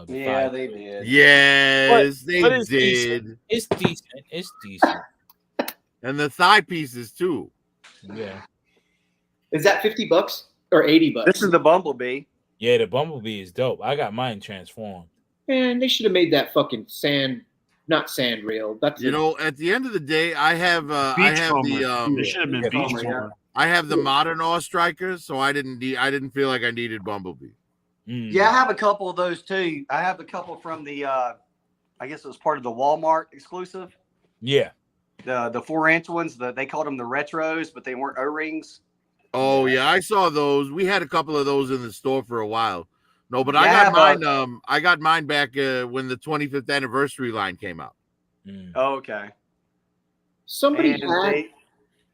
Yeah, they did. Yes, But they it's did. decent. It's decent. It's decent. And the thigh pieces too. Yeah. Is that $50 or $80? This is the Bumblebee. Yeah, the Bumblebee is dope. I got mine transformed. Man, they should have made that fucking not sand rail. That's You know, at the end of the day, I have the It should have been Yeah, Beach yeah. Bomber. I have the modern Awe Strikers, so I didn't feel like I needed Bumblebee. Mm. Yeah, I have a couple of those too. I have a couple from the, I guess it was part of the Walmart exclusive. Yeah. The 4-inch ones. They called them the retros, but they weren't O-rings. Oh yeah, I saw those. We had a couple of those in the store for a while. No, but Yeah, I got but- mine. I got mine back when the 25th anniversary line came out. Mm. Oh, okay. somebody And had.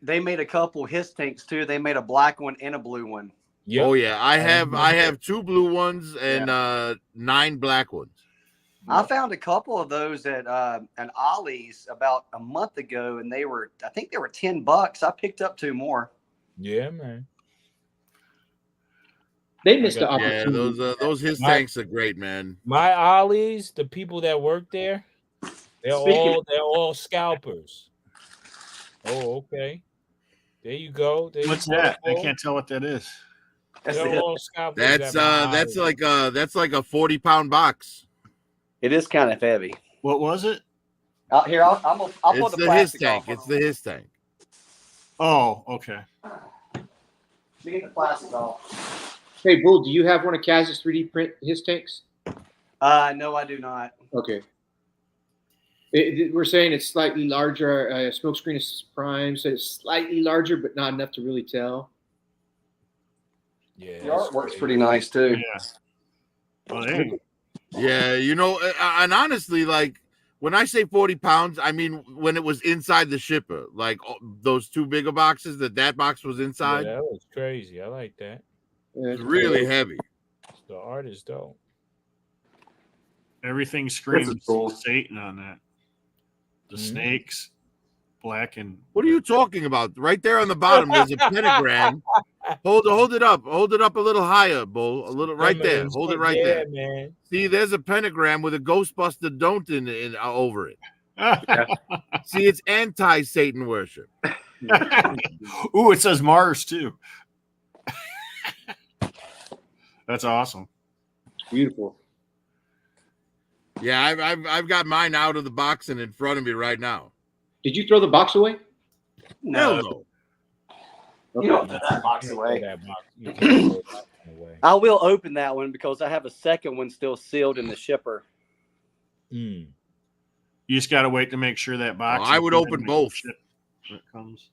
they made a couple his tanks too. They made a black one and a blue one. Yep. Oh yeah, I have 2 blue ones and 9 black ones. I found a couple of those at an Ollie's about a month ago, and I think they were $10. I picked up 2 more. Yeah, man. They missed the Yeah, Yeah, opportunity. those his tanks are great, man. My Ollies, the people that work there, they're Speaking- all scalpers. Oh, okay. There you go. There What's you go, that? I Paul. can't tell what that is. They're all scalpers. That's at my that's Ollies. like a 40-pound box. It is kind of heavy. What was it? Here, I'll pull It's the the his plastic tank. off. It's the his tank. Oh, okay. Let me get the plastic off. Hey, Bull, do you have one of Kaz's 3D print his tanks? No, I do not. Okay. We're saying it's slightly larger. Smokescreen is prime, so it's slightly larger, but not enough to really tell. Yeah, The artwork's pretty nice too. Yeah. Well, there you go. Yeah, and honestly, like when I say 40 pounds, I mean when it was inside the shipper, like those 2 bigger boxes that box was inside. Yeah, that was crazy. I like that. It was really heavy. The art is dope. Everything screams cool. Satan on that. The snakes, black and. What are you talking about? Right there on the bottom, there's a pentagram. Hold it up. Hold it up a little higher, Bull. A little right there. Hold it right there. Man. See, there's a pentagram with a Ghostbuster don't in over it. See, it's anti-Satan worship. Ooh, it says Mars too. That's awesome. Beautiful. Yeah, I've got mine out of the box and in front of me right now. Did you throw the box away? Hell no. You don't throw that box away. That box. You can't throw that one away. I will open that one because I have a second one still sealed in the shipper. Mm. You just got to wait to make sure that box. I would is open when both. it comes.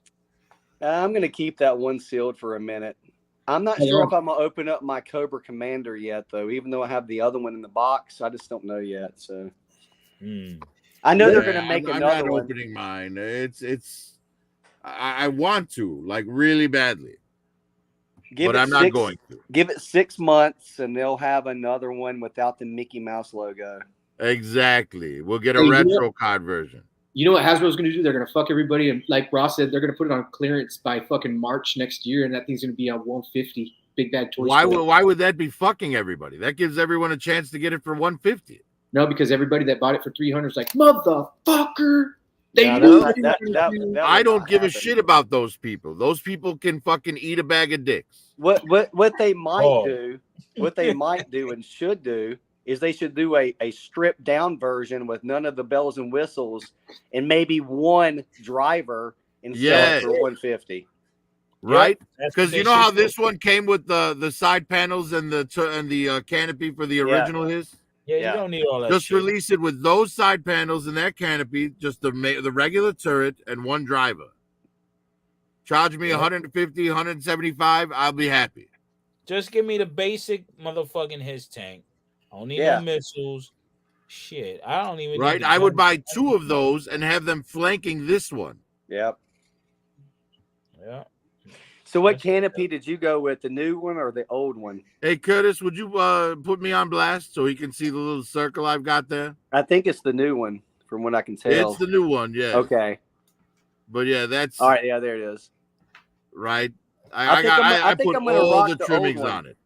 I'm going to keep that one sealed for a minute. I'm not sure if I'm going to open up my Cobra Commander yet, though, even though I have the other one in the box. I just don't know yet. So I know they're going to make I'm another not one. opening mine. I want to, like, really badly. But I'm not going to. Give it 6 months, and they'll have another one without the Mickey Mouse logo. Exactly. We'll get a Hey, you retro know- card version. You know what Hasbro's going to do? They're going to fuck everybody, and like Ross said, they're going to put it on clearance by fucking March next year, and that thing's going to be on 150. Big Bad Toy Store. Why would that be fucking everybody? That gives everyone a chance to get it for 150. No, because everybody that bought it for 300 is like, motherfucker. They No, knew that- they that- were that- gonna do- that- I would don't not give a happen. shit about those people. Those people can fucking eat a bag of dicks. What they might Oh. do, what they might do and should do is they should do a stripped down version with none of the bells and whistles and maybe one driver and sell Yes. it for 150. Right? That's Because what you they know how should do. this one came with the side panels and the canopy for the Yeah. original is. Yeah, Yeah. you don't need all that Just shit. release it with those side panels and that canopy, just the regular turret and one driver. Charge me Yeah. 150, 175. I'll be happy. Just give me the basic motherfucking his tank. I don't need Yeah. no missiles. Shit, I don't even. Right? Need the I would gun. buy 2 of those and have them flanking this one. Yep. Yeah. So what That's- canopy did you go with? The new one or the old one? Hey Curtis, would you put me on blast so he can see the little circle I've got there? I think it's the new one from what I can tell. It's the new one, yeah. Okay. But yeah, that's All right. Yeah, there it is. right. I think I I'm put gonna all rock the the old trimmings one. on it.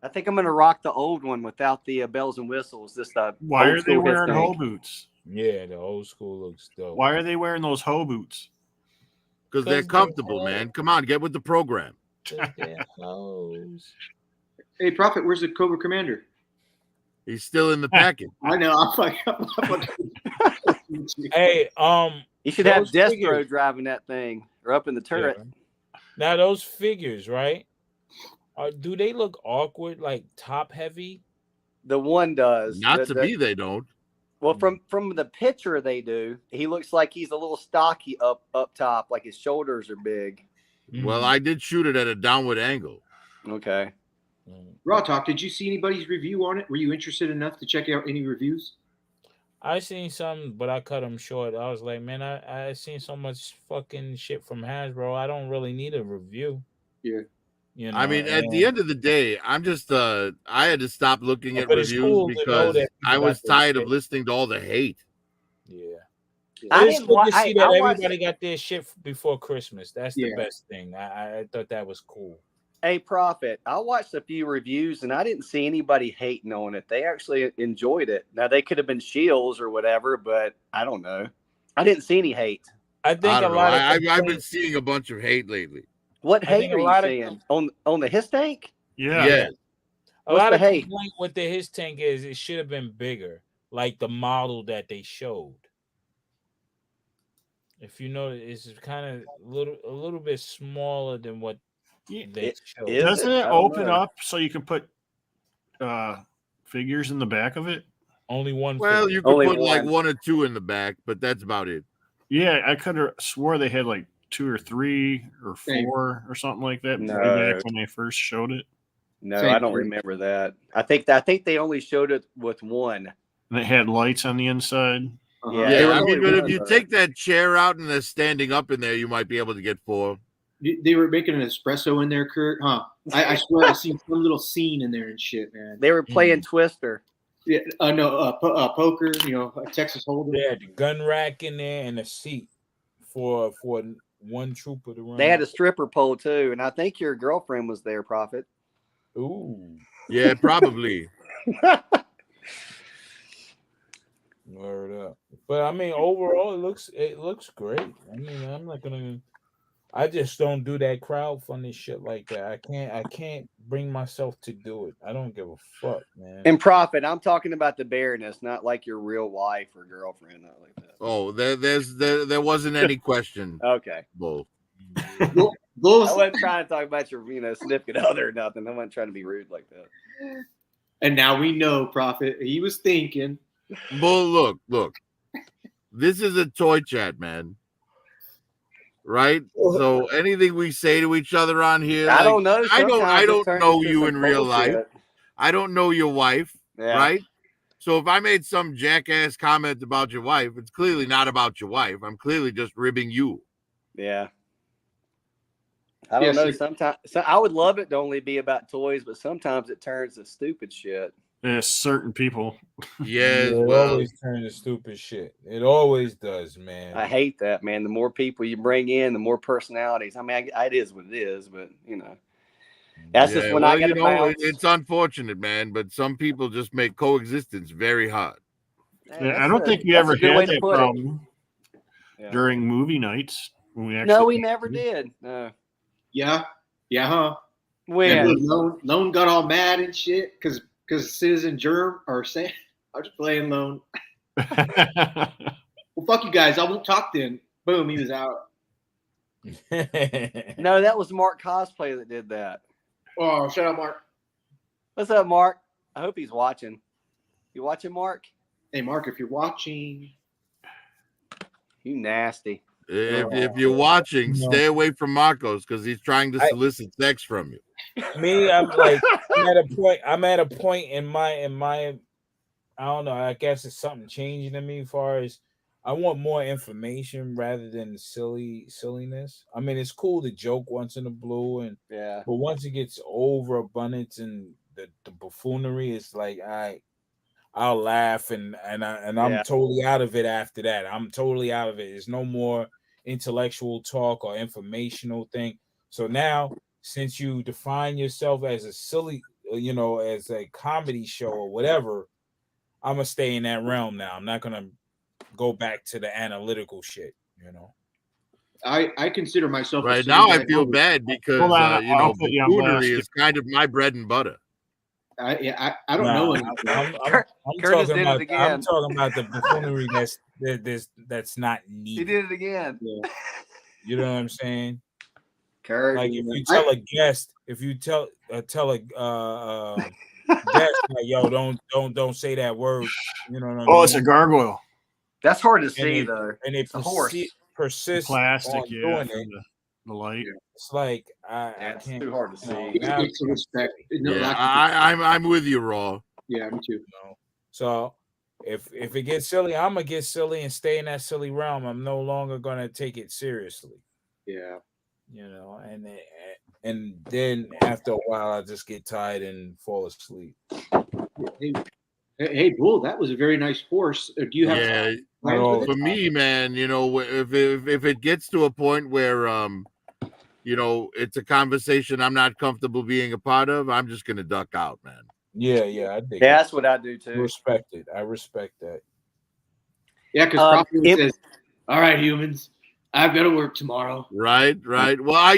I think I'm going to rock the old one without the bells and whistles. This Why old are they school wearing his hoe tank. boots? Yeah, the old school looks dope. Why are they wearing those hoe boots? Because they're 'Cause comfortable, they're- man. Come on, get with the program. 'Cause they're hoes. Hey, Prophet, where's the Cobra Commander? He's still in the packet. I know. I'm like, Hey, You should have Those Destro figures. driving that thing or up in the turret. yeah. Now those figures, right? Do they look awkward, like top heavy? The one does. Not to me, they don't. Well, from the picture they do. He looks like he's a little stocky up top, like his shoulders are big. Well, I did shoot it at a downward angle. Okay. Raw Talk, did you see anybody's review on it? Were you interested enough to check out any reviews? I seen some, but I cut them short. I was like, man, I seen so much fucking shit from Hasbro. I don't really need a review. Yeah. You know, I mean, at the end of the day, I'm just I had to stop looking at But it's reviews cool to know because that I people was got their tired of shit. listening to all the hate. Yeah. I It's didn't good wa- to see I that watched- everybody got their shit before Christmas. That's the Yeah. best thing. I thought that was cool. Hey, Prophet, I watched a few reviews and I didn't see anybody hating on it. They actually enjoyed it. Now, they could have been shields or whatever, but I don't know. I didn't see any hate. I think I a don't know. lot of I've been complaints- seeing a bunch of hate lately. What I hate think a are you lot of seeing? On the his tank? Yeah. Yeah. a What's lot the of hate? complaint with the his tank is it should have been bigger, like the model that they showed. If you know, it's kind of a little bit smaller than what Yeah. they showed. is Doesn't it? it I don't open know. up so you can put figures in the back of it? Only one. Well, figure. you could Only put like one. 1 or 2 in the back, but that's about it. Yeah, I could have swore they had like 2 or 3 or Same. 4 or something like that way No. back when they first showed it. No, Same I don't here. remember that. I think they only showed it with one. And it had lights on the inside. Uh-huh. Yeah, Yeah, there was I mean, only but if one, you though. take that chair out and they're standing up in there, you might be able to get 4. They were making an espresso in there, Kurt. Huh? I swear I seen some little scene in there and shit, man. They were playing Twister. Yeah, poker. You know, a Texas Hold'em. They had the gun rack in there and a seat for one trooper to run. They had a stripper pole too, and I think your girlfriend was there, Prophet. Ooh, Yeah, probably. word up. But I mean, overall, it looks great. I mean, I'm not gonna. I just don't do that crowdfunding shit like that. I can't bring myself to do it. I don't give a fuck, man. And Prophet, I'm talking about the Baroness, not like your real wife or girlfriend, not like that. Oh, there wasn't any question. Okay. Bull. I Bulls. wasn't trying to talk about your, significant other or nothing. I wasn't trying to be rude like that. And now we know, Prophet. He was thinking. Bull, look. This is a toy chat, man. Right? So anything we say to each other on here, I like, don't know. I Sometimes it don't turns know into you some in real life. bullshit. I don't know your wife, Yeah. right? So if I made some jackass comment about your wife, it's clearly not about your wife. I'm clearly just ribbing you. Yeah. I don't Yes, know. sir. Sometimes I would love it to only be about toys, but sometimes it turns to stupid shit. Certain people. Yes, it well, always turns to stupid shit. It always does, man. I hate that, man. The more people you bring in, the more personalities. I mean, it is what it is, but that's just yeah, when well, I got to bounce. it's unfortunate, man, but some people just make coexistence very hard. I don't think we ever had that problem during movie nights when we actually. No, we never did. No. Yeah, huh? When? And Lone got all mad and shit because Citizen Germ or Sam. I was playing Lone. Well, fuck you guys. I won't talk then. Boom, he was out. No, that was Mark Cosplay that did that. Oh, shut up, Mark. What's up, Mark? I hope he's watching. You watching, Mark? Hey, Mark, if you're watching. You nasty. If you're watching, stay away from Marcos because he's trying to solicit sex from you. Me, I'm like, I'm at a point in my I don't know, I guess it's something changing in me as far as I want more information rather than silliness. I mean, it's cool to joke once in a blue, but once it gets overabundance and the buffoonery, it's like I'll laugh and I'm totally out of it after that. I'm totally out of it. There's no more intellectual talk or informational thing. So now, since you define yourself as a silly, as a comedy show or whatever, I'm gonna stay in that realm now. I'm not gonna go back to the analytical shit. I consider myself right now. I feel bad because buffoonery is kind of my bread and butter. I don't know anything. I'm talking about the buffoonery that's not needed. He did it again. Yeah. You know what I'm saying? Kurt, like if you tell a guest, tell a guest, like, yo, don't say that word. You know what I mean? Oh, it's a gargoyle. That's hard to see though. And it persists plastic, on doing it. The light. It's like I it's can't. too hard to see. It's a respect. I'm with you, Raw. Yeah, me too. So if it gets silly, I'm gonna get silly and stay in that silly realm. I'm no longer gonna take it seriously. Yeah. And then after a while, I just get tired and fall asleep. Hey, Bull, that was a very nice horse. Do you have? Yeah, for me, man, if it gets to a point where it's a conversation I'm not comfortable being a part of, I'm just gonna duck out, man. Yeah, I think that's what I do too. I respect that. Yeah, because Prophet says, "All right, humans, I've got to work tomorrow." Right. Well,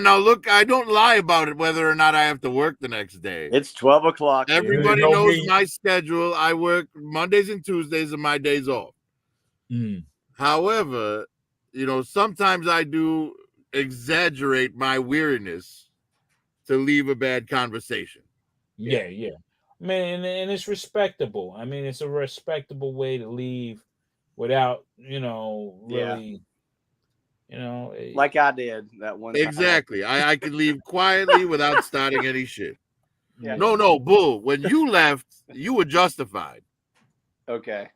no. Look, I don't lie about it whether or not I have to work the next day. It's 12 o'clock. Everybody knows my schedule. I work Mondays and Tuesdays are my days off. However, sometimes I do exaggerate my weariness to leave a bad conversation. Yeah. Man, and it's respectable. I mean, it's a respectable way to leave without, really, like I did that one time. Exactly. I could leave quietly without starting any shit. Yeah. No, Bull. When you left, you were justified. Okay.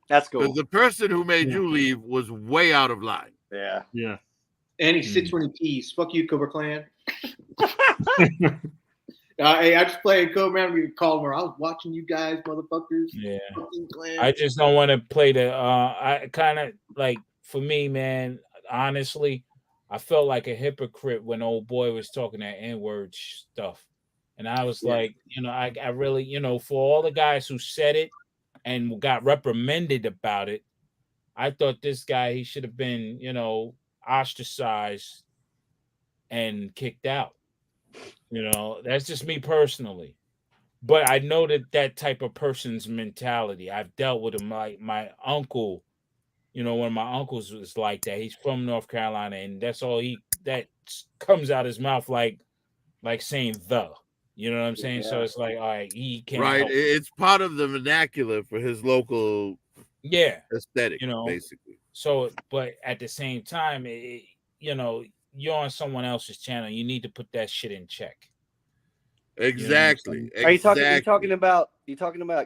That's cool. The person who made you leave was way out of line. Yeah. Yeah. And he sits when he pees. Fuck you, Cobra Clan. Hey, I just played Cobra. We called him. I was watching you guys, motherfuckers. Yeah. I just don't want to play the. I kind of like, for me, man. Honestly, I felt like a hypocrite when old boy was talking that N-word stuff, and I was like, I really, for all the guys who said it and got reprimanded about it, I thought this guy, he should have been, ostracized and kicked out. That's just me personally. But I know that type of person's mentality. I've dealt with him. My uncle, one of my uncles was like that. He's from North Carolina, and that's all that comes out his mouth like saying the. You know what I'm saying? Yeah. So it's like, all right, he can't. Right. Help. It's part of the vernacular for his local aesthetic, basically. So, but at the same time, you're on someone else's channel. You need to put that shit in check. Exactly. Are you talking about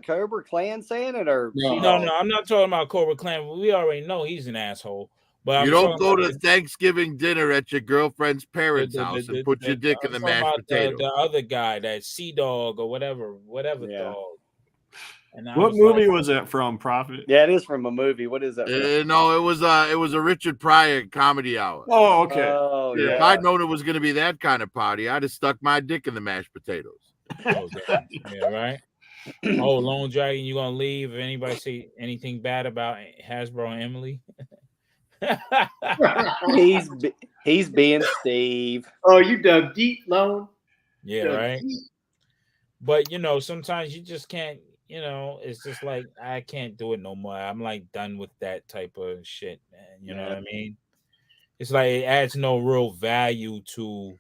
Cobra Clan saying it, or no? I'm not talking about Cobra Clan. We already know he's an asshole. But you don't go to Thanksgiving dinner at your girlfriend's parents' house and put your dick in the mashed potato. The other guy, that Sea Dog or whatever dog. And what movie was that from, Prophet? Yeah, it is from a movie. What is that? No, it was a Richard Pryor comedy hour. Oh, okay. Oh, yeah. If I'd known it was going to be that kind of party, I'd have stuck my dick in the mashed potatoes. Yeah, right. Oh, Lone Dragon, you gonna leave? If anybody say anything bad about Hasbro and Emily? He's being Steve. Oh, you dug deep, Lone. Yeah, Dug right. deep. But sometimes you just can't. It's just like I can't do it no more. I'm like done with that type of shit, man. You know what I mean? It's like it adds no real value to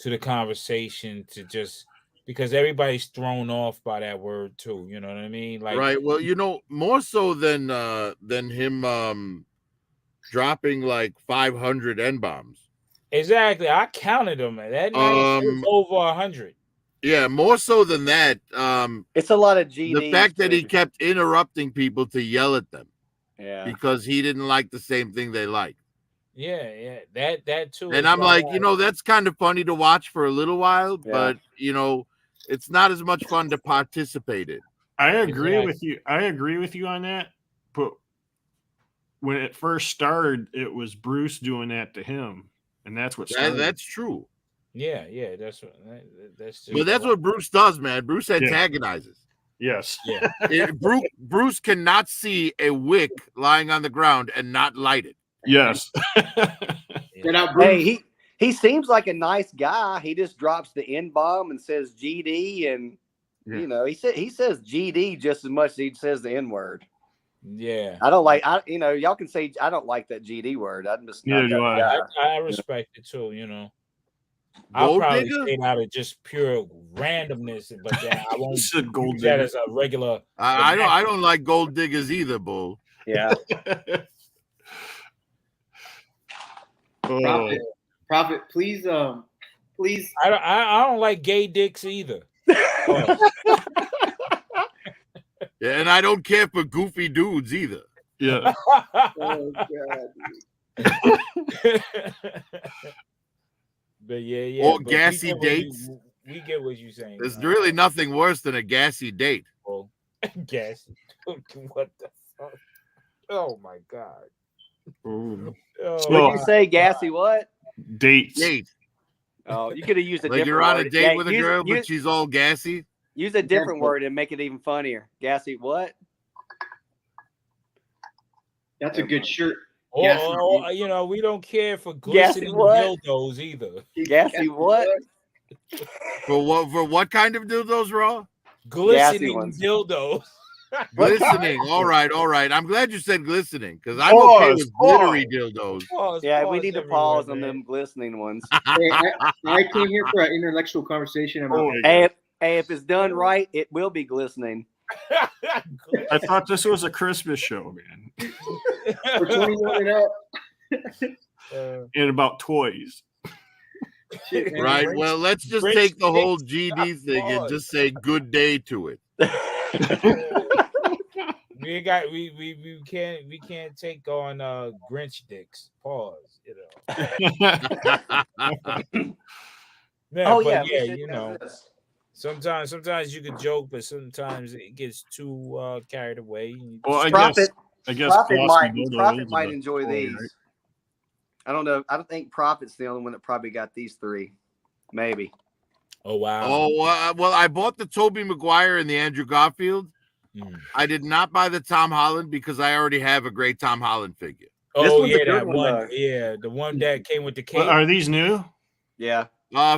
the conversation because everybody's thrown off by that word too. You know what I mean? Like, right. Well, more so than him dropping like 500 N bombs. Exactly. I counted them. That night it was over 100. Yeah, more so than that. It's a lot of GDs. The fact that he kept interrupting people to yell at them. Yeah. Because he didn't like the same thing they liked. Yeah. That too. And I'm like, that's kind of funny to watch for a little while, but it's not as much fun to participate in. I agree with you. I agree with you on that. But when it first started, it was Bruce doing that to him, and that's what started. That's true. Yeah, that's just. But that's what Bruce does, man. Bruce antagonizes. Yes. Yeah. Bruce cannot see a wick lying on the ground and not light it. Yes. Hey, he seems like a nice guy. He just drops the N bomb and says GD, and he says GD just as much as he says the N word. Yeah. I don't like. Y'all can say I don't like that GD word. I'm just not that guy. I respect it too. I'll probably say it out of just pure randomness, but I won't use that as a regular. I don't like gold diggers either, Bull. Yeah. Prophet, please. I don't like gay dicks either. Yeah, and I don't care for goofy dudes either. Yeah. Oh God. But yeah. Or gassy dates. We get what you're saying. There's really nothing worse than a gassy date. Oh, gassy. What the fuck? Oh my God. Oh, What did you say, gassy? What? Dates. Oh, you could have used a like different you're on word. a date with a girl, but she's all gassy. Use a different word and make it even funnier. Gassy what? That's a good shirt. Or, we don't care for glistening dildos either. Gassy what? For what kind of dildos, Raw? Glistening dildos. Glistening. All right. I'm glad you said glistening because I'm okay with glittery dildos. We need to pause on them glistening ones. I came here for an intellectual conversation. Hey, if it's done right, it will be glistening. I thought this was a Christmas show, man. For 21 and up. And about toys. Shit, right. Well, let's just take the whole GD thing and just say good day to it. we can't take on Grinch dicks. Pause. Sometimes you can joke, but sometimes it gets too carried away. Well, I guess Prophet might enjoy these. Right? I don't know. I don't think Prophet's the only one that probably got these three. Maybe. Oh wow. Oh well, I bought the Tobey Maguire and the Andrew Garfield. I did not buy the Tom Holland because I already have a great Tom Holland figure. Oh yeah, that one. Yeah, the one that came with the cape. Well, are these new? Yeah.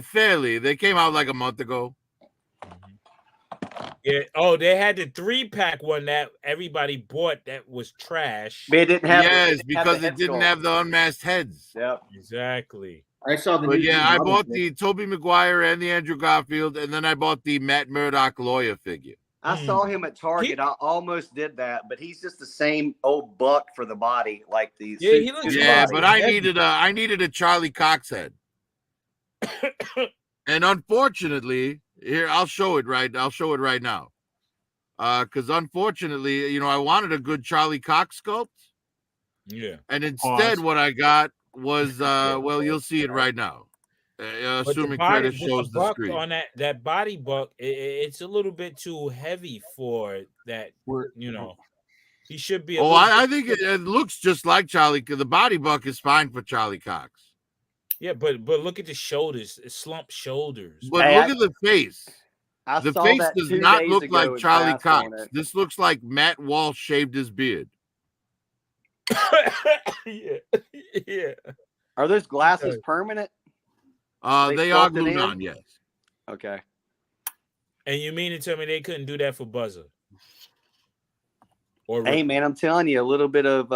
Fairly. They came out like a month ago. Yeah. Oh, they had the 3-pack one that everybody bought that was trash. They didn't have. Yes, because it didn't have the unmasked heads. Yep. Exactly. I saw the. But I bought the Tobey Maguire and the Andrew Garfield, and then I bought the Matt Murdock lawyer figure. I saw him at Target. I almost did that, but he's just the same old buck for the body, like these. Yeah, he looks. Yeah, but I needed a Charlie Cox head, and unfortunately, here I'll show it right now. Because unfortunately, I wanted a good Charlie Cox sculpt. Yeah, and instead, what I got was well, you'll see it right now. Assuming credit shows the screen. On that body buck, it's a little bit too heavy for that. He should be. I think it looks just like Charlie. The body buck is fine for Charlie Cox. Yeah, but look at the shoulders, slumped shoulders. But look at the face. I The saw face that does 2 not days look ago like and Charlie passed on Cox. it. This looks like Matt Walsh shaved his beard. Yeah. Yeah. Are those glasses permanent? They are sculpted glued in? on, yes. Okay. And you mean to tell me they couldn't do that for Buzzer? Or Hey, Ripper? man, I'm telling you, a little bit of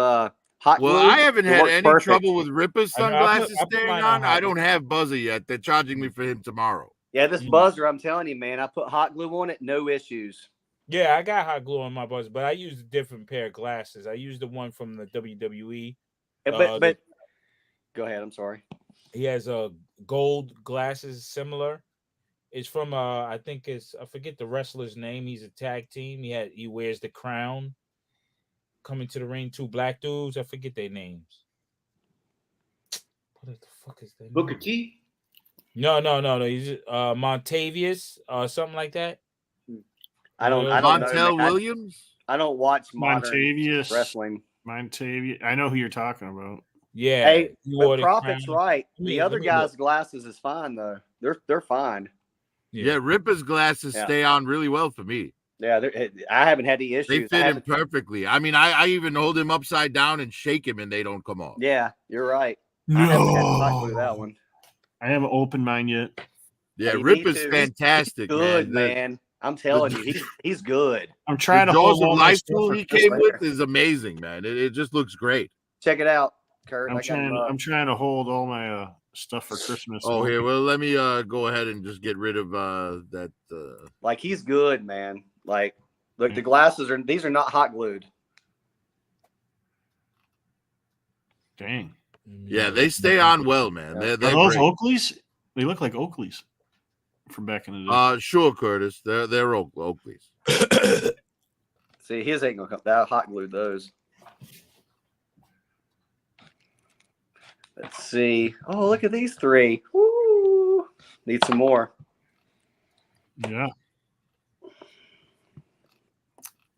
hot glue. Well, I haven't it had works any perfect. trouble with Ripper's I know, sunglasses I put staying mine on. on I hot don't glue. have Buzzer yet. They're charging me for him tomorrow. Yeah, this Buzzer, I'm telling you, man, I put hot glue on it, no issues. Yeah, I got hot glue on my Buzzer, but I used a different pair of glasses. I used the one from the WWE. But go ahead. I'm sorry. He has gold glasses similar. It's from I think it's, I forget the wrestler's name. He's a tag team. He wears the crown. Coming to the ring, 2 black dudes. I forget their names. What the fuck is that? Booker T. No. He's Montavious, something like that. I don't know. Montel man. Williams? I don't watch modern Montavious wrestling. Montavious. I know who you're talking about. Yeah. Hey, he wore but the Prophet's crown. right. Let me- The other let me guy's look. glasses is fine though. They're fine. Yeah, Ripper's glasses Yeah. stay on really well for me. Yeah, I haven't had any issues. They I fit him haven't- perfectly. I mean, I even hold him upside down and shake him and they don't come off. Yeah, you're right. I haven't had to hot glue that one. I haven't opened mine yet. Yeah, Hey, me Ripper's too. fantastic, Good, man. man. I'm telling you, he's good. I'm trying The to Jaws hold of all my Life stuff tool for he Christmas. came with is amazing, man. It just looks great. Check it out, Kurt. I'm I got him up. trying to hold all my stuff for Christmas. Oh, here, well, let me go ahead and just get rid of that. Like he's good, man. Like, look, the glasses these are not hot glued. Dang. Yeah, they stay on well, man. Yeah. They're Are those great. Oakleys? They look like Oakleys from back in the day. Sure, Curtis. They're Oakleys. See, his ain't gonna come. That hot glued those. Let's see. Oh, look at these 3. Woo! Need some more. Yeah.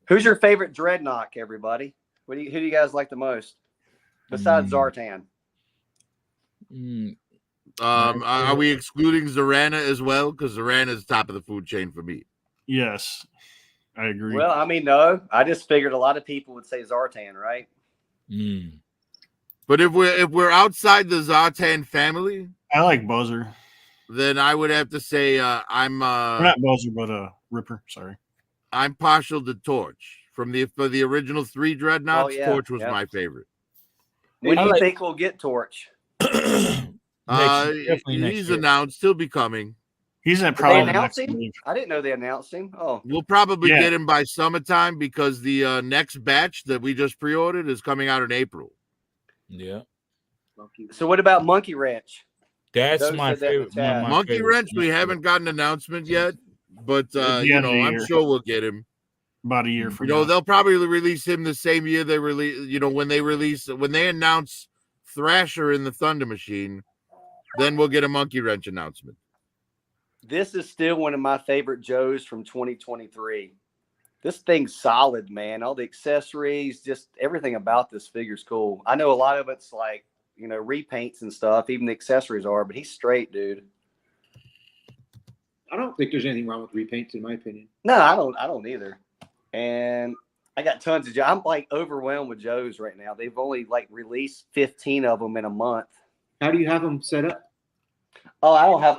Who's your favorite Dreadnought, everybody? Who do you guys like the most? Besides Zartan. Are we excluding Zorana as well? Because Zorana is top of the food chain for me. Yes. I agree. Well, I mean, no. I just figured a lot of people would say Zartan, right? But if we're outside the Zartan family, I like Buzzer. then I would have to say I'm Or not Buzzer, but Ripper. Sorry. I'm partial to Torch. For the original 3 Dreadnoughts, Oh, yeah, Torch was yeah. my favorite. When do you like- think we'll get Torch? Definitely next He's year. announced. He'll be coming. He's in Did they probably the announce next him? wave. I didn't know they announced him. Oh, We'll probably Yeah. get him by summertime because the next batch that we just pre-ordered is coming out in April. Yeah. so what about Monkey Wrench? That's Those my said that in favorite. the one of chat. my Monkey favorites. Wrench, we haven't gotten an announcement yet, but At the you end of know, the I'm year. sure we'll get him. About a year from You know, now. they'll probably release him the same year they release. You know, when they announce Thrasher in the Thunder Machine, then we'll get a Monkey Wrench announcement. This is still one of my favorite Joes from 2023. This thing's solid, man. All the accessories, just everything about this figure's cool. I know a lot of it's like, you know, repaints and stuff. Even the accessories are, but he's straight, dude. I don't think there's anything wrong with repaints, in my opinion. No, I don't either. And I got tons of Joes. I'm like overwhelmed with Joes right now. They've only like released 15 of them in a month. How do you have them set up? Oh, I don't have.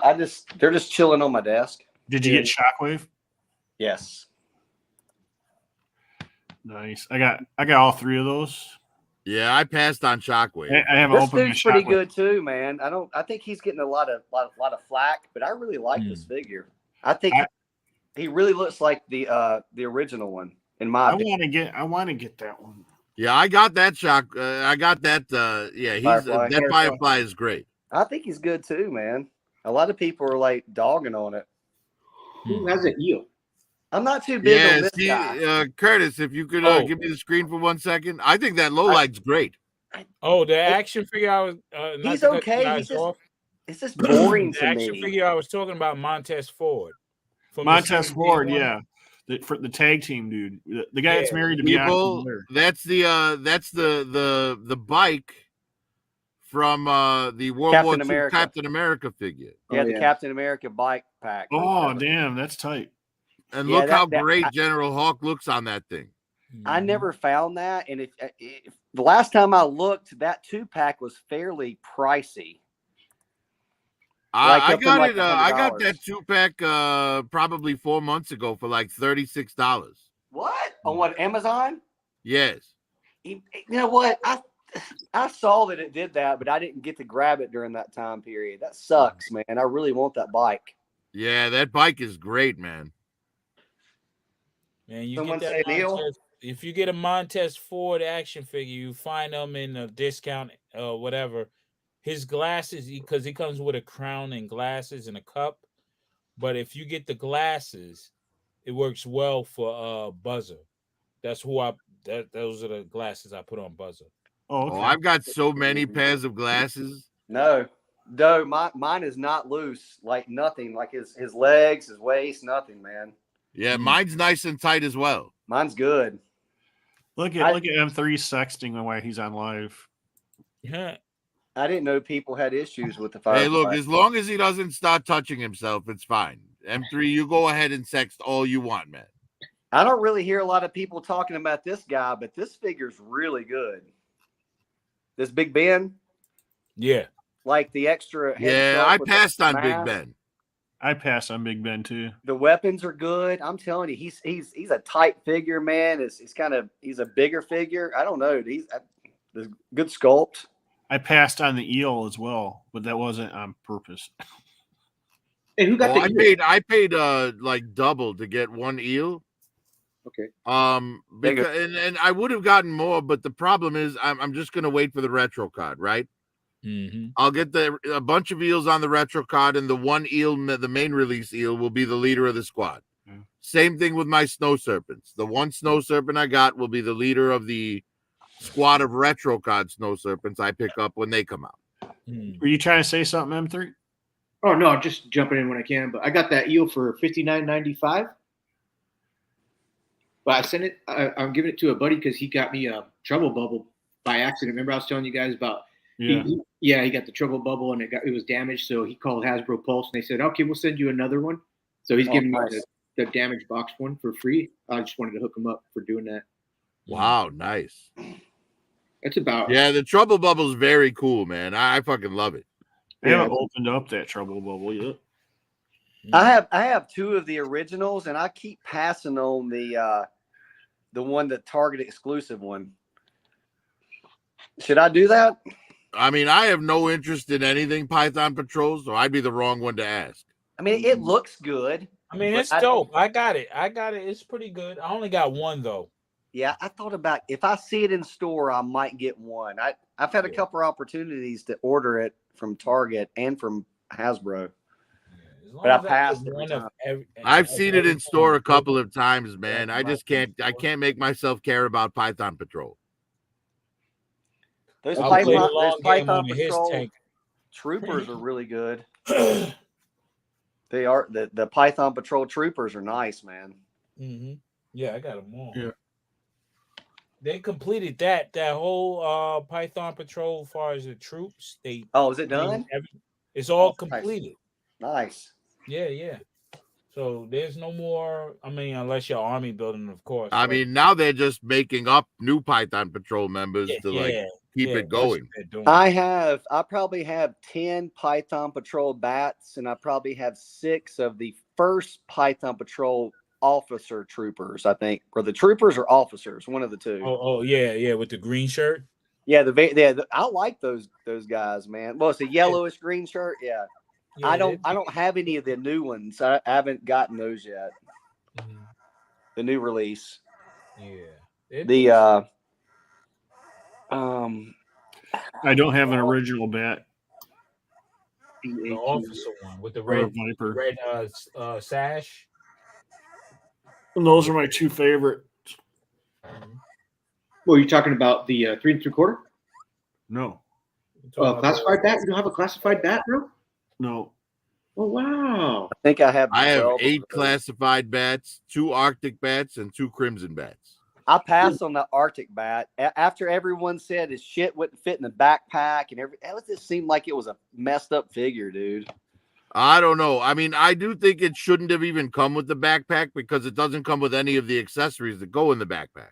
They're just chilling on my desk. Did you get Shockwave? Yes. Nice. I got all 3 of those. Yeah, I passed on Shockwave. I haven't This opened dude's the pretty Shockwave. good too, man. I think he's getting a lot of flack, but I really like this figure. I think he really looks like the original one in my opinion. I want to get that one. Yeah, I got that I got that. Yeah, Firefly. that Firefly is great. I think he's good too, man. A lot of people are like dogging on it. Who has an eel? I'm not too big on Yeah, this guy. Curtis, if you could give me the screen for 1 second. I think that low light's great. Oh, the action figure I was. not He's to cut okay. you guys off. It's just boring The to action me. figure I was talking about, Montez Ford. From the Montez CMP Ford, one. yeah. For the tag team dude. The guy that's Yeah. married to People, Bianca Belair. that's the bike from the World Captain War II America. Captain America figure. Yeah, Oh, the yeah. Captain America bike pack. Oh, damn, that's tight. And Yeah, look how that- great General Hawk looks on that thing. I never found that, and if the last time I looked, that 2-pack was fairly pricey. Like I up to got like it. I got that $100. 2-pack probably 4 months ago for like $36. What? On what, Amazon? Yes. You know what? I saw that it did that, but I didn't get to grab it during that time period. That sucks, man. I really want that bike. Yeah, that bike is great, man. Man, you Someone get say that Neil? Montez, if you get a Montez Ford action figure, you find them in a discount, whatever. His glasses, because he comes with a crown and glasses and a cup. But if you get the glasses, it works well for Buzzer. That's who those are the glasses I put on Buzzer. Oh, Oh, okay. I've got so many pairs of glasses. No, mine is not loose, like nothing, like his legs, his waist, nothing, man. Yeah, mine's nice and tight as well. Mine's good. Look at M3 sexting while he's on live. Yeah. I didn't know people had issues with the fire. Hey, look, as long as he doesn't start touching himself, it's fine. M3, you go ahead and sext all you want, man. I don't really hear a lot of people talking about this guy, but this figure's really good. This Big Ben, Yeah. like the extra. head Yeah, sculpt I with passed the on Big mask. Ben. I passed on Big Ben too. The weapons are good. I'm telling you, he's a tight figure, man. He's a bigger figure. I don't know. He's good sculpt. I passed on the eel as well, but that wasn't on purpose. Hey, who got Oh, the eel? I paid like double to get one eel. Okay. Because and I would have gotten more, but the problem is I'm just gonna wait for the retro card, right? Mm-hmm. I'll get a bunch of eels on the retro card, and the one eel, the main release eel, will be the leader of the squad. Yeah. Same thing with my snow serpents. The one snow serpent I got will be the leader of the squad of retro card snow serpents I pick up when they come out. Were you trying to say something, M3? Oh no, I'm just jumping in when I can. But I got that eel for $59.95. But I sent it. I'm giving it to a buddy because he got me a trouble bubble by accident. Remember I was telling you guys about? Yeah. He got the trouble bubble and it was damaged. So he called Hasbro Pulse and they said, "Okay, we'll send you another one." So he's giving me the damaged box one for free. I just wanted to hook him up for doing that. Wow, nice. It's about The trouble bubble is very cool, man. I fucking love it. I haven't opened up that trouble bubble yet. I have two of the originals, and I keep passing on the one, the Target exclusive one. Should I do that? I mean, I have no interest in anything Python Patrol, so I'd be the wrong one to ask. I mean, it looks good. I mean, but it's dope. I got it. It's pretty good. I only got one though. Yeah, I thought about if I see it in store, I might get one. I've had a couple of opportunities to order it from Target and from Hasbro. But I passed every time. I've seen it in store a couple of times, man. I just can't make myself care about Python Patrol. Those I played a Python, long those game Python on his Patrol tank. troopers are really good. They are the Python Patrol troopers are nice, man. Mm-hmm. Yeah, I got them all. Yeah. They completed that whole Python Patrol as far as the troops. Is it done? It's all Nice. completed. Nice. Yeah. So there's no more. I mean, unless you're army building, of course. I mean, now they're just making up new Python Patrol members to keep it going. I probably have 10 Python Patrol bats, and I probably have 6 of the first Python Patrol officer troopers, I think, or the troopers or officers, one of the two. Oh yeah, with the green shirt. Yeah, I like those guys, man. Well, it's a yellowish green shirt. Yeah. I don't have any of the new ones. I haven't gotten those yet. Mm-hmm. The new release. Yeah. I don't have an original bat. The officer one with the red sash. And those are my two favorite. Well, are you talking about the 3 3/4? No. Classified bat? You don't have a classified bat, bro? No. Oh wow! I think I have. I have 8 classified bats, 2 Arctic bats, and 2 Crimson bats. I passed on the Arctic bat after everyone said his shit wouldn't fit in the backpack and it just seemed like it was a messed up figure, dude. I don't know. I mean, I do think it shouldn't have even come with the backpack because it doesn't come with any of the accessories that go in the backpack.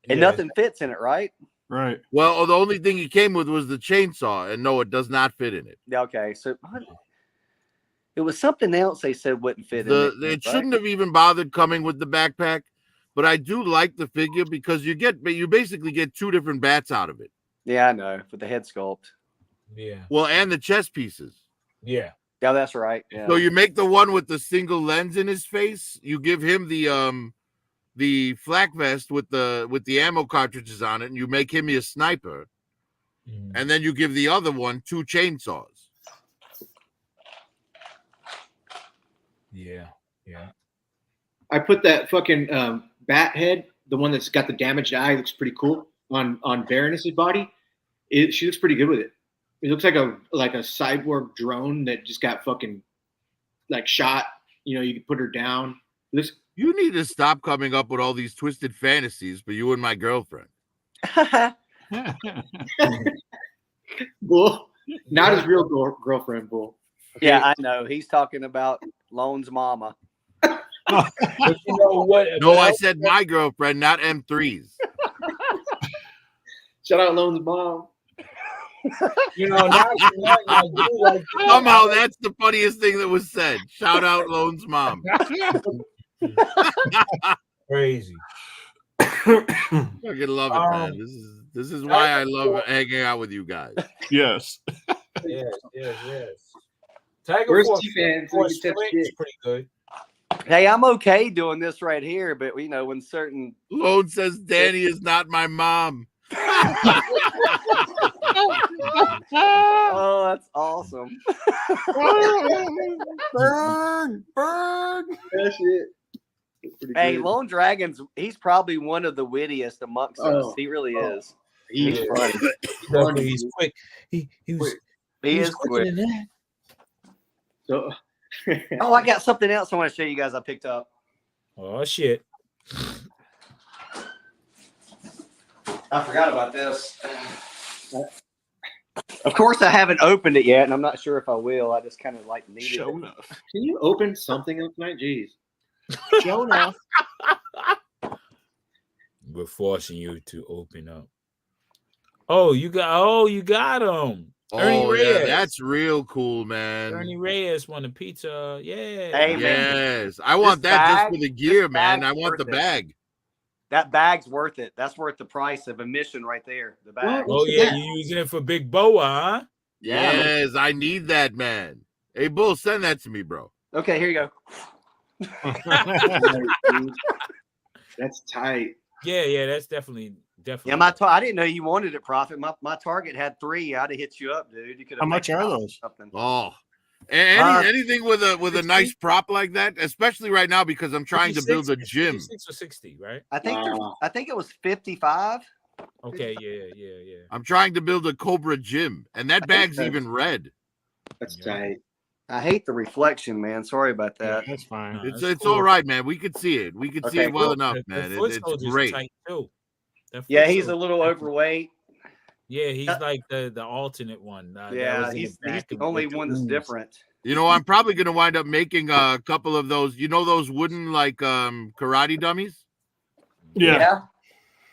And nothing fits in it, right? Right. Well, the only thing he came with was the chainsaw, and no, it does not fit in it. Okay, so it was something else they said wouldn't fit in it. It right? shouldn't have even bothered coming with the backpack, but I do like the figure because you basically get 2 different bats out of it. Yeah, I know, with the head sculpt. Yeah. Well, and the chest pieces. Yeah. Yeah, that's right. Yeah. So you make the one with the single lens in his face. You give him the flak vest with the ammo cartridges on it, and you make him a sniper. And then you give the other one 2 chainsaws. Yeah. Yeah. I put that fucking bat head, the one that's got the damaged eye, looks pretty cool on Baroness's body. She looks pretty good with it. It looks like a cyborg drone that just got fucking like shot. You know, you can put her down. You need to stop coming up with all these twisted fantasies for you and my girlfriend. Bull, not his real girlfriend, Bull. Okay. Yeah, I know. He's talking about Lone's mama. But you know what? No, I said my girlfriend, not M3's. Shout out Lone's mom. You know, somehow that's the funniest thing that was said. Shout out Lone's mom. Crazy. Fucking love it, man. This is why I love hanging out with you guys. Yes. Yes. Tiger Where's Force, T-Fans? Force is pretty good. Hey, I'm okay doing this right here, but you know, when certain Lone says Danny is not my mom. Oh, that's awesome. Burn. That shit. Hey, Lone Dragon's he's probably one of the wittiest amongst us. He really is. He's funny. He's quick. He is quick. Than that. So, Oh, I got something else I want to show you guys I picked up. Oh shit. I forgot about this. Of course, I haven't opened it yet, and I'm not sure if I will. I just kind of like needed Show it. enough. can you open something up tonight? Jeez. Jonah. We're forcing you to open up. Oh, you got him. Ernie Oh, Reyes. yeah, that's real cool, man. Ernie Reyes won a pizza. Yeah. Hey, man. Yes. I want This that bag- just for the gear, this man. bag's I want the worth it. bag. That bag's worth it. That's worth the price of admission right there. The bag. Oh yeah, you using it for Big Boa, huh? Yeah. Yes, I need that, man. Hey, Bull, send that to me, bro. Okay, here you go. That's tight. Yeah, that's definitely. Yeah, I didn't know you wanted it, Prophet. My Target had 3. I'd have hit you up, dude. You could. How much are those? Something. Oh, anything with a nice prop like that, especially right now because I'm trying to build a gym. 56 or 60, right? I think it was 55. Okay, yeah. I'm trying to build a Cobra gym, and that bag's even red. That's tight. I hate the reflection, man. Sorry about that. That's fine. No, It's that's all cool. right, man. We could see it. We could see Okay, it well cool. enough, The man. foot It's soldier's great. tight, too. That Yeah, foot he's a soldier- little overweight. Yeah, he's like the alternate one. That Yeah, was in he's back the of- only with the one that's ooze. different. You know, I'm probably going to wind up making a couple of those. You know, those wooden like karate dummies. Yeah.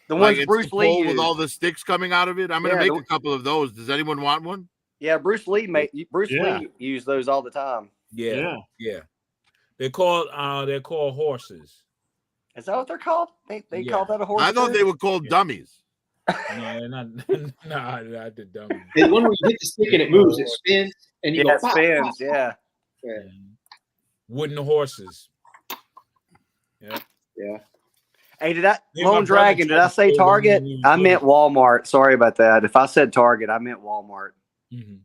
The Like ones it's Bruce the Lee pole used. with all the sticks coming out of it. I'm going to Yeah, make a couple of those. Does anyone want one? Yeah, Bruce Lee Yeah. Lee used those all the time. Yeah. They're called horses. Is that what they're called? They Yeah. call that a horse? I thought too? they were called dummies. No, they're not. Nah, not the dummy. The one where you hit the stick and it moves, it spins, and you Yeah, go it pop, spins. pop. Yeah. Yeah. Wooden horses. Yeah. Hey, did I Me and my Lone brother Dragon? Did tried I to say build one Target? when we was I little. meant Walmart. Sorry about that. If I said Target, I meant Walmart Mhm.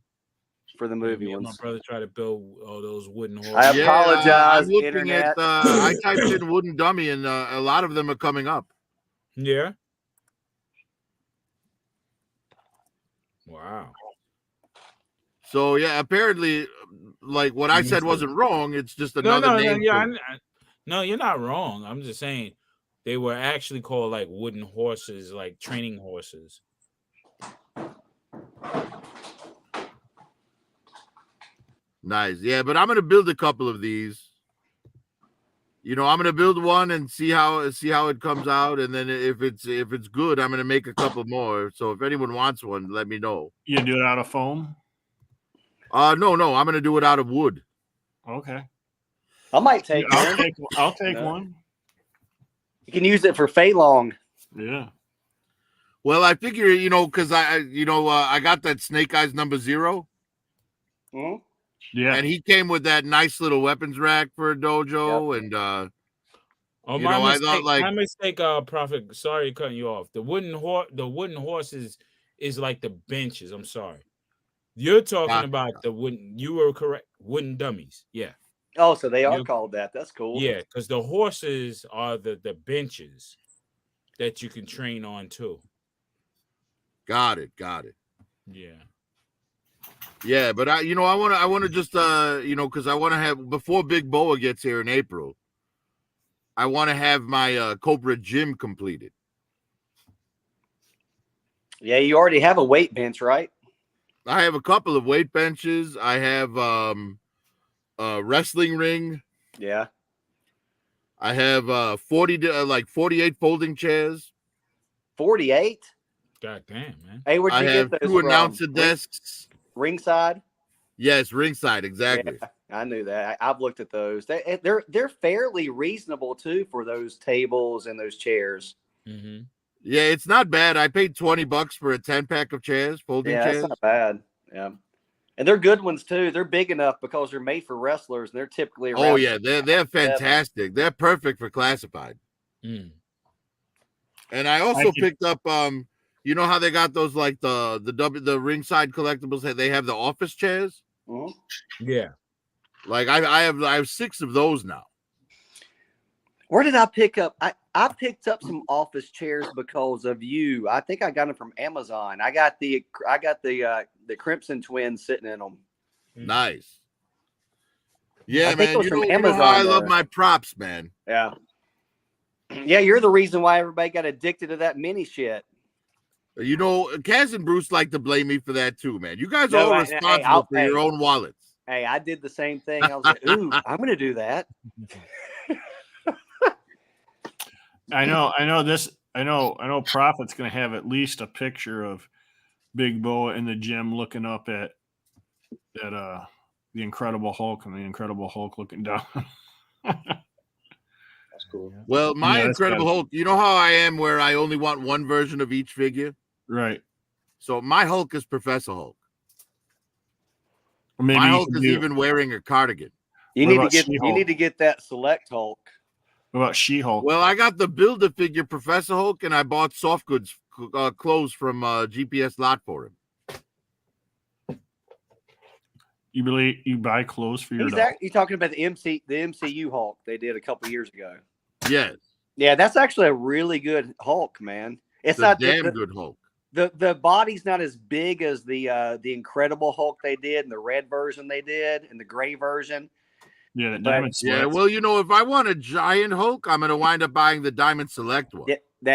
for the movie Me and my ones. brother tried to build all those wooden horses. I apologize, I'm looking Internet. at. I typed in wooden dummy, and a lot of them are coming up. Yeah. Wow. So yeah, apparently, like what I said wasn't wrong. It's just another name. No, you're not wrong. I'm just saying they were actually called like wooden horses, like training horses. Nice. Yeah, but I'm gonna build a couple of these. I'm gonna build one and see how it comes out, and then if it's good, I'm gonna make a couple more. So if anyone wants one, let me know. You do it out of foam? No, I'm gonna do it out of wood. Okay. I might take I'll take No. one. You can use it for Fei Long. Yeah. Well, I figure, because I got that Snake Eyes number 0. Mhm. Yeah. And he came with that nice little weapons rack for a dojo, and Oh, You my know, I mistake. thought, like- my mistake, Prophet. Sorry, cutting you off. The wooden horses is like the benches. I'm sorry. You're talking Gotcha. about the wooden. You were correct. Wooden dummies. Yeah, Oh, so they are You- called that. That's cool. yeah. Because the horses are the benches that you can train on too. got it. Yeah. Yeah, but I want to just because I want to have, before Big Boa gets here in April, I want to have my Cobra gym completed. Yeah, you already have a weight bench, right? I have a couple of weight benches. I have a wrestling ring. Yeah. I have 48 folding chairs. 48? God damn, man. Hey, where'd I you have get those 2 from? announcer desks. Ringside? Yes, ringside, exactly. Yeah, I knew that. I've looked at those. They're fairly reasonable too for those tables and those chairs. Mm-hmm. Yeah, it's not bad. I paid $20 for a 10-pack of chairs, folding Yeah, chairs. that's not bad. Yeah. And they're good ones too. They're big enough because they're made for wrestlers and they're typically around. Oh yeah, they're fantastic. They're perfect for classified. Mm. And I also picked up you know how they got those like the ringside collectibles, they have the office chairs? Mhm. Yeah. Like I have 6 of those now. Where did I pick up? I picked up some office chairs because of you. I think I got them from Amazon. I got the Crimson Twins sitting in them. Nice. Yeah, I think it man. was You from know how Amazon, I love though. my props, man. Yeah. Yeah, you're the reason why everybody got addicted to that mini shit. You know, Kaz and Bruce like to blame me for that too, man. You guys No, are all hey, responsible for your own wallets. Hey, I did the same thing. I was like, ooh, I'm going to do that. I know Prophet's gonna have at least a picture of Big Boa in the gym looking up at the Incredible Hulk and the Incredible Hulk looking down. That's cool. Well, my Yeah, that's Incredible good. Hulk, you know how I am where I only want one version of each figure? Right. So my Hulk is Professor Hulk. Or maybe My you Hulk can is do- even wearing a cardigan. You What need to about get She-Hulk? that Select Hulk. What about She-Hulk? Well, I got the Build-A-Figure Professor Hulk, and I bought soft goods clothes from GPS Lot for him. You buy clothes for your dog? You're talking about the MCU Hulk they did a couple years ago. Yes, Yeah, that's actually a really good Hulk, man. It's it's a not damn good Hulk. the body's not as big as the Incredible Hulk they did and the red version they did and the gray version. Yeah, that But- Diamond Yeah, Select. well, you know, if I want a giant Hulk, I'm going to wind up buying the Diamond Select one.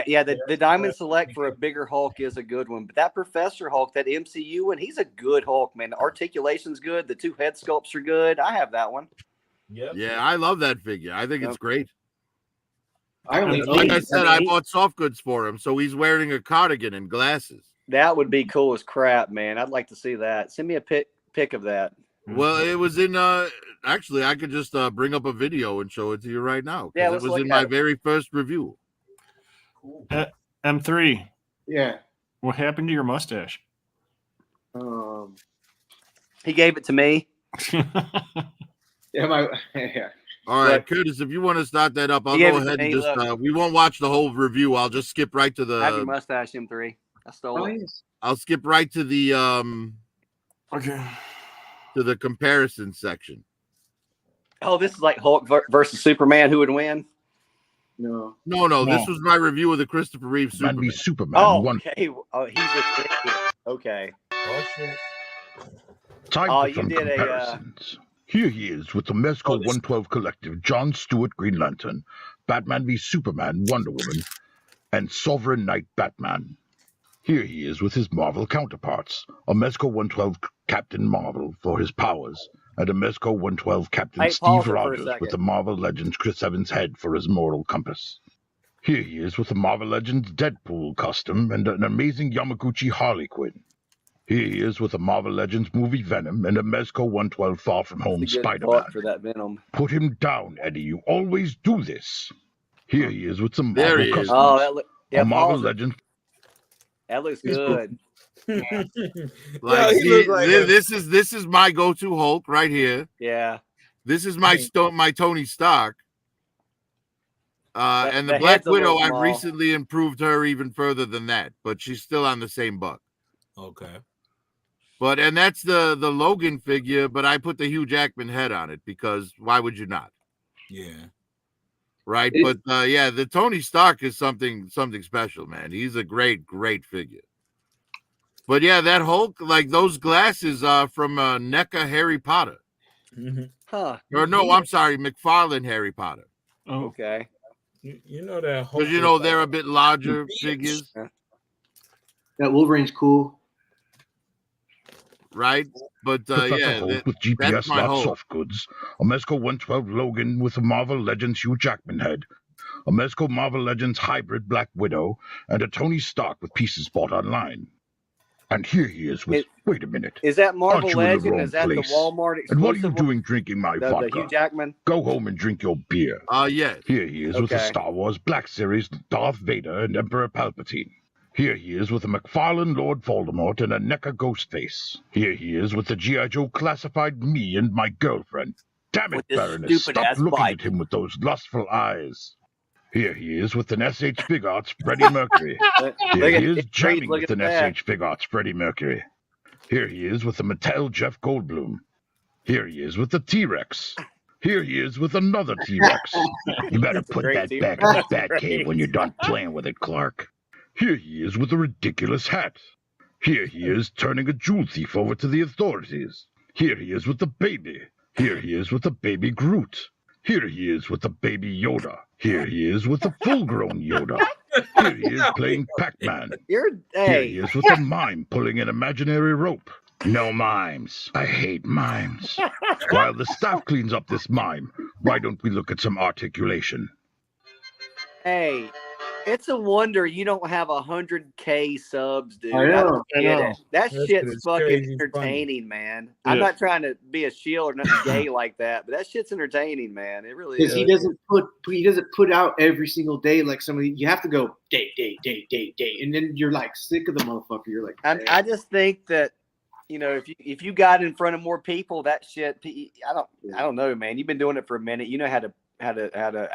Yeah, the Diamond Select for a bigger Hulk is a good one. But that Professor Hulk, that MCU one, he's a good Hulk, man. The articulation's good. The 2 head sculpts are good. I have that one. Yep. Yeah, I love that figure. I think it's great. I only Like I own- said, I bought soft goods for him, so he's wearing a cardigan and glasses. That would be cool as crap, man. I'd like to see that. Send me a pic of that. Well, it was in actually I could just bring up a video and show it to you right now. 'Cause Yeah, it let's was look in at my it. very first review. M3. Yeah. What happened to your mustache? He gave it to me. Yeah. Yeah. All right, Look. Curtis, if you want to start that up, I'll He gave go it to ahead and me, just look. we won't watch the whole review. I'll just skip right to Have your the mustache, M3. I stole Oh, it. yes. I'll skip right to the Okay. comparison section. Oh, this is like Hulk versus Superman. Who would win? No. No, No. this was my review of the Christopher Reeve Man be Superman. Superman. Oh, One okay. Oh, he's a okay. time Oh, for you some did a, comparisons. Here he is with the Mezco 112 Collective, John Stewart Green Lantern, Batman v Superman, Wonder Woman, and Sovereign Knight Batman. Here he is with his Marvel counterparts, a Mezco 112 Captain Marvel for his powers, and a Mezco 112 Captain Hey, Steve pause it for a Rogers second. with the Marvel Legends Chris Evans head for his moral compass. Here he is with the Marvel Legends Deadpool costume and an amazing Yamaguchi Harley Quinn. Here he is with a Marvel Legends movie Venom and a Mezco 112 Far From Home It's a good Spider-Man. buck for that Venom. Put him down, Eddie. You always do this. Here he is with some There Marvel he is. customers. Oh, that a Marvel pause it. Legends. That looks He's good. Like, he look like a- this is my go-to Hulk right here. Yeah. This is my Tony Stark. And the the Black head's a little Widow, I've small. recently improved her even further than that, but she's still on the same buck. Okay. And that's the Logan figure, but I put the Hugh Jackman head on it because why would you not? Yeah. Right. It- But the Tony Stark is something special, man. He's a great figure. But yeah, that Hulk, like those glasses are from NECA Harry Potter. Mm-hmm. Huh. Or no, I'm sorry, McFarlane Harry Potter. Oh, Okay. You know that Hulk Because was they're like a bit larger bitch. figures, That Wolverine's cool. right? But Professor yeah, Hulk with that's GPS my lock Hulk. soft goods, a Mezco 112 Logan with a Marvel Legends Hugh Jackman head, a Mezco Marvel Legends hybrid Black Widow, and a Tony Stark with pieces bought online. And here he is with, wait a minute, Is that Marvel Aren't you in the Legend? wrong Is that place? the Walmart exclusive? and what are you one? doing drinking my The vodka? Hugh Jackman? Go home and drink your beer. Yes. Here he is with the Okay. Star Wars Black Series Darth Vader and Emperor Palpatine. Here he is with a McFarlane Lord Voldemort and a NECA Ghostface. Here he is with the G.I. Joe classified me and my girlfriend. Damn it, With this Baroness, stop stupid-ass looking bike. at him with those lustful eyes. Here he is with an SH Fig Arts Freddie Mercury. Look Here he at is it, jamming look with at an that. SH Fig Arts Freddie Mercury. Here he is with the Mattel Jeff Goldblum. Here he is with the T-Rex. Here he is with another T-Rex. You better That's a put great that T-Rex. back in the That's bat great. cave when you're done playing with it, Clark. Here he is with a ridiculous hat. Here he is turning a jewel thief over to the authorities. Here he is with the baby. Here he is with the baby Groot. Here he is with the baby Yoda. Here he is with the full-grown Yoda. Here he is playing Pac-Man. You're Here he hey. is with a mime pulling an imaginary rope. No mimes. I hate mimes. While the staff cleans up this mime, why don't we look at some articulation? Hey, it's a wonder you don't have 100K subs, dude. I know, don't I get know. it. That That shit's shit is fucking crazy entertaining, man. Yeah. I'm not trying to be a shill or nothing gay like that, but that shit's entertaining, man. It really Because is. he doesn't put out every single day like somebody. You have to go day, and then you're like sick of the motherfucker. You're like, I just think that if you got in front of more people, that shit. I don't know, man. You've been doing it for a minute. You know how to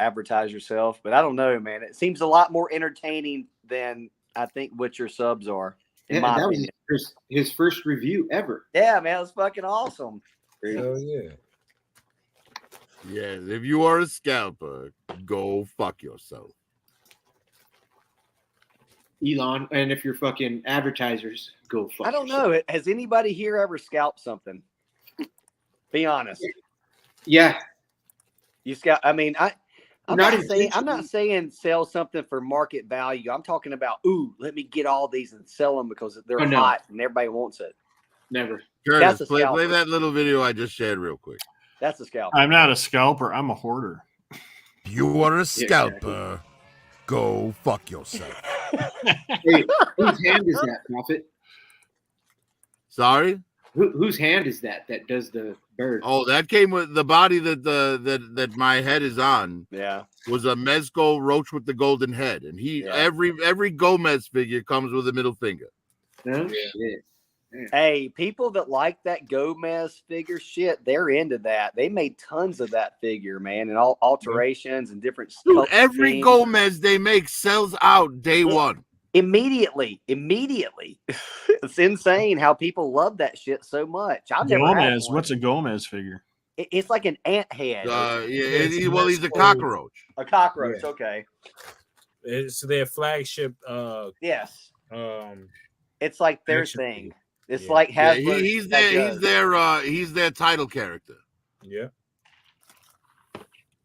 advertise yourself, but I don't know, man. It seems a lot more entertaining than I think what your subs are. In my that was opinion. his first review ever. Yeah, man, it was fucking awesome. Hell yeah. Yes. If you are a scalper, go fuck yourself. Elon, and if you're fucking advertisers, go fuck. I don't yourself. know. Has anybody here ever scalped something? Be honest. Yeah, You scalp. I mean, I'm Not not saying intentionally. sell something for market value. I'm talking about, let me get all these and sell them because they're Oh, no. hot and everybody wants it. never. Curtis, That's a play scalper. that little video I just shared real quick. That's a scalp. I'm not a scalper. I'm a hoarder. You are a scalper. Go fuck yourself. Hey, whose hand is that, Prophet? Sorry? Whose hand is that does the bird? Oh, that came with the body that my head is on. Yeah. Was a Mezco roach with the golden head, and Yeah. every Gomez figure comes with a middle finger. No shit. Hey, people that like that Gomez figure shit, they're into that. They made tons of that figure, man, and all alterations and different Dude, color every schemes. Gomez they make sells out day one. Immediately. It's insane how people love that shit so much. I've never had Gomez. one. What's a Gomez figure? It's like an ant head. He's a cockroach. A cockroach, Yeah. okay. It's their flagship. Yes. It's like their Action thing. figure. It's Yeah. like Yeah, Hasbro. he's their title character. Yeah.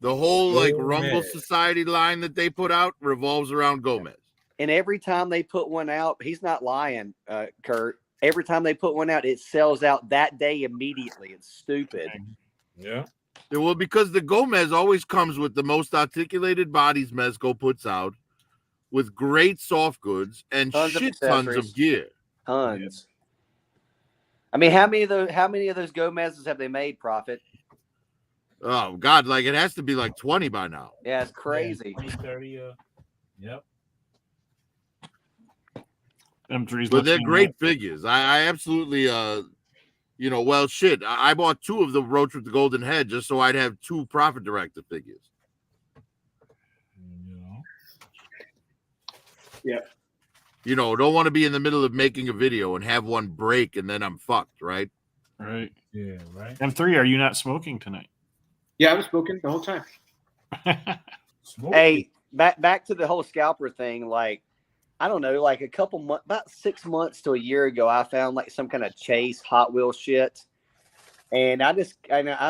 The whole Rumble Gomez. Society line that they put out revolves around Gomez. And every time they put one out, he's not lying, Kurt. Every time they put one out, it sells out that day immediately. It's stupid. Yeah. Yeah, well, because the Gomez always comes with the most articulated bodies Mezco puts out, with great soft goods and Tons of shit tons accessories. of gear. Tons. I mean, how many of those Gomez's have they made, Prophet? Oh God, like it has to be like 20 by now. Yeah, it's crazy. 20, 30, yep. M3's But they're listing great figures. I absolutely well shit. I bought 2 of the Roach with the Golden Head just so I'd have 2 Prophet Director figures. Yeah. Don't want to be in the middle of making a video and have one break and then I'm fucked, right? Right. Yeah, right. M3, are you not smoking tonight? Yeah, I was smoking the whole time. Hey, back to the whole scalper thing. Like, I don't know, like a couple months, about 6 months to a year ago, I found like some kind of Chase Hot Wheel shit, and I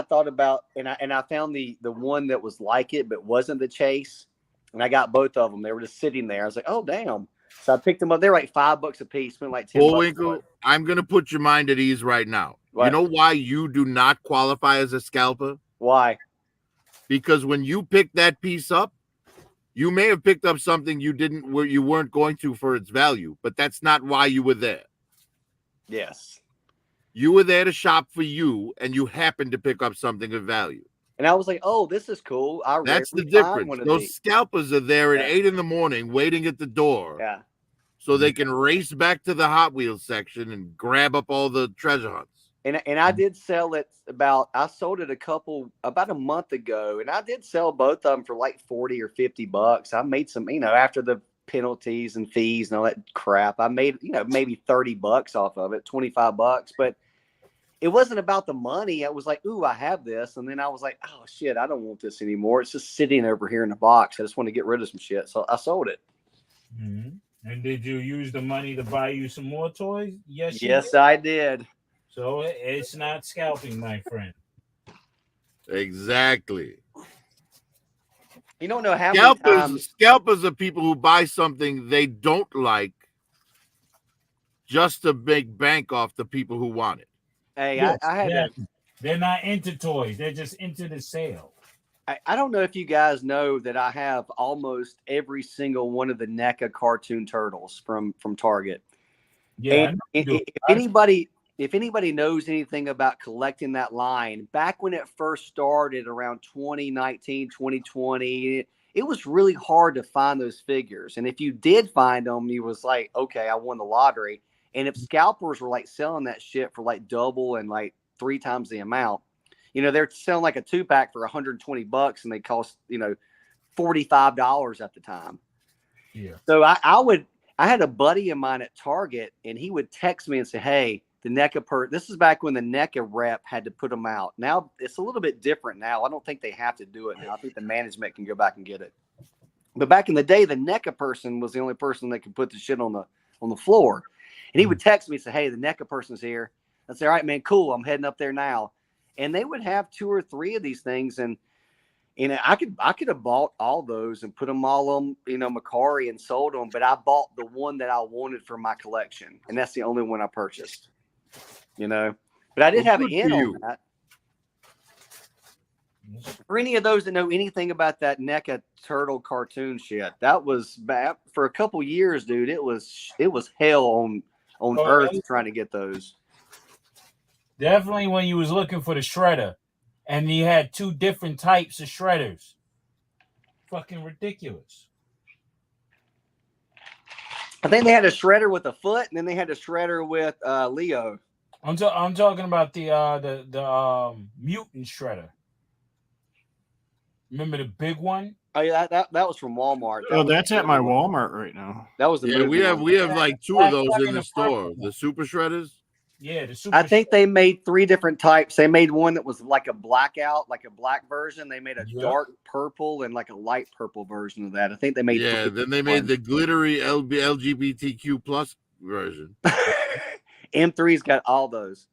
thought about and I found the one that was like it but wasn't the Chase, and I got both of them. They were just sitting there. I was like, oh damn! So I picked them up. They're like $5 a piece. Spent like $10. Bullwinkle, I'm gonna put your mind at ease right now. What? You know why you do not qualify as a scalper? Why? Because when you pick that piece up, you may have picked up something you weren't going to for its value, but that's not why you were there. Yes. You were there to shop for you, and you happened to pick up something of value. And I was like, oh, this is cool. That's the rarely find difference. one of Those these. scalpers are there at 8 a.m. waiting at the door. Yeah. So they can race back to the Hot Wheels section and grab up all the treasure hunts. And I did sell it I sold it about a month ago, and I did sell both of them for like $40 or $50. I made some, after the penalties and fees and all that crap, I made, maybe $30 off of it, $25, but it wasn't about the money. I was like, ooh, I have this. And then I was like, oh shit, I don't want this anymore. It's just sitting over here in the box. I just want to get rid of some shit. So I sold it. Mm-hmm. And did you use the money to buy you some more toys? Yes. Yes, I did. So it's not scalping, my friend. Exactly. You don't know how many times. Scalpers are people who buy something they don't like just to make bank off the people who want it. Hey, Yes, I had they're not into toys. They're just into the sale. I don't know if you guys know that I have almost every single one of the NECA cartoon turtles from Target. Yeah. And if anybody knows anything about collecting that line, back when it first started around 2019, 2020, it was really hard to find those figures. And if you did find them, you was like, okay, I won the lottery. And if scalpers were like selling that shit for like double and like 3 times the amount, they're selling like a 2-pack for $120 and they cost, $45 at the time. Yeah. So I had a buddy of mine at Target, and he would text me and say, hey, the NECA this is back when the NECA rep had to put them out. Now it's a little bit different now. I don't think they have to do it now. I think the management can go back and get it. But back in the day, the NECA person was the only person that could put the shit on the floor. And he would text me and say, hey, the NECA person's here. I'd say, all right, man, cool. I'm heading up there now. And they would have 2 or 3 of these things. And I could have bought all those and put them all on, Macari and sold them. But I bought the one that I wanted for my collection. And that's the only one I purchased. But I did have an in on that. For any of those that know anything about that NECA turtle cartoon shit, that was bad for a couple years, dude. It was hell on earth trying to get those. Definitely when you was looking for the shredder, and you had 2 different types of shredders. Fucking ridiculous. I think they had a shredder with a foot, and then they had a shredder with Leo. I'm talking about the mutant shredder. Remember the big one? Oh yeah, that was from Walmart. That's at my Walmart right now. That was the Yeah, we have like 2 of those in the store. The super shredders. Yeah, the super. I think they made 3 different types. They made one that was like a blackout, like a black version. They made a dark purple and like a light purple version of that. I think they made. Yeah, then they made the glittery LGBTQ plus version. M3's got all those.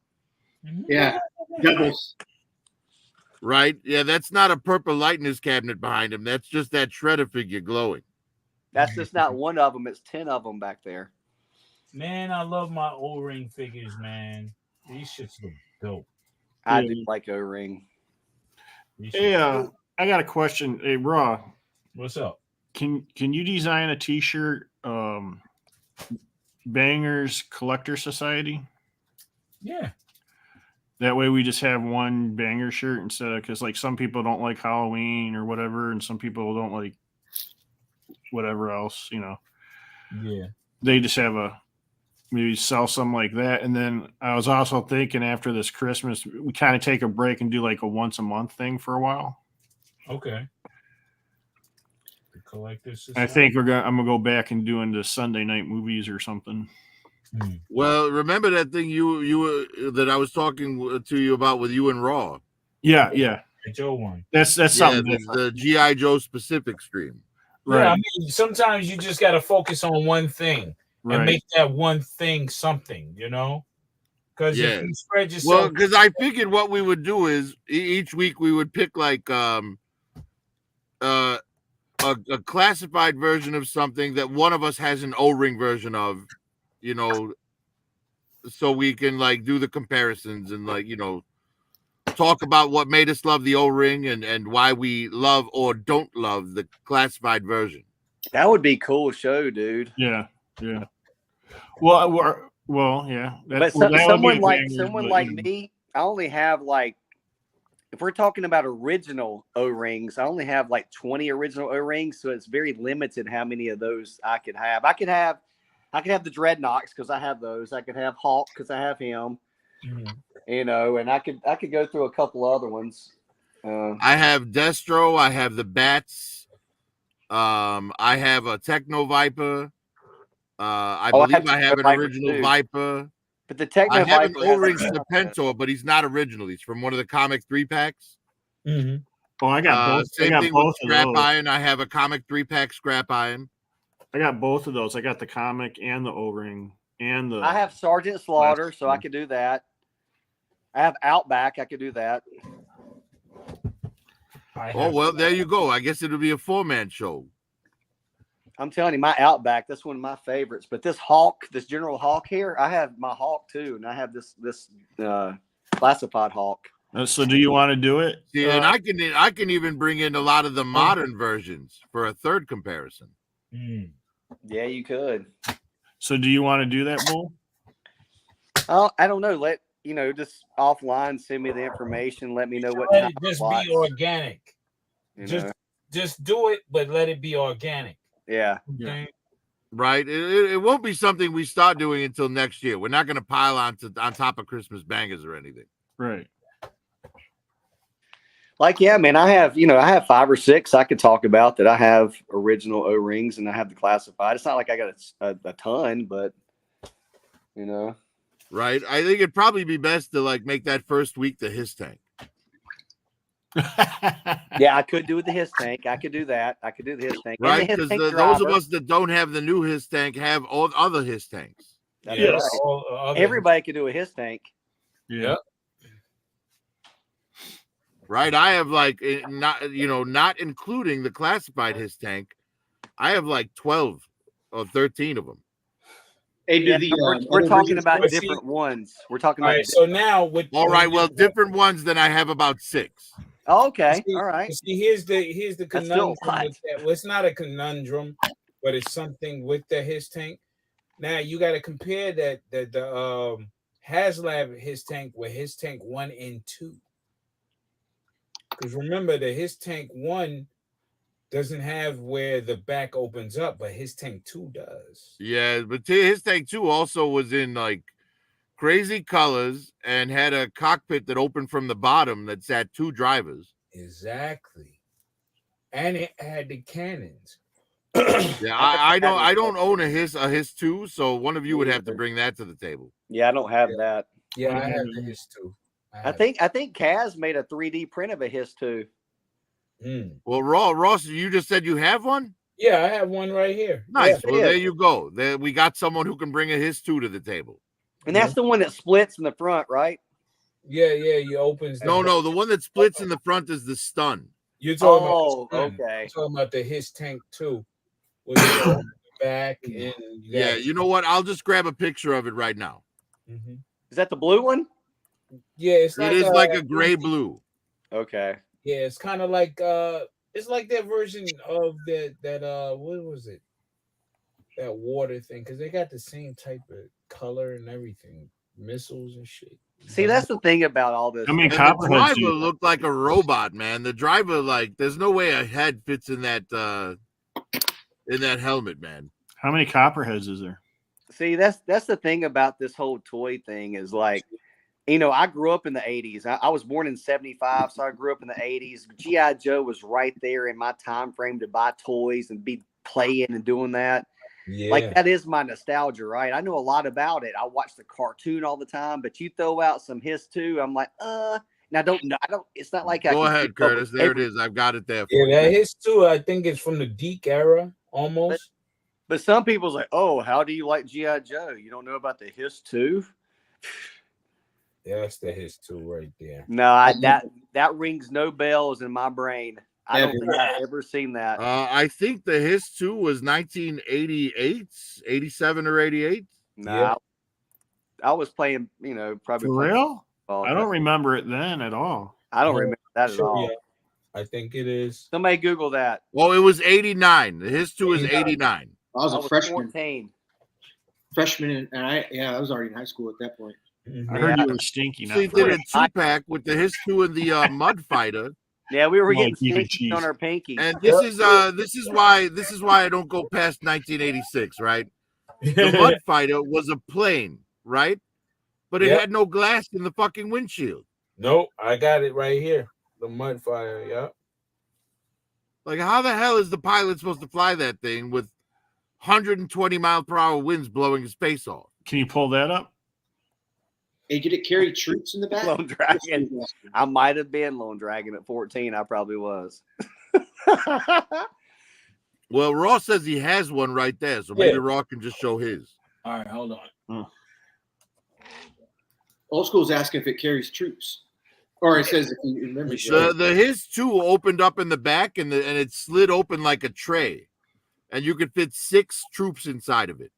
Yeah, doubles. Right? Yeah, that's not a purple lightness cabinet behind him. That's just that shredder figure glowing. That's just not one of them. It's 10 of them back there. Man, I love my O-ring figures, man. These shits look dope. I Yeah. do like O-ring. These Hey, shits- I got a question. Hey, Raw, What's up? can you design a T-shirt? Bangers Collector Society. Yeah. That way we just have one banger shirt instead of, because like some people don't like Halloween or whatever, and some people don't like whatever else, you know. Yeah. They just have a, maybe sell something like that. And then I was also thinking after this Christmas, we kind of take a break and do like a once a month thing for a while. Okay. The collectors. I think I'm gonna go back and doing the Sunday night movies or something. Well, remember that thing you that I was talking to you about with you and Raw? Yeah. The Joe one. That's something different. the G.I. Joe specific stream. Right. Yeah, I mean, sometimes you just got to focus on one thing Right. and make that one thing something, you know? Because if you spread yourself. Well, because I figured what we would do is each week we would pick like a classified version of something that one of us has an O-ring version of, you know, so we can like do the comparisons and like, you know, talk about what made us love the O-ring and why we love or don't love the classified version. That would be a cool show, dude. Yeah. Well, yeah. But someone like me, I only have like, if we're talking about original O-rings, I only have like 20 original O-rings, so it's very limited how many of those I could have. I could have the Dreadnoks because I have those. I could have Hulk because I have him. You know, and I could go through a couple other ones. I have Destro. I have the Bats. I have a Techno Viper. I believe I have an original too. Viper. But the Techno I have an Viper O-ring Serpentor, but he's not original. He's from one of the comic 3-packs. Oh, I got both. Same I got thing both with of Scrap those. Iron. I have a comic 3-pack Scrap Iron. I got both of those. I got the comic and the O-ring and the. I have Sergeant Slaughter, so I could do that. I have Outback. I could do that. Oh, well, there you go. I guess it'll be a 4-man show. I'm telling you, my Outback, that's one of my favorites. But this Hawk, this General Hawk here, I have my Hawk too, and I have this classified Hawk. So, do you want to do it? See, and I can even bring in a lot of the modern versions for a third comparison. Yeah, you could. So, do you want to do that, Bull? I don't know. Let you know, just offline, send me the information. Let me know what. Let it just be organic. You know? Just do it, but let it be organic. Yeah. Okay. Right. It won't be something we start doing until next year. We're not going to pile on top of Christmas bangers or anything. Right. Like, yeah, man, I have 5 or 6 I could talk about that I have original O-rings and I have the classified. It's not like I got a ton, but you know. Right. I think it'd probably be best to like make that first week the His Tank. Yeah, I could do the His Tank. I could do that. I could do the His Tank. Right, because those of us that don't have the new His Tank have all other His Tanks. Yes. Right. Everybody could do a His Tank. Yeah. Right. I have like not including the classified His Tank. I have like 12 or 13 of them. Hey, we're talking about different ones. We're talking about. All right. So now with different ones. Then I have about 6. Oh, okay. See, all right. See, here's the conundrum. With that. Well, it's not a conundrum, but it's something with the His Tank. Now you got to compare the HasLab His Tank with His Tank 1 and 2. Because remember, the His Tank 1 doesn't have where the back opens up, but His Tank 2 does. Yeah, but His Tank 2 also was in like crazy colors and had a cockpit that opened from the bottom that sat 2 drivers. Exactly. And it had the cannons. Yeah, I don't own a His 2, so one of you would have to bring that to the table. Yeah, I don't have that. Yeah, I have the His 2. I think Kaz made a 3D print of a His 2. Well, Ross, you just said you have one? Yeah, I have one right here. Nice. Yeah. Well, there you go. There we got someone who can bring a His 2 to the table. And that's the one that splits in the front, right? Yeah, he opens. No, the one that splits in the front is the stun. You're talking about okay. You're talking about the His Tank 2. back, and Yeah, you know what? I'll just grab a picture of it right now. Mhm. Is that the blue one? Yeah, it's It is like a gray blue. Okay. Yeah, it's kind of like it's like that version of that what was it? That water thing, because they got the same type of color and everything, missiles and shit. See, that's the thing about all this. I mean, And the Copperhead's driver looked like a robot, man. The driver, like, there's no way a head fits in that helmet, man. how many Copperheads is there? See, that's the thing about this whole toy thing is like, you know, I grew up in the 80s. I was born in 75, so I grew up in the 80s. G.I. Joe was right there in my time frame to buy toys and be playing and doing that. Yeah. Like, that is my nostalgia, right? I know a lot about it. I watch the cartoon all the time, but you throw out some Hiss 2, I'm like, now don't it's not like I Go can ahead, keep up Curtis. with There it every- is. I've got it there for Yeah, you. that his too. I think it's from the Deke era almost. But some people's like, oh, how do you like G.I. Joe? You don't know about the Hiss 2? Yeah, that's the his too right there. No, that rings no bells in my brain. I don't think I've ever seen that. I think the Hiss 2 was 1988, 87 or 88. No, Yeah. I was playing, you know, probably For playing real? football. I don't remember it then at all. I don't remember that at Sure, all. yeah. I think it is. Somebody Google that. Well, it was 89. The Hiss 2 is 89. I was a freshman. 14. Freshman, and I was already in high school at that point. Mhm. I heard Yeah. you were stinky. So he Not did a free. 2-pack with the Hiss 2 and the Mud Fighter. Yeah, we were Like getting beef and stinky cheese. on our pinkies. And this is why I don't go past 1986, right? The Mud Fighter was a plane, right? But it Yep. had no glass in the fucking windshield. Nope, I got it right here. The mud fire. Yep. Like, how the hell is the pilot supposed to fly that thing with 120 mile per hour winds blowing his face off? Can you pull that up? Hey, did it carry troops in the back? Lone Dragon. I might have been Lone Dragon at 14. I probably was. Well, Raw says he has one right there, so maybe Yeah. Raw can just show his. All right, hold on. Old school's asking if it carries troops, or it says if you remember. The Hiss 2 opened up in the back and it slid open like a tray, and you could fit 6 troops inside of it.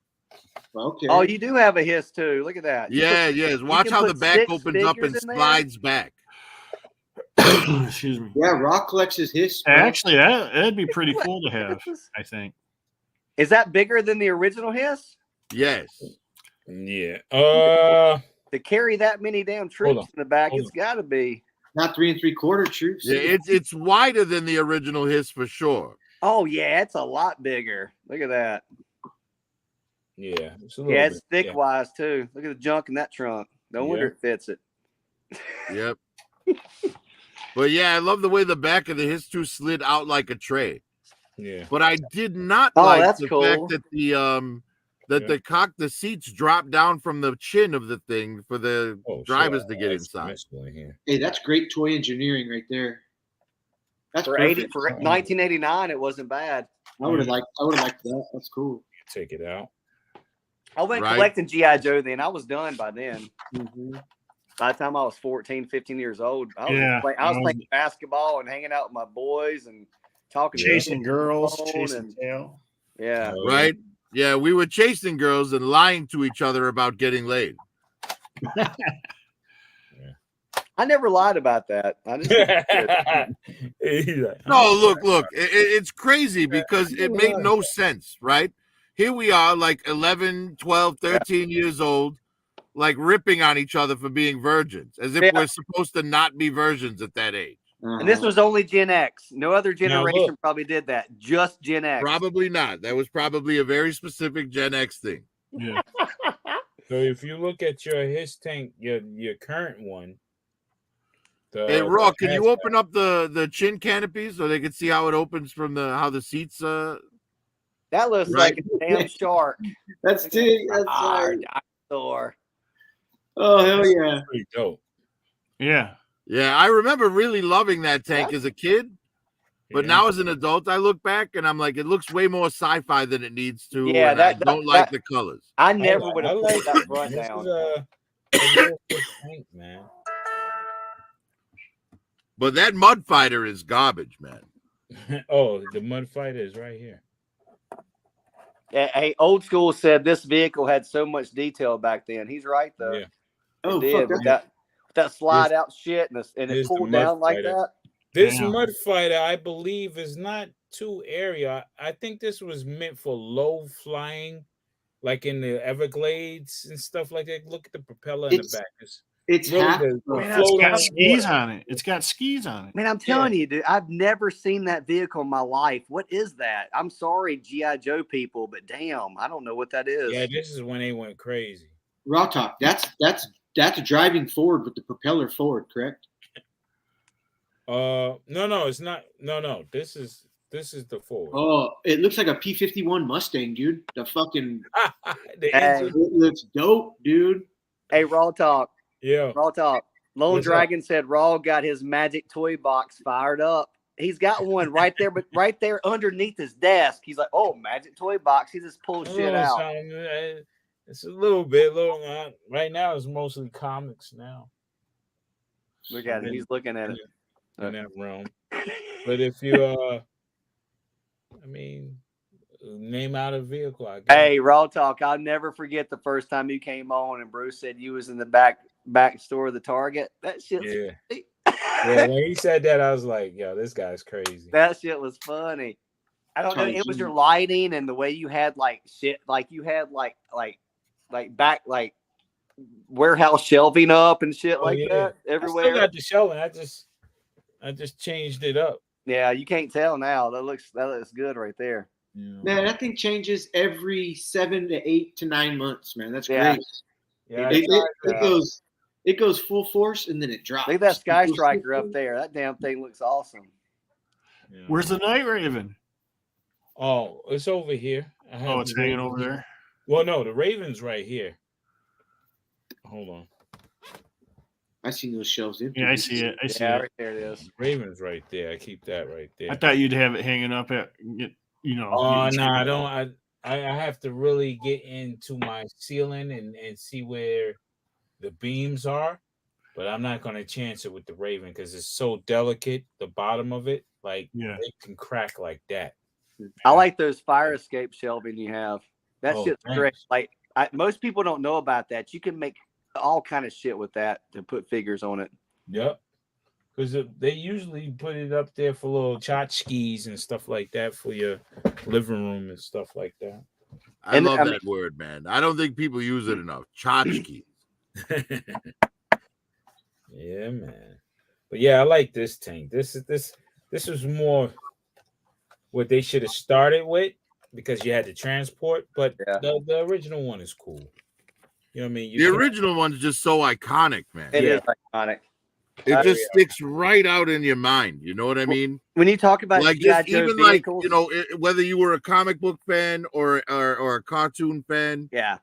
Okay. Oh, you do have a Hiss too. Look at that. You Yeah, put- yes. you Watch can how the put back 6 opens up and figures in there? slides back. Excuse me. Yeah, Rock collects his hiss. Actually, that'd be pretty cool to have. I think. Is that bigger than the original Hiss? Yes. Yeah. To carry that many damn troops on. in the back, Hold it's got to be. Not 3 3/4 troops. Yeah, it's wider than the original Hiss for sure. Oh yeah, it's a lot bigger. Look at that. Yeah. It's a Yeah, little it's bit, thick wise too. Look at the junk in that trunk. No wonder Yeah. it fits it. Yep. But yeah, I love the way the back of the Hiss 2 slid out like a tray. Yeah. But I did not Oh, like that's the cool. fact that the seats drop down from the chin of the thing for the Oh, drivers shit. to get That's inside. messed in here. Hey, that's great toy engineering right there. That's For perfect. 1989, it wasn't bad. I would have liked that. That's cool. Take it out. I went Right. collecting G.I. Joe then. I was done by then. Mm-hmm. By the time I was 14, 15 years old, I was, Yeah, playing basketball and hanging out with my boys and talking to Chasing girls, phone chasing and- tail. Yeah. Right? Yeah, we were chasing girls and lying to each other about getting laid. I never lied about that. I just No, look, it's crazy because it made no sense, right? Here we are, like 11, 12, 13 years old, like ripping on each other for being virgins, as if Yeah. we're supposed to not be virgins at that age. And this was only Gen X. No other generation look. probably did that. Just Gen X. Probably not. That was probably a very specific Gen X thing. Yeah. So if you look at your his tank, your current one. Hey, Raw, can you open up the chin canopy so they can see how it opens from how the seats? That looks Right. like a damn shark. That's Tig. That's Arr, right. dinosaur. Oh hell yeah! pretty dope. Yeah. Yeah, I remember really loving that tank as a kid, but Yeah. now as an adult, I look back and I'm like, it looks way more sci-fi than it needs to. Yeah, and I don't like the colors. I never I would have like put that it. front This down. is a real good tank, man. But that Mud Fighter is garbage, man. Oh, the mud fighter is right here. Hey, old school said this vehicle had so much detail back then. He's right though. Yeah. Oh, It fuck did with that. that slide out shit and it Here's the pulled mud down like fighter. that. This Yeah. mud fighter, I believe, is not too area. I think this was meant for low flying, like in the Everglades and stuff like that. Look at the propeller in the It's- back. It's really half. the Man, it's float got on skis water. on it. It's got skis on it. Man, I'm telling you, dude, I've never seen that vehicle in my life. What is that? I'm sorry, G.I. Joe people, but damn, I don't know what that is. Yeah, this is when they went crazy. Raw talk. That's driving forward with the propeller forward, correct? No, it's not. No. This is the Ford. Oh, it looks like a P-51 Mustang, dude. The fucking The Hey. engine. it looks dope, dude. Hey, Raw Talk. Yeah. Raw Talk. Lone What's up? Dragon said Raw got his magic toy box fired up. He's got one right there, but right there underneath his desk. He's like, "Oh, magic toy box." He just pulls shit out. It's a little bit. Right now, it's mostly comics now Look at him. He's looking at it. in that realm. But if you, I mean, name out a vehicle. I guess. Hey, Raw Talk. I'll never forget the first time you came on and Bruce said you was in the back store of the Target. That shit. Yeah. Yeah, when he said that, I was like, "Yo, this guy's crazy." That shit was funny. I don't know. It was your lighting and the way you had like shit, like you had like back like warehouse shelving up and shit like that I everywhere. still got the shelving. I just changed it up. Yeah, you can't tell now. That looks good right there. Yeah. Man, that thing changes every 7 to 8 to 9 months, man. That's Yeah. great. Yeah, It goes full force and then it drops. Look at that Sky It goes Striker full up force. there. That damn thing looks awesome. yeah. Where's the Night Raven? Oh, it's over here. I have Oh, it's the hanging Ravens. over there. Well, no, the Raven's right here. Hold on. I seen those shelves empty. Yeah, I see it. I see Yeah, it. right there it is. The Raven's right there. I keep that right there. I thought you'd have it hanging up at, Oh no, I don't. I have to really get into my ceiling and see where the beams are, but I'm not going to chance it with the Raven because it's so delicate. The bottom of it, like Yeah. it can crack like that. I like those fire escape shelving you have. That Oh, shit's great. thanks. Like most people don't know about that. You can make all kind of shit with that to put figures on it. Yep. Because they usually put it up there for little tchotchkes and stuff like that for your living room and stuff like that. I And, love I that word, man. I don't think people use it enough. Tchotchke. Yeah, man. But yeah, I like this tank. This was more what they should have started with because you had to transport. But Yeah. the original one is cool. You know what I mean? The original one's just so iconic, man. It Yeah. is iconic. It just sticks right out in your mind. You know what I mean? When you talk about Like G.I. just Joe even vehicles, whether you were a comic book fan or a cartoon fan, yeah,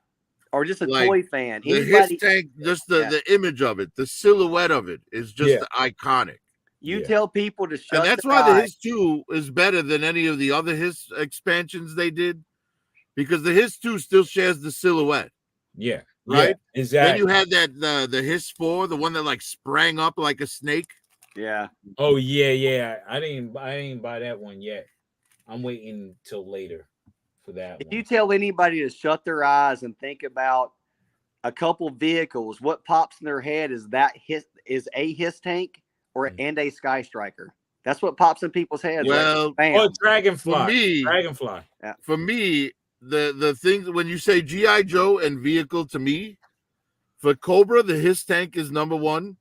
or just a like, toy fan, the anybody, his tank, just Yeah. the image of it, the silhouette of it is just Yeah. iconic. you Yeah. tell people to shut And that's their why the eyes. His 2 is better than any of the other His expansions they did, because the His 2 still shares the silhouette, Yeah. right? Yeah, exactly. Then you had the His 4, the one that like sprang up like a snake. Yeah, Oh yeah. I didn't buy that one yet. I'm waiting till later for that if one. you tell anybody to shut their eyes and think about a couple vehicles, what pops in their head is a His tank and a Sky Striker. That's what pops in people's heads. Well, Bam. Oh, Dragonfly. for me, Dragonfly. for me, the things when you say G.I. Joe and vehicle, to me, for Cobra, the His tank is number one.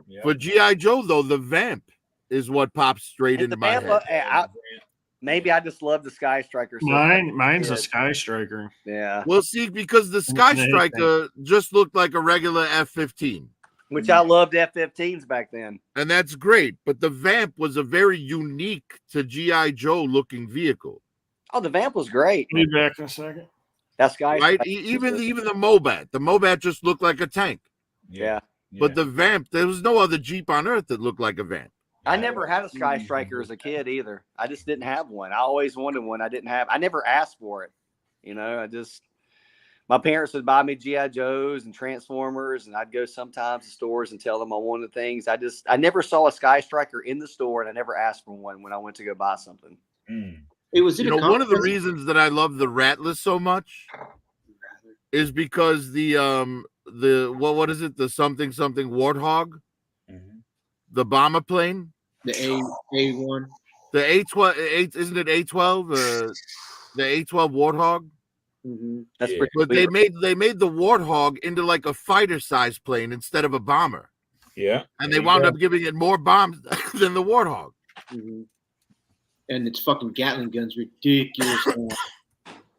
Yeah. For G.I. Joe, though, the Vamp is what pops straight And into the my Vamp, head. maybe I just love the Sky Striker. Mine's a good. Sky Striker. Yeah, Well, see, because the Sky the His Striker just looked like a regular F-15. which I loved F-15s back then. And that's great. But the Vamp was a very unique to G.I. Joe looking vehicle. Oh, the Vamp was great. I'll be back in a second. That Sky Right? Striker. Even the Mobat. The Mobat just looked like a tank. Yeah. But the Vamp, there was no other Jeep on earth that looked like a Vamp. I never had a Sky Striker as a kid either. I just didn't have one. I always wanted one. I never asked for it. My parents would buy me G.I. Joes and Transformers, and I'd go sometimes to stores and tell them I wanted things. I never saw a Sky Striker in the store, and I never asked for one when I went to go buy something. It was in You a know, one of the contest. reasons that I love the Ratless so much is because the what is it? The something Warthog, the bomber plane, The A1. the A12, isn't it A12? The A12 Warthog. Mm-hmm. That's Yeah. pretty But sweet. they made the Warthog into like a fighter size plane instead of a bomber, Yeah. and there they you wound go. up giving it more bombs than the Warthog. Mm-hmm. And its fucking Gatling gun's ridiculous.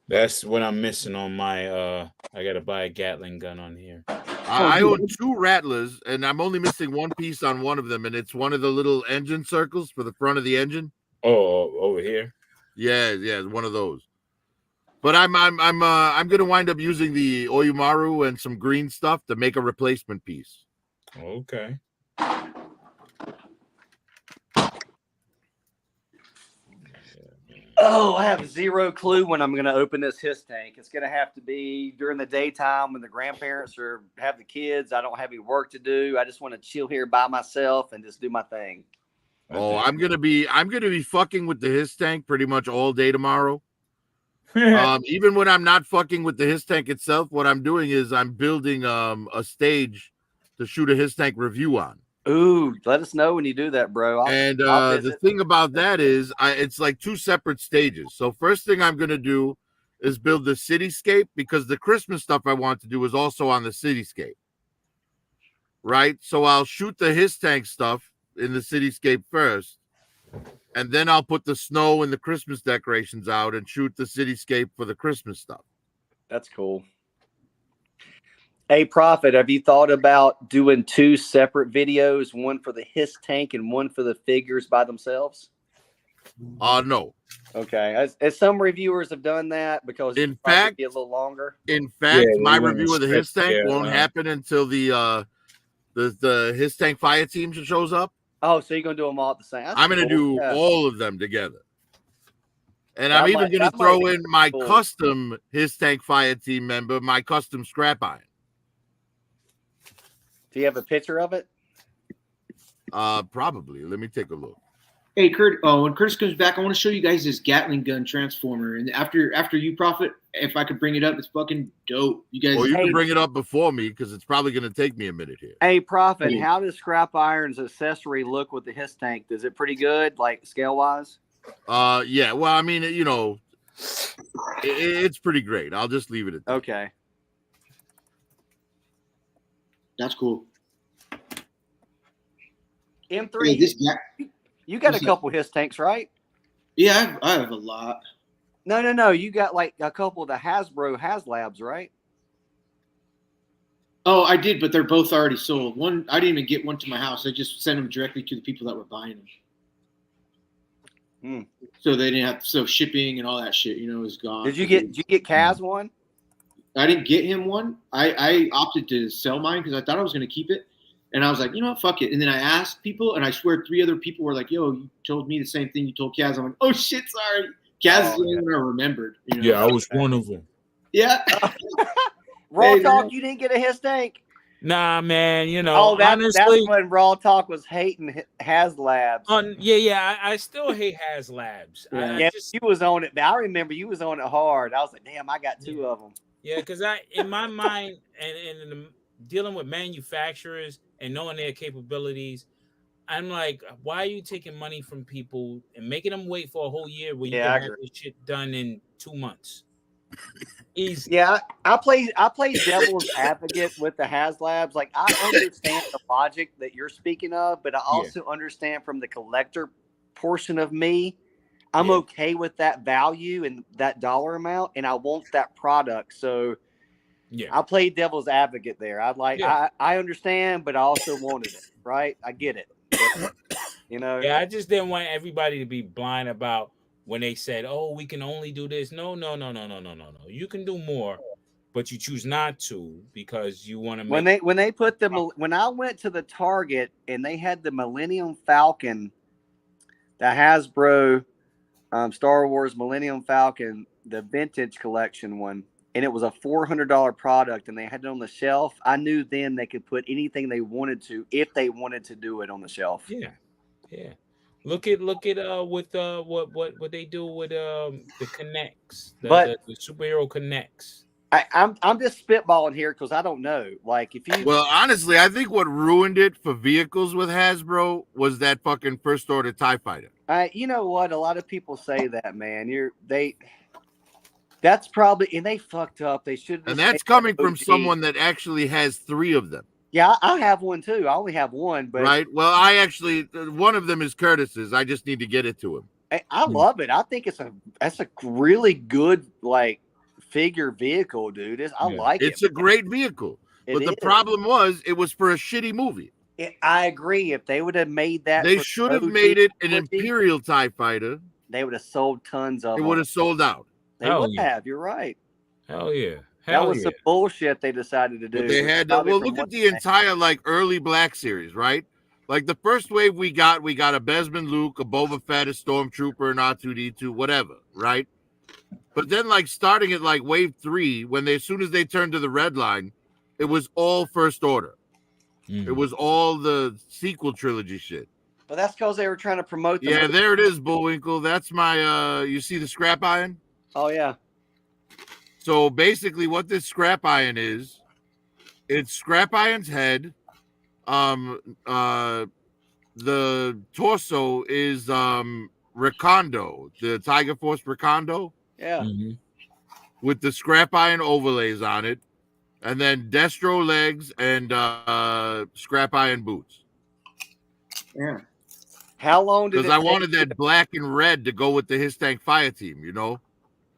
That's what I'm missing on my I gotta buy a Gatling gun on here. I own 2 Rattlers, and I'm only missing one piece on one of them, and it's one of the little engine circles for the front of the engine. Oh, over here. Yeah, one of those. But I'm gonna wind up using the Oyumaru and some green stuff to make a replacement piece. Okay. Oh, I have zero clue when I'm going to open this his tank. It's going to have to be during the daytime when the grandparents have the kids. I don't have any work to do. I just want to chill here by myself and just do my thing. Oh, I'm gonna be fucking with the his tank pretty much all day tomorrow. Even when I'm not fucking with the his tank itself, what I'm doing is I'm building a stage to shoot a his tank review on. Ooh, let us know when you do that, bro. I'll The visit. thing about that is it's like 2 separate stages. So first thing I'm going to do is build the cityscape, because the Christmas stuff I want to do is also on the cityscape. Right? So I'll shoot the his tank stuff in the cityscape first, and then I'll put the snow and the Christmas decorations out and shoot the cityscape for the Christmas stuff. That's cool. Hey, Prophet, have you thought about doing 2 separate videos, one for the his tank and one for the figures by themselves? No. Okay. As some reviewers have done that, because In it's probably fact- be a little longer. In fact, Yeah, my we wanna review of the his stretch, tank yeah, won't happen until the his tank fire team shows up. Oh, so you're gonna do them all at the same? That's I'm going to cool. do Yeah. all of them together. And That I'm even might- going to that might throw be in my cool. custom his tank fire team member, my custom scrap iron. Do you have a picture of it? Probably. Let me take a look. Hey, Kurt. Oh, when Curtis comes back, I want to show you guys this Gatling gun transformer. And after you, Prophet, if I could bring it up, it's fucking dope. You guys. Well, you Hey. can bring it up before me, because it's probably going to take me a minute here. Hey, Prophet, Yeah. how does Scrap Iron's accessory look with the his tank? Is it pretty good, like scale wise? Yeah. Well, I mean, you know, it's pretty great. I'll just leave it at that. Okay. That's cool. M3, Hey, this you got a what's that? couple his tanks, right? Yeah, I have a lot. No. You got like a couple of the Hasbro HasLabs, right? Oh, I did, but they're both already sold. One, I didn't even get one to my house. I just sent them directly to the people that were buying them. So they didn't have shipping and all that shit. You know, was gone. Did you get Kaz one? I didn't get him one. I opted to sell mine because I thought I was going to keep it. And I was like, you know what, fuck it. And then I asked people, and I swear 3 other people were like, yo, you told me the same thing you told Kaz. I'm like, oh, shit, sorry. Kaz is the only one I remembered. You know? Yeah, I was one of them. Yeah. Raw Hey, Talk, man. you didn't get a his tank? Nah, man, you know, Oh, that's honestly, when Raw Talk was hating HasLabs. I still hate HasLabs. I Yeah, just, you was on it. I remember you was on it hard. I was like, damn, I got 2 of them. yeah, because in my mind, and in dealing with manufacturers and knowing their capabilities, I'm like, why are you taking money from people and making them wait for a whole year when you Yeah, I can have this shit done in 2 months? Easy. Yeah, I play devil's advocate with the HasLabs. Like, I understand the logic that you're speaking of, but I also understand from the collector portion of me, I'm okay with that value and that dollar amount, and I want that product. So I play devil's advocate there. I understand, but I also wanted it, right? I get it. But, you know. Yeah, I just didn't want everybody to be blind about when they said, "Oh, we can only do this." No. You can do more, but you choose not to because you want to make. When they put when I went to the Target and they had the Millennium Falcon, the Hasbro Star Wars Millennium Falcon, the vintage collection one, and it was a $400 product, and they had it on the shelf. I knew then they could put anything they wanted to if they wanted to do it on the shelf. Yeah. Look at with what they do with the connects, But the superhero connects. I'm just spitballing here because I don't know. Like if you Well, honestly, I think what ruined it for vehicles with Hasbro was that fucking first order TIE fighter. you know what? A lot of people say that, man. That's probably, and they fucked up. They should. And that's coming from someone that actually has 3 of them. Yeah, I have one too. I only have one, but Right. Well, I actually one of them is Curtis's. I just need to get it to him. I love it. I think that's a really good like figure vehicle, dude. I like it. It's a great vehicle. But the problem was it was for a shitty movie. I agree. If they would have made that, They should have made it an Imperial TIE fighter. They would have sold tons of it them. It would have sold out. They would have. You're right. Hell yeah. That was some bullshit they decided to do. But they had to, well, look at the entire like early Black Series, right? Like the first wave we got a Besman Luke, a Boba Fett, a Stormtrooper, an R2D2, whatever, right? But then like starting at like wave 3, as soon as they turned to the red line, it was all first order. It was all the sequel trilogy shit. But that's because they were trying to promote them. Yeah, there it is, Bullwinkle. That's my you see the scrap iron? Oh yeah. So basically what this scrap iron is, it's scrap iron's head. The torso is Recondo, the Tiger Force Recondo. Yeah. With the scrap iron overlays on it. And then Destro legs and scrap iron boots. Yeah. How long did? Because I wanted that black and red to go with the His Tank Fire Team, you know.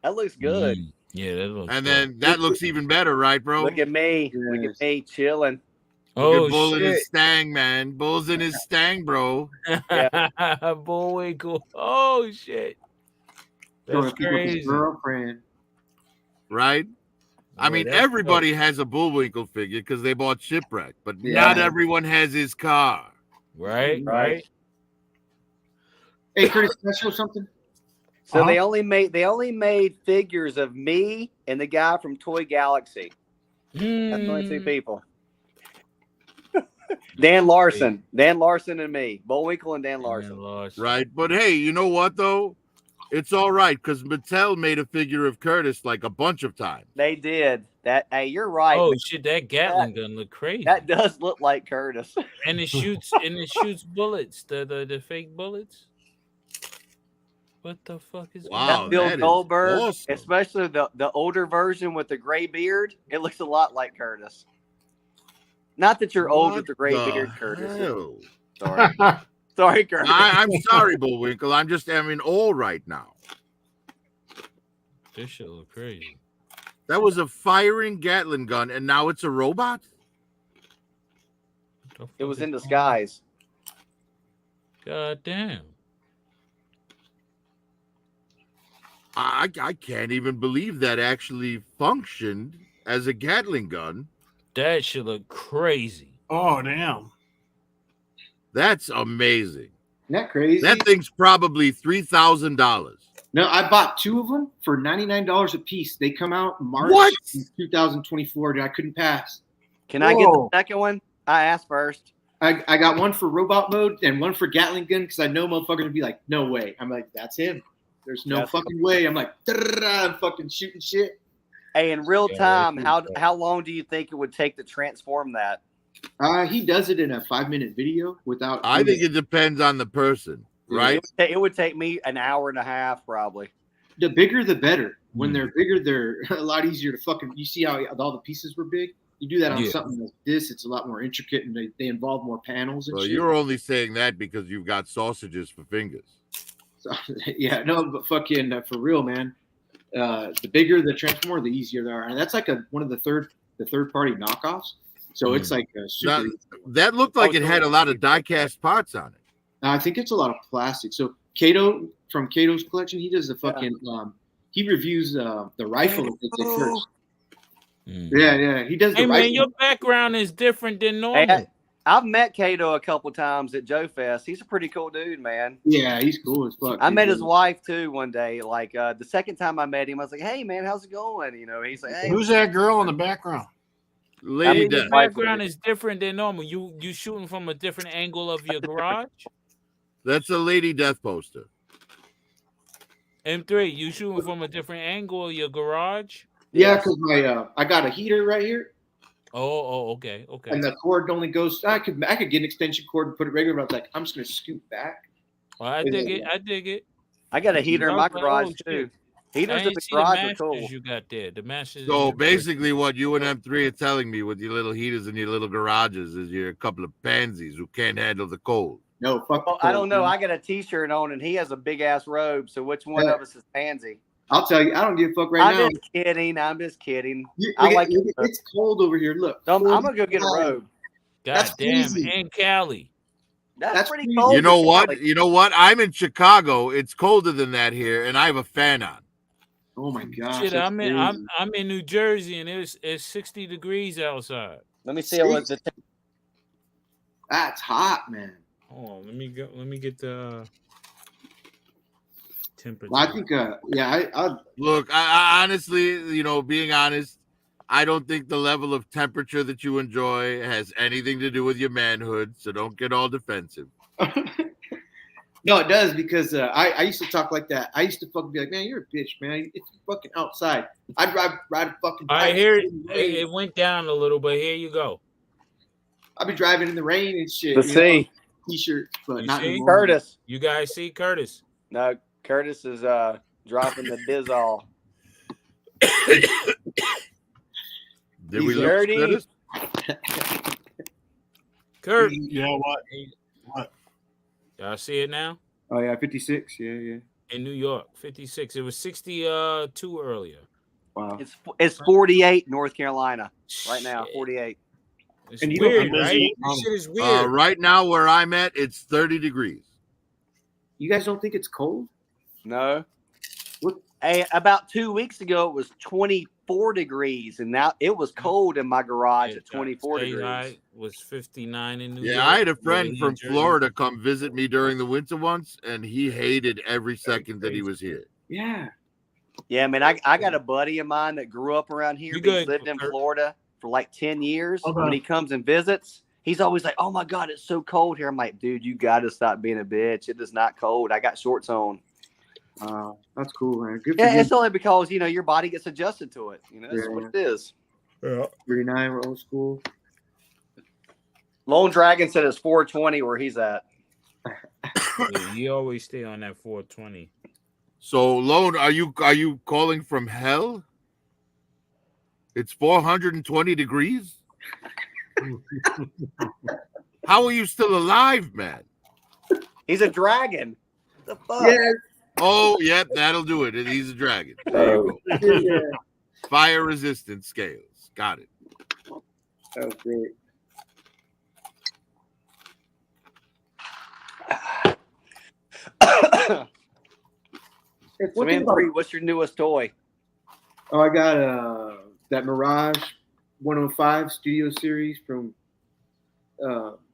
That looks good. Yeah, that looks. And then that looks even better, right, bro? Look at me. Yes. Look at me chilling. Look at Bull in his Stang, man. Bull's in his Stang, bro. Bullwinkle. Oh shit. That's crazy. Girlfriend. Right? I mean, everybody has a Bullwinkle figure because they bought Shipwreck, but not everyone has his car. Right. Hey, Curtis, can I show something? So they only made figures of me and the guy from Toy Galaxy. That's only 2 people. Dan Larson and me, Bullwinkle and Dan Larson. Right, but hey, you know what though? It's all right because Mattel made a figure of Curtis like a bunch of times. They did that. Hey, you're right. Oh shit, that Gatling gun look crazy. That does look like Curtis. And it shoots bullets, the fake bullets. What the fuck is that? Bill Goldberg, awesome. Especially the older version with the gray beard. It looks a lot like Curtis. Not that you're old with the gray beard, Curtis. Sorry. Sorry, Curtis. I'm sorry, Bullwinkle. I'm old right now. This shit look crazy. That was a firing Gatling gun, and now it's a robot? It was in disguise. God damn. I can't even believe that actually functioned as a Gatling gun. That should look crazy. Oh, damn. That's amazing. Isn't that crazy? That thing's probably $3,000. No, I bought 2 of them for $99 a piece. They come out March 2024. I couldn't pass. Can I get the second one? I asked first. I got one for robot mode and one for Gatling gun because I know motherfuckers would be like, no way. I'm like, that's him. There's no fucking way. I'm like, I'm fucking shooting shit. Hey, in real time, how long do you think it would take to transform that? He does it in a 5-minute video without. I think it depends on the person, right? It would take me an hour and a half, probably. The bigger, the better. When they're bigger, they're a lot easier to fucking. You see how all the pieces were big? You do that on something like this, it's a lot more intricate, and they involve more panels. And shit. You're only saying that because you've got sausages for fingers. So, yeah, no, but fucking for real, man. The bigger the transformer, the easier they are, and that's like one of the third party knockoffs. So it's like super. That looked like it had a lot of die-cast parts on it. I think it's a lot of plastic. So Kato from Kato's collection, he does the fucking. He reviews the rifle that they did first. Yeah, he does. Hey, the man, rifle. your background is different than normal. Hey, I've met Kato a couple times at Joe Fest. He's a pretty cool dude, man. Yeah, he's cool as fuck. I met his wife too one day. Like the second time I met him, I was like, "Hey, man, how's it going?" You know, he's like, "Hey." Who's that girl in the background? Lady Death. Background is different than normal. You shooting from a different angle of your garage. That's a Lady Death poster. M3, you shooting from a different angle of your garage? Yeah, Yes. because I got a heater right here, Okay. and the cord only goes. I could get an extension cord and put it regular, but I was like, I'm just gonna scoot back. Well, I dig it. I got a heater in my I was like, garage oh, too. shit. Heaters I in didn't the see the garage are masters cool. you got there. The masters. So basically, what you and M3 are telling me with your little heaters and your little garages is you're a couple of pansies who can't handle the cold. No, fuck. Well, I don't know. I got a T-shirt on, and he has a big ass robe. So which one of us is pansy? I'll tell you, I don't give a fuck right now. I'm just kidding. It's cold over here. Look, I'm gonna go get a robe. God That's damn, easy. and Cali. That's pretty crazy. cold. You know what? I'm in Chicago. It's colder than that here, and I have a fan on. Oh my gosh! Shit, that's I'm in New Jersey, and it's 60 degrees outside. Let me see what the That's hot, man. Hold on, let me get the temperature. Well, I think, I Look, I honestly, being honest, I don't think the level of temperature that you enjoy has anything to do with your manhood. So don't get all defensive. No, it does, because I used to talk like that. I used to fucking be like, man, you're a bitch, man. It's fucking outside. I'd ride a fucking bike. I hear it went down a little, but here you go. I'd be driving in the rain and shit. Let's see. T-shirt, but You not see? anymore. Curtis. You guys see Curtis? No, Curtis is dropping the dizzall. Did we He's lose dirty. Curtis? Kurt, You know what? y'all see it now? Oh yeah, 56. Yeah. In New York, 56. It was 62 earlier. Wow. It's 48 North Carolina right now. Shit. 48. It's And you weird, don't- right? This shit is weird. Right now, where I'm at, it's 30 degrees. You guys don't think it's cold? No. What? Hey, about 2 weeks ago it was 24 degrees, and now it was cold in my garage at 24 State degrees. high was 59 in New York. Yeah, I had a over friend in from Jersey. Florida come visit me during the winter once, and he hated every second that he was here. Yeah. Yeah, man, I got a buddy of mine that grew up around here. You But he's good, lived in Kurt? Florida for like 10 years. Okay. When he comes and visits, he's always like, "Oh my God, it's so cold here." I'm like, "Dude, you got to stop being a bitch. It is not cold. I got shorts on." That's cool, man. Good for Yeah, you. it's only because your body gets adjusted to it. That's what it is. Yeah. 39, we're old school. Lone Dragon said it's 420 where he's at. Yeah, he always stay on that 420. So, Lone, are you calling from hell? It's 420 degrees. How are you still alive, man? He's a dragon. The fuck? Yeah. Oh, yep, that'll do it. He's a dragon. There you go. Yeah. Fire resistant scales. Got it. That was great. So, man, Bree, what's your newest toy? Oh, I got that Mirage 105 Studio Series from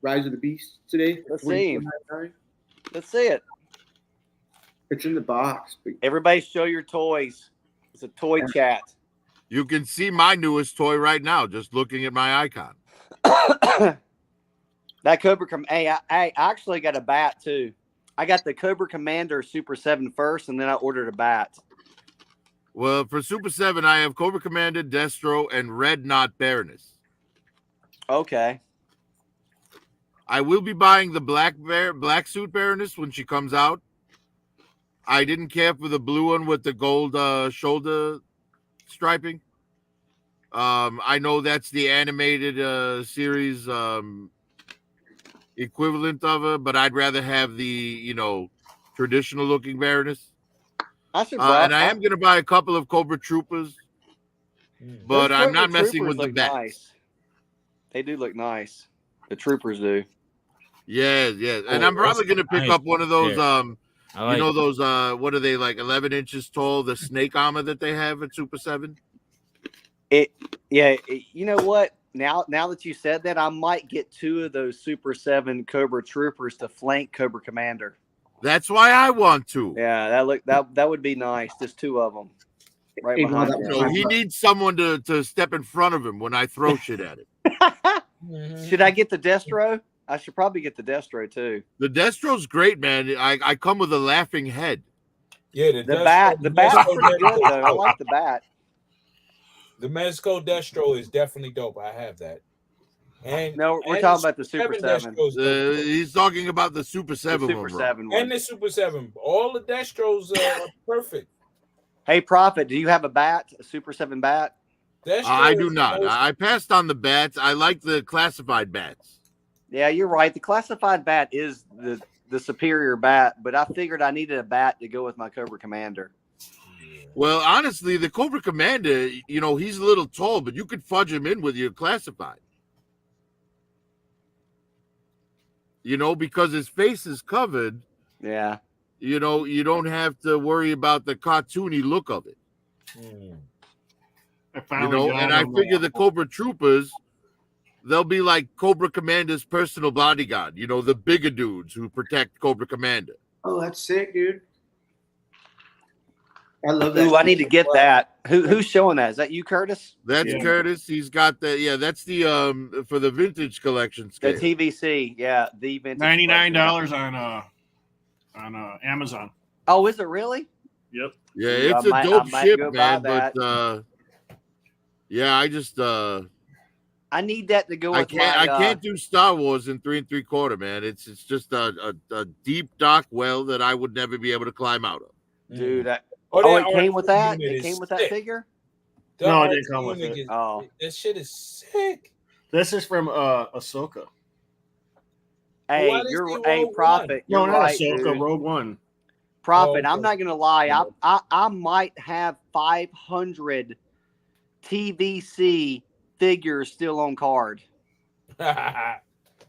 Rise of the Beast today. Let's see. $44.99. Let's see it. It's in the box. But Everybody show your toys. It's a toy chat. You can see my newest toy right now, just looking at my icon. That Cobra Hey, I actually got a bat too. I got the Cobra Commander Super 7 first, and then I ordered a bat. Well, for Super 7, I have Cobra Commander, Destro, and Red Knot Baroness. Okay. I will be buying the black suit Baroness when she comes out. I didn't care for the blue one with the gold shoulder striping. I know that's the animated series equivalent of her, but I'd rather have the traditional looking Baroness. And I am going to buy a couple of Cobra Troopers, but I'm not messing with the bats. Nice. They do look nice. The troopers do. Yes. And I'm probably going to pick up one of those, those, what are they, like 11 inches tall, the snake armor that they have at Super 7? You know what? Now that you said that, I might get 2 of those Super 7 Cobra Troopers to flank Cobra Commander. That's why I want to. Yeah, that would be nice. Just 2 of them. Right behind him. So he needs someone to step in front of him when I throw shit at him. Should I get the Destro? I should probably get the Destro too. The Destro's great, man. I come with a laughing head. Yeah, The bat's pretty good though. I like the bat. The Mezco Destro is definitely dope. I have that. And no, we're and talking about the Super 7. He's talking about the Super 7 the Super 7 one. And the Super 7. All the Destros are perfect. Hey, Prophet, do you have a bat, a Super 7 bat? I do not. I passed on the bats. I like the classified bats. Yeah, you're right. The classified bat is the superior bat, but I figured I needed a bat to go with my Cobra Commander. Well, honestly, the Cobra Commander, he's a little tall, but you could fudge him in with your classified. Because his face is covered. Yeah. You don't have to worry about the cartoony look of it. I figure the Cobra Troopers, they'll be like Cobra Commander's personal bodyguard, the bigger dudes who protect Cobra Commander. Oh, that's sick, dude. I love that. Ooh, I need to get that. Who's showing that? Is that you, Curtis? That's Curtis. He's got that's the for the vintage collection scale. The TVC, yeah, the vintage. $99 on Amazon. Oh, is it really? Yep. Yeah, it's a dope ship, man. But I just I need that to go with I can't do Star Wars in 3 3/4, man. It's just a deep dark well that I would never be able to climb out of. Dude, it came with that? It came with that figure? No, it didn't come with it. That shit is sick. This is from Ahsoka. Hey, Prophet. No, you're not right, Ahsoka, dude. Rogue One. Prophet, I'm not gonna lie. I might have 500 TVC figures still on card.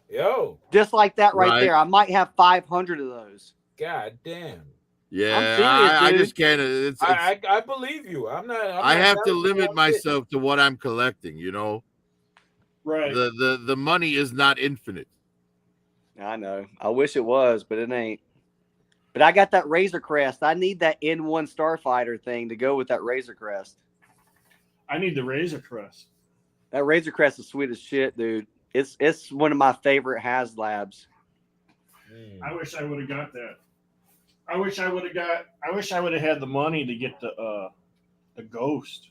Yo. Just like that right there. I might have 500 of those. God damn. Yeah, I just can't. I believe you. I have to limit myself to what I'm collecting. Right. The money is not infinite. I know. I wish it was, but it ain't. But I got that Razor Crest. I need that N1 Starfighter thing to go with that Razor Crest. I need the Razor Crest. That Razor Crest is sweet as shit, dude. It's one of my favorite HasLabs. I wish I would have got that. I wish I would have had the money to get the Ghost.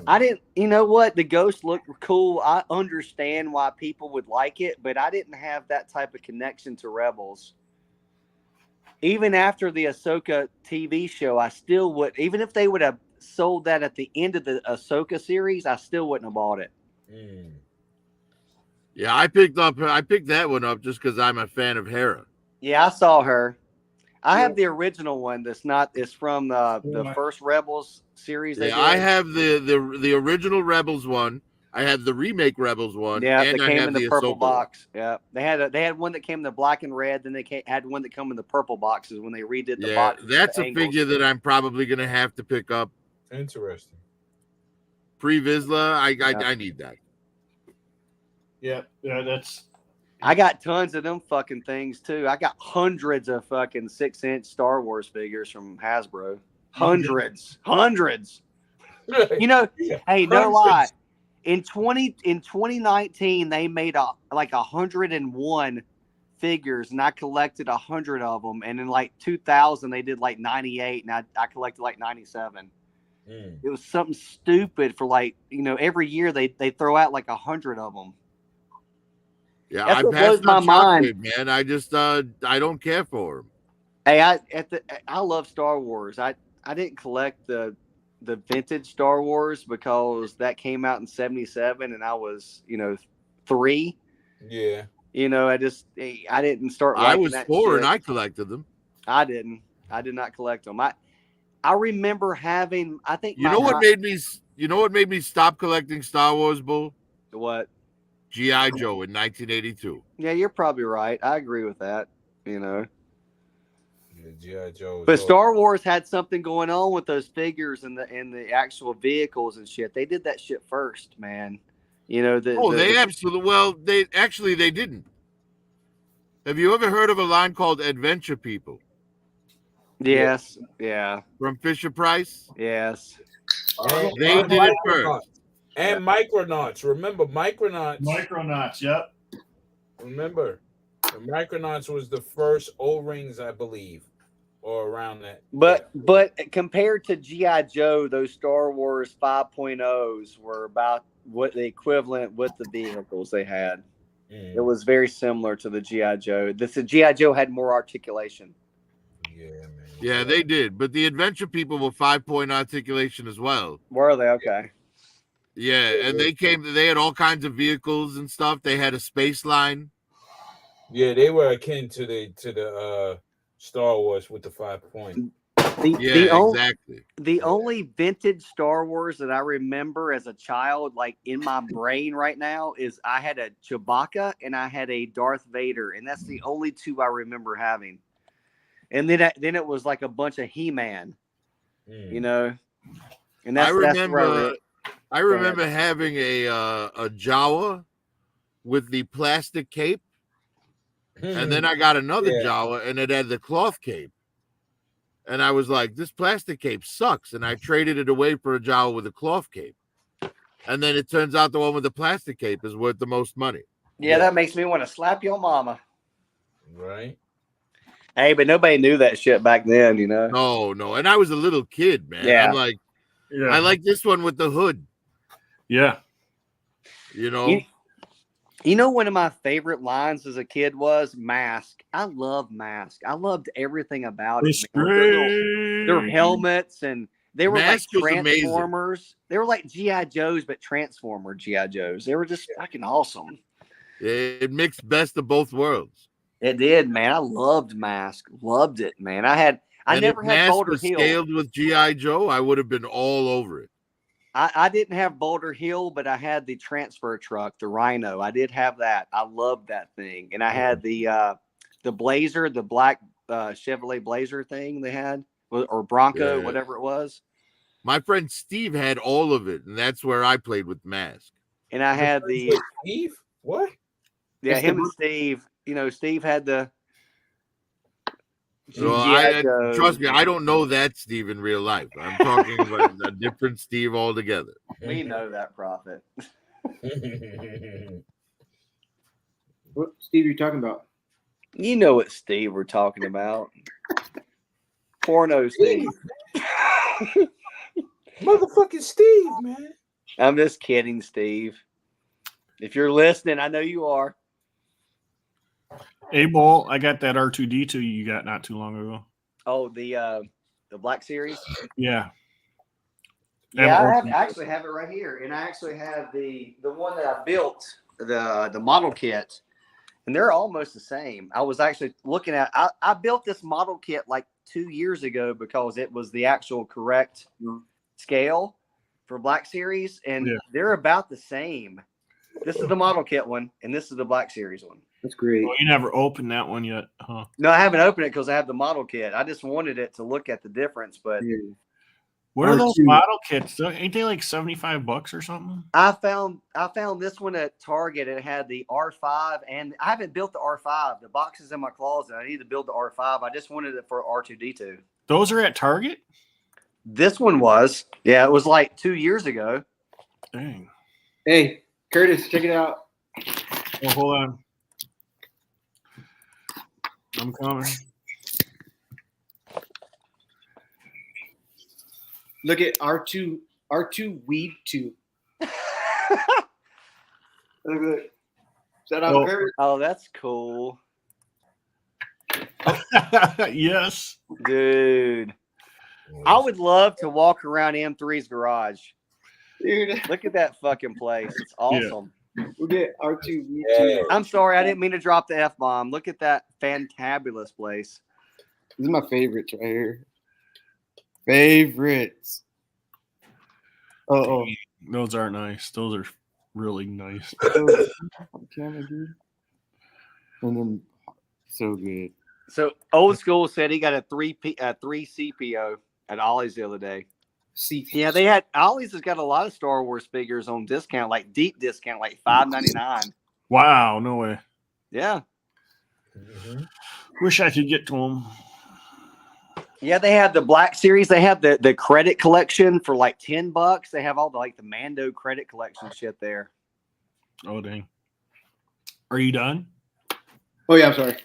I didn't. You know what? The Ghost looked cool. I understand why people would like it, but I didn't have that type of connection to Rebels. Even after the Ahsoka TV show, I still would. Even if they would have sold that at the end of the Ahsoka series, I still wouldn't have bought it. Yeah, I picked that one up just because I'm a fan of Hera. Yeah, I saw her. I have the original one. It's from the first Rebels series. Yeah, I have the original Rebels one. I have the remake Rebels one. Yeah, and they came in the purple Ahsoka box. Yeah, they had one that came in the black and red. Then they had one that come in the purple boxes when they redid the box. That's a figure that I'm probably gonna have to pick up. Interesting. Pre-Vizsla, I need that. Yeah, that's. I got tons of them fucking things too. I got hundreds of fucking 6-inch Star Wars figures from Hasbro. Hundreds. Hey, no lie. In 2019, they made like 101 figures, and I collected 100 of them. And in like 2000, they did like 98, and I collected like 97. It was something stupid for every year they throw out like 100 of them. Yeah, That's what I passed blows my on mind, Shockwave, man. I just I don't care for him. Hey, I love Star Wars. I didn't collect the vintage Star Wars because that came out in 77 and I was 3. Yeah. I didn't start. I was 4 shit. and I collected them. I didn't. I did not collect them. I remember having. I think what made me stop collecting Star Wars, Bull? What? G.I. Joe in 1982. Yeah, you're probably right. I agree with that. Yeah, G.I. Joe. But Star Wars had something going on with those figures and the actual vehicles and shit. They did that shit first, man. They absolutely. Well, they didn't. Have you ever heard of a line called Adventure People? Yes. Yeah. From Fisher Price? Yes. They did it first. And Micronauts. Remember Micronauts? Micronauts, yep. Remember, the Micronauts was the first O-rings, I believe, or around that. But compared to GI Joe, those Star Wars 5.0s were about what the equivalent with the vehicles they had. It was very similar to the GI Joe. The GI Joe had more articulation. Yeah, man. Yeah, they did. But the Adventure people were 5-point articulation as well. Were they? Okay. Yeah, and they had all kinds of vehicles and stuff. They had a space line. Yeah, they were akin to the Star Wars with the 5-point. Exactly. The only vintage Star Wars that I remember as a child, like in my brain right now, is I had a Chewbacca and I had a Darth Vader, and that's the only two I remember having. And then it was like a bunch of He-Man, you know. And I remember having a Jawa with the plastic cape, and then I got another Jawa and it had the cloth cape. And I was like, this plastic cape sucks. And I traded it away for a Jawa with a cloth cape. And then it turns out the one with the plastic cape is worth the most money. Yeah, that makes me want to slap your mama. Right. Hey, but nobody knew that shit back then, you know? No. And I was a little kid, man. Yeah. I'm like, I like this one with the hood. Yeah. You know? You know, one of my favorite lines as a kid was Mask. I love Mask. I loved everything about it. Their helmets, and they were Mask like was Transformers. amazing. They were like G.I. Joes, but Transformer G.I. Joes. They were just fucking awesome. It mixed best of both worlds. It did, man. I loved Mask. Loved it, man. I never had Boulder Hill. Scaled with G.I. Joe, I would have been all over it. I didn't have Boulder Hill, but I had the transfer truck, the Rhino. I did have that. I loved that thing. And I had the Blazer, the black Chevrolet Blazer thing they had, or Bronco, whatever it was. My friend Steve had all of it, and that's where I played with Mask. And I had the Steve. What? Yeah, that's him and Steve. You know, Steve had the. So trust me, I don't know that Steve in real life. I'm talking about a different Steve altogether. We know that, Prophet. What Steve are you talking about? You know what Steve we're talking about. Porno Steve. Motherfucking Steve, man. I'm just kidding, Steve. If you're listening, I know you are. Hey, Bull, I got that R2D2 you got not too long ago. Oh, the Black Series? Yeah. Yeah, I actually have it right here. And I actually have the one that I built, the model kit. And they're almost the same. I was actually looking at I built this model kit like 2 years ago because it was the actual correct scale for Black Series. And they're about the same. This is the model kit one, and this is the Black Series one. That's great. Well, you never opened that one yet, huh? No, I haven't opened it because I have the model kit. I just wanted it to look at the difference, but what are those model kits? Ain't they like $75 or something? I found this one at Target. It had the R5, and I haven't built the R5. The box is in my closet. I need to build the R5. I just wanted it for R2D2. Those are at Target? This one was. Yeah, it was like 2 years ago. Dang. Hey, Curtis, check it out. Oh, hold on. I'm coming. Look at R2 Weed 2. Look at it. Shout out Curtis. Oh, that's cool. Yes. Dude. I would love to walk around M3's garage. Dude. Look at that fucking place. It's awesome. We'll get R2 Weed 2. I'm sorry, I didn't mean to drop the F-bomb. Look at that fantabulous place. This is my favorites right here. Favorites. Oh. Those aren't nice. Those are really nice. And then so good. So Old School said he got a 3 CPO at Ollie's the other day. Yeah, they had Ollie's has got a lot of Star Wars figures on discount, like deep discount, like $5.99. Wow, no way. Yeah. Wish I could get to them. Yeah, they have the Black Series. They have the credit collection for like $10. They have all the the Mando credit collection shit there. Oh dang. Are you done? Oh yeah, I'm sorry.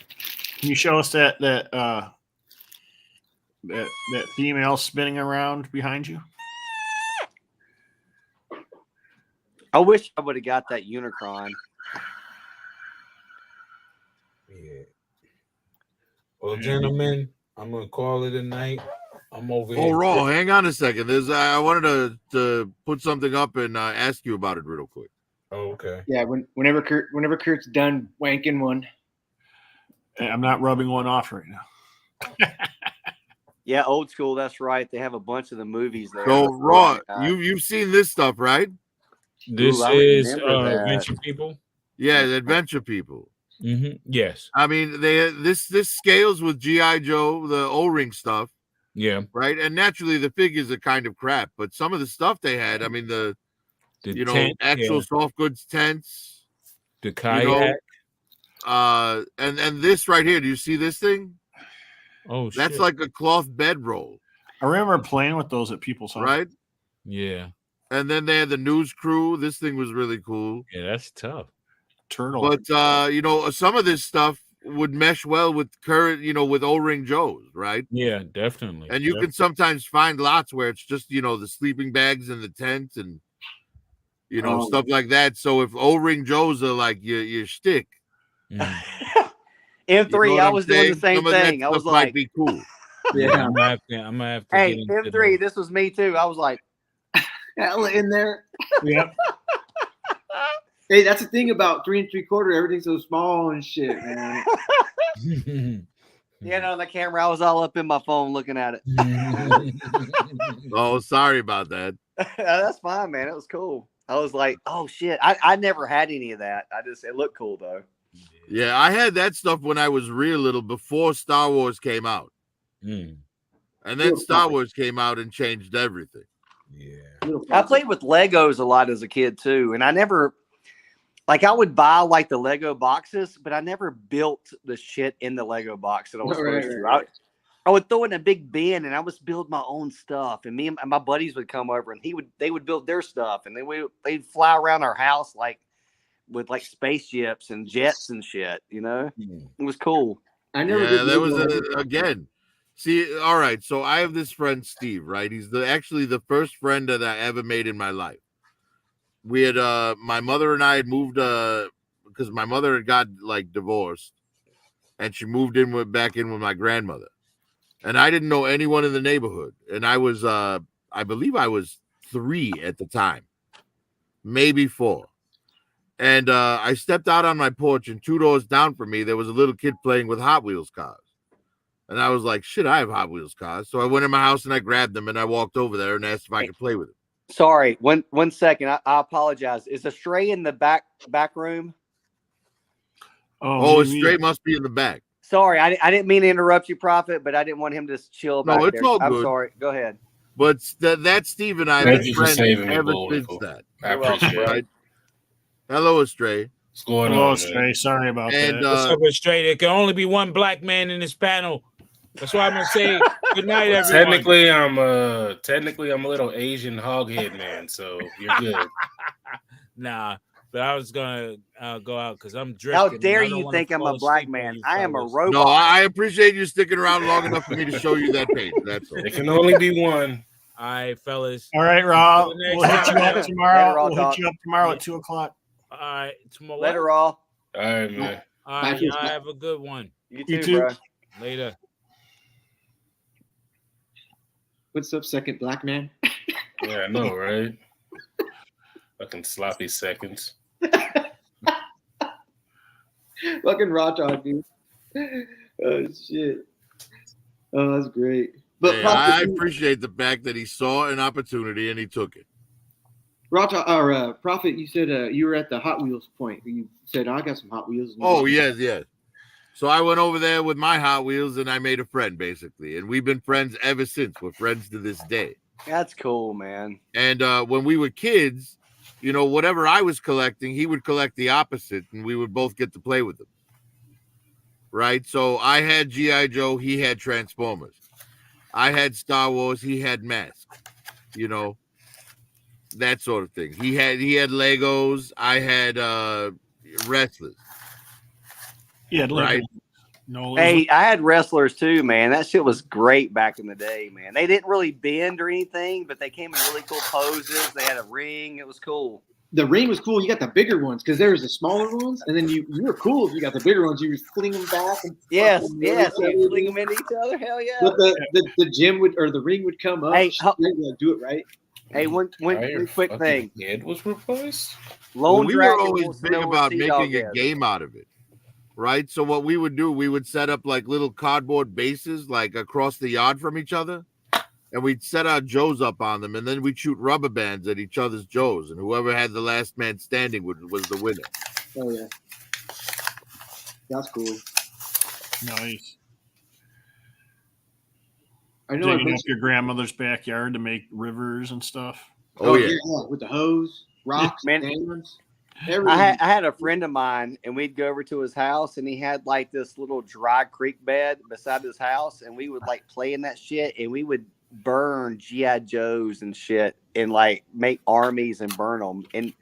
Can you show us that female spinning around behind you? I wish I would have got that Unicron. Yeah. Well, gentlemen, I'm gonna call it a night. I'm over Oh, here. Raw, hang on a second. There's I wanted to put something up and ask you about it real quick. Oh, okay. Yeah, whenever Kurt's done wanking one. I'm not rubbing one off right now. Yeah, old school. That's right. They have a bunch of the movies there. So, Raw, you've seen this stuff, right? This Ooh, I is remember that. Adventure People. Yeah, the Adventure People. Yes. I mean, this scales with G.I. Joe, the O-ring stuff. Yeah. Right, and naturally the figures are kind of crap, but some of the stuff they had, I mean, the tent, actual soft goods tents, the kayak, and this right here. Do you see this thing? Oh, that's shit. like a cloth bedroll. I remember playing with those at people's house. Right? Yeah. And then they had the news crew. This thing was really cool. Yeah, that's tough. Turtle. But some of this stuff would mesh well with current, with O-ring Joes, right? Yeah, definitely. And you can sometimes find lots where it's just, the sleeping bags and the tent and stuff like that. So if O-ring Joes are like your shtick, M3, I was doing the same thing. I was like, might be cool. Yeah, I'm gonna have to. Hey, M3, this was me too. I was like, hell in there. Yep. Hey, that's the thing about 3 3/4. Everything's so small and shit, man. On the camera, I was all up in my phone looking at it. Oh, sorry about that. That's fine, man. It was cool. I was like, oh shit. I never had any of that. It looked cool though. Yeah, I had that stuff when I was real little before Star Wars came out. And then Star Wars came out and changed everything. Yeah. I played with Legos a lot as a kid too. And I never, I would buy the Lego boxes, but I never built the shit in the Lego box that I was supposed to. I would throw it in a big bin and I would build my own stuff. And me and my buddies would come over and they would build their stuff. And then they'd fly around our house with spaceships and jets and shit, It was cool. I never did. There was again. See, all right. So I have this friend Steve, right? He's actually the first friend that I ever made in my life. We had my mother and I had moved because my mother had got divorced, and she moved back in with my grandmother, and I didn't know anyone in the neighborhood, and I was I believe I was 3 at the time, maybe 4. And I stepped out on my porch, and 2 doors down from me, there was a little kid playing with Hot Wheels cars. And I was like, shit, I have Hot Wheels cars. So I went in my house and I grabbed them and I walked over there and asked if I could play with them. Sorry, one second. I apologize. Is Astray in the back room? Oh, Astray must be in the back. Sorry, I didn't mean to interrupt you, Prophet, but I didn't want him to chill back it's there. all good. I'm sorry. Go ahead. But that's Steve and I. Thank you for saving me, ever Bull. since that. I appreciate it. Right? Hello, Astray. What's going Hello, on, Astray. man? Sorry about that. What's up, Astray? There can only be one black man in this panel. That's why I'm gonna say good night, everyone. Technically, I'm a little Asian hoghead man, so you're good. Nah, but I was gonna go out because I'm drifting. How dare you think I'm a black man? I am a robot. No, I appreciate you sticking around long enough for me to show you that page. That's all. There can only be one. All right, fellas. All right, Rob. Until We'll next hit you time. up tomorrow. Later, We'll hit you up tomorrow at 2 o'clock. All right, tomorrow. Later, all. All right, man. All right, y'all have a good one. You You too, too. bro. Later. What's up, second black man? Yeah, I know, right? Fucking sloppy seconds. Fucking raw talk, dude. Oh shit. Oh, that's great. But Hey, Prophet, I appreciate the fact that he saw an opportunity and he took it. Prophet, you said you were at the Hot Wheels point. You said I got some Hot Wheels. Oh, yes. So I went over there with my Hot Wheels and I made a friend, basically. And we've been friends ever since. We're friends to this day. That's cool, man. And when we were kids, whatever I was collecting, he would collect the opposite, and we would both get to play with them. Right? So I had G.I. Joe, he had Transformers. I had Star Wars, he had Mask. That sort of thing. He had Legos, I had wrestlers. Yeah, Right. No. Hey, I had wrestlers too, man. That shit was great back in the day, man. They didn't really bend or anything, but they came in really cool poses. They had a ring. It was cool. The ring was cool. You got the bigger ones because there was the smaller ones, and then you were cool if you got the bigger ones. You were fling them back. And Yes, fucking yes. each You other, fling dude. them into each other. Hell yeah. But the gym would or the ring would come up. Hey, Straight, like, do it right. Hey, one quick thing. Head was replaced. Lone we were Dragon always wants to big know where about Sea-Dog making a is. game out of it, right? So what we would do, we would set up like little cardboard bases like across the yard from each other, and we'd set our Joes up on them, and then we'd shoot rubber bands at each other's Joes, and whoever had the last man standing was the winner. Oh yeah, that's cool. Nice. I know. I Digging up mentioned, your grandmother's backyard to make rivers and stuff. Oh, yeah. with the hose, rocks, Man. dams, I everything. had a friend of mine, and we'd go over to his house, and he had like this little dry creek bed beside his house, and we would like play in that shit, and we would burn GI Joes and shit, and like make armies and burn them. And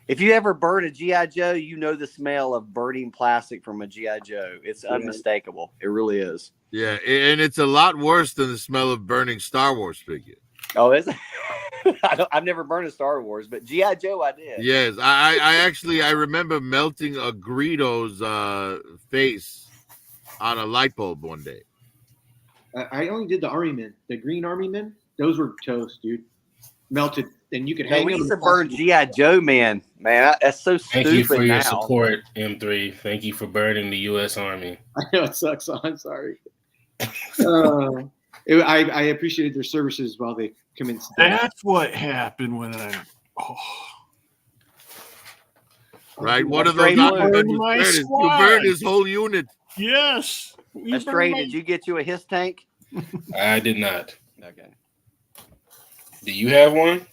if you ever burn a GI Joe, you know the smell of burning plastic from a GI Joe. It's unmistakable. It really is. Yeah, and it's a lot worse than the smell of burning Star Wars figure. Oh, is it? I've never burned a Star Wars, but GI Joe I did. Yes, I remember melting a Greedo's face on a light bulb one day. I only did the army men, the green army men. Those were toast, dude. Melted, and you could hang We them. used to burn GI Joe man. That's so Thank stupid you for your now. support, M3. Thank you for burning the U.S. Army. I know it sucks. So I'm sorry. I appreciated their services while they commenced. That's what happened when I. Oh. Right? One of Straight those blue. others Burned my you squad. burned his whole unit. Yes. That's straight. Did you get you a his tank? I did not. Okay. Do you have one?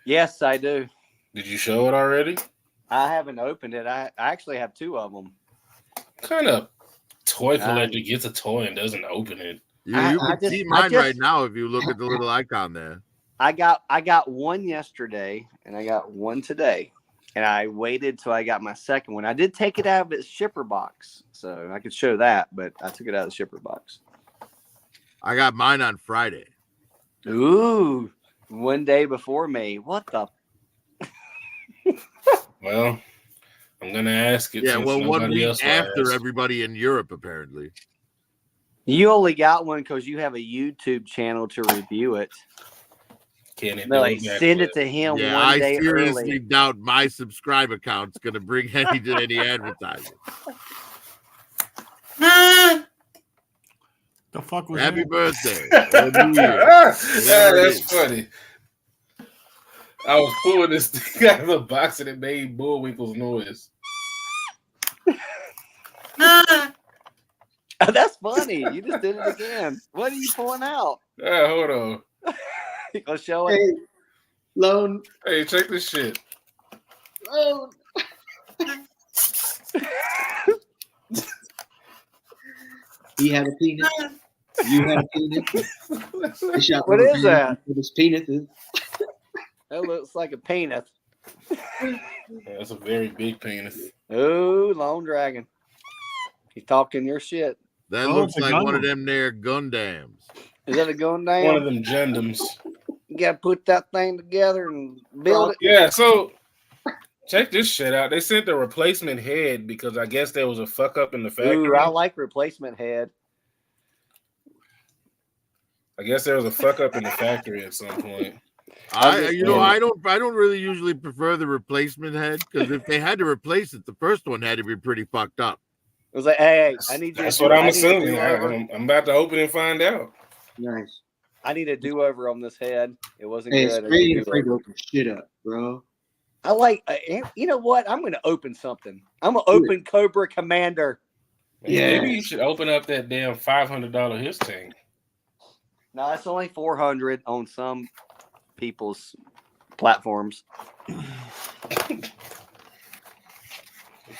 Yes, I do. Did you show it already? I haven't opened it. I actually have two of them. Kind of toy collector gets a toy and doesn't open it. You I can see just- mine right now if you look at the little icon there. I got one yesterday and I got one today. And I waited till I got my second one. I did take it out of its shipper box, so I could show that, but I took it out of the shipper box. I got mine on Friday. Ooh, one day before me. What the? Well, I'm gonna ask it. Yeah, since well, 1 nobody week else will after ask. everybody in Europe, apparently. You only got one because you have a YouTube channel to review it. Can it No, do like a send it backflip? to him Yeah, one I day seriously early. doubt my subscribe account's going to bring any advertising. The fuck was Happy that? birthday. Or New Year. That's funny. I was pulling this thing out of the box and it made Bullwinkle's noise. That's funny. You just did it again. What are you pulling out? Hold on. You gonna show it? Hey, Lone. Hey, check this shit. Lone. He had a penis. You had a penis. He shot What rubber is bands that? with his penis. That looks like a penis. That's a very big penis. Oh, Lone Dragon. He's talking your shit. That Oh, looks it's a like one Gundam. of them there Gundams. Is that a going down? One of them Gundams. You gotta put that thing together and build it. Yeah, so check this shit out. They sent the replacement head because I guess there was a fuck up in the factory. Ooh, I like replacement head. I guess there was a fuck up in the factory at some point. I don't really usually prefer the replacement head because if they had to replace it, the first one had to be pretty fucked up. It was like, hey, I need you. That's to what do- I'm I need a assuming. do-over. I'm about to open and find out. Nice. I need a do-over on this head. It wasn't Hey, good. I Spray need ain't a afraid to do-over. open shit up, bro. I like. You know what? I'm gonna open something. I'm gonna open Cobra Commander. Yeah. Maybe you should open up that damn $500 his thing. No, it's only 400 on some people's platforms.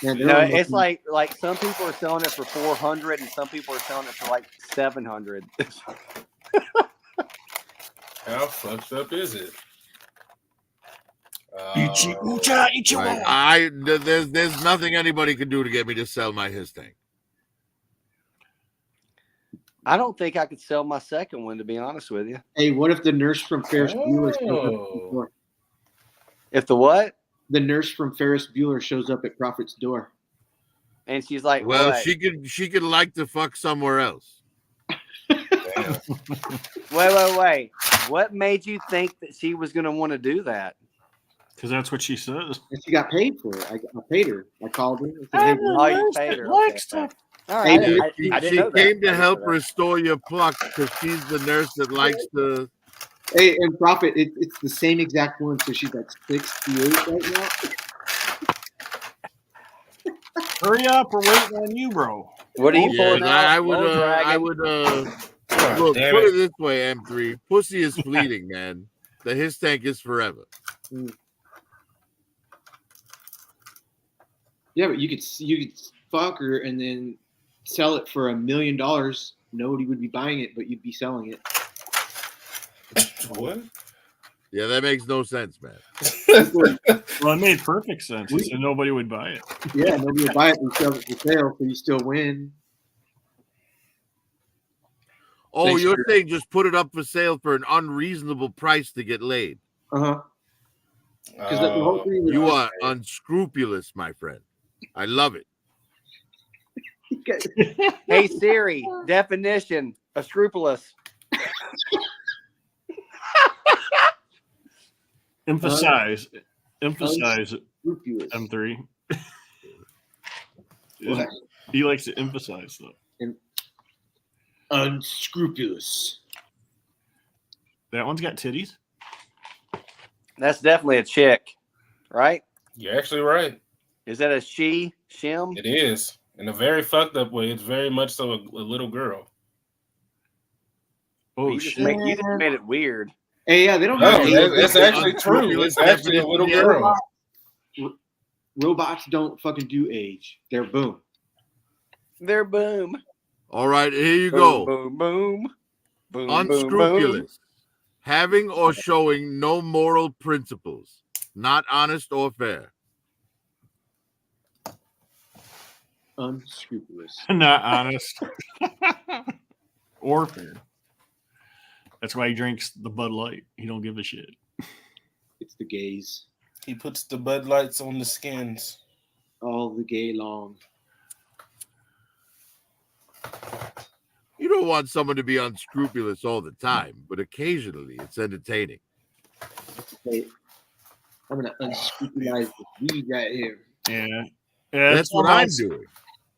Yeah, You know, it's like some people are selling it for 400 and some people are selling it for like 700. How fucked up is it? Right. There's nothing anybody can do to get me to sell my his tank. I don't think I could sell my second one, to be honest with you. Hey, what if the nurse from Ferris Bueller shows up at the door? If the what? The nurse from Ferris Bueller shows up at Prophet's door. And she's like, well, what? she could like to fuck somewhere else. Wait. What made you think that she was going to want to do that? Because that's what she says. And she got paid for it. I paid her. I called her. I said, hey, You paid her. Okay. All right. She came to help restore your pluck because she's the nurse that likes to. Hey, and Prophet, it's the same exact one. So she's like 68 right now. Hurry up, we're waiting on you, bro. What are you pulling out? I would look, put it this way, M3. Pussy is fleeting, man. The his tank is forever. Yeah, but you could fuck her and then sell it for $1 million. Nobody would be buying it, but you'd be selling it. What? Yeah, that makes no sense, man. Well, it made perfect sense. So nobody would buy it. Yeah, nobody would buy it and sell it for sale, so you still win. Oh, Thanks, you're Kurt. saying just put it up for sale for an unreasonable price to get laid. Because the whole thing is- You are unscrupulous, my friend. I love it. Hey, Siri, definition of scrupulous. Emphasize M3. What? He likes to emphasize stuff. Unscrupulous. That one's got titties. That's definitely a chick, right? You're actually right. Is that a she, shim? It is. In a very fucked up way. It's very much so a little girl. Oh, you just shit. made it weird. Hey, yeah, they don't. No, that's actually true. It's actually a little girl. Robots don't fucking do age. They're boom. They're boom. All right, here you go. Boom, boom, boom. Unscrupulous. Boom. Having or showing no moral principles. Not honest or fair. Unscrupulous. Not honest. Or fair. That's why he drinks the Bud Light. He don't give a shit. It's the gays. He puts the Bud Lights on the skins. All the gay long. You don't want someone to be unscrupulous all the time, but occasionally it's entertaining. Okay. I'm gonna unscrupulize the weed right here. Yeah. That's what I'm doing.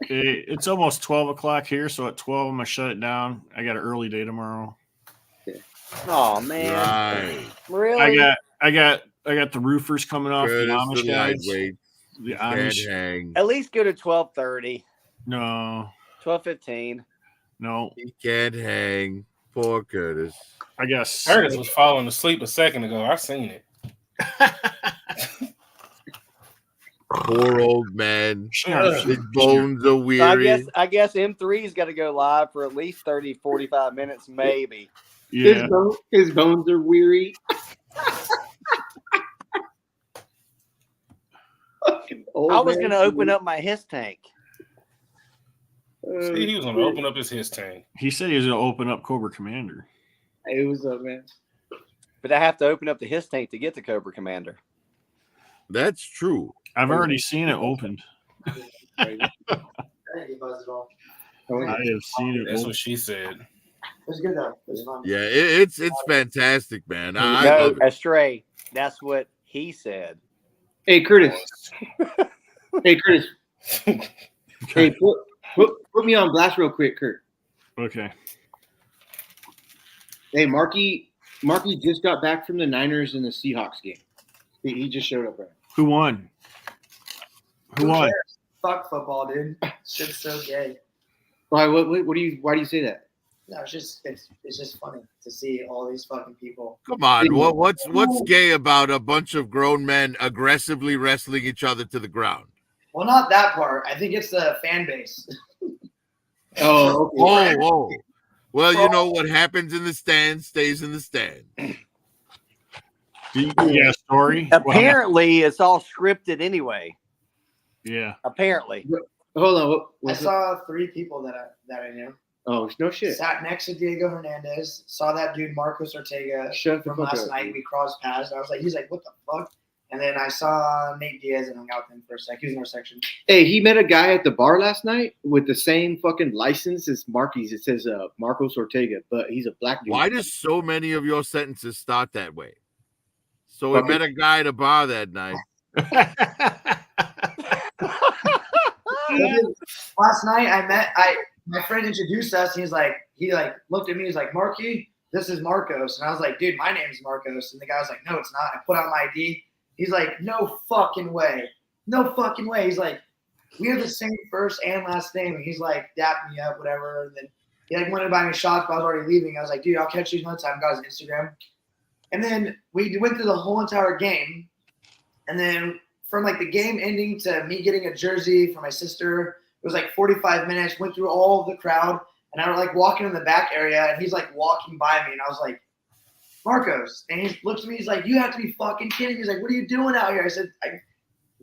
It's almost 12 o'clock here, so at 12 I'm gonna shut it down. I got an early day tomorrow. Oh man. Right. Really? I got the roofers coming off, Good the as Amish the guys. lightweight. The Can't Amish. hang. At least go to 12:30. No. 12:15. No. He can't hang. Poor Curtis. I guess Curtis was falling asleep a second ago. I seen it. Poor old man. Sure. His bones are So weary. I guess M3's got to go live for at least 30, 45 minutes, maybe. Yeah. His bones are weary. I was going to open up my his tank. See, he was going to open up his tank. He said he was gonna open up Cobra Commander. Hey, what's up, man? But I have to open up the his tank to get the Cobra Commander. That's true. I've already seen it opened. Oh, I have seen it That's opened. what she said. It was good though. It was fun. Yeah, it's fantastic, man. I No, love it. Astray. That's what he said. Hey, Curtis. Hey, Curtis. Hey, put me on blast real quick, Kurt. Okay. Hey, Marky just got back from the Niners and the Seahawks game. He just showed up, right? Who won? Who won? Fuck football, dude. Shit's so gay. Why? Why do you say that? No, it's just funny to see all these fucking people. Come on, what's gay about a bunch of grown men aggressively wrestling each other to the ground? Well, not that part. I think it's the fan base. Oh, okay. Oh. Well, you know what happens in the stand stays in the stand. Yes, story? Apparently, it's all scripted anyway. Yeah. Apparently. Hold on. What I was it? saw 3 people that I knew. Oh, no shit. Sat next to Diego Hernandez. Saw that dude Marcos Ortega Shut the from fuck last up, night. dude. We crossed paths. I was like, he's like, what the fuck? And then I saw Nate Diaz and hung out with him for a sec. He was in our section. Hey, he met a guy at the bar last night with the same fucking license as Marky's. It says Marcos Ortega, but he's a black dude. Why does so many of your sentences start that way? So we Fucking- met a guy at a bar that night. Last night my friend introduced us. And he looked at me. He's like, Marky, this is Marcos. And I was like, dude, my name's Marcos. And the guy was like, no, it's not. I put out my ID. He's like, no fucking way. No fucking way. He's like, we have the same first and last name. And he's like, dap me up, whatever. And then he wanted to buy me shots, but I was already leaving. I was like, dude, I'll catch you another time. Got his Instagram. And then we went through the whole entire game. And then from the game ending to me getting a jersey for my sister, it was 45 minutes. Went through all of the crowd. And I was walking in the back area. And he's walking by me. And I was like, Marcos. And he looks at me. He's like, you have to be fucking kidding. He's like, what are you doing out here? I said,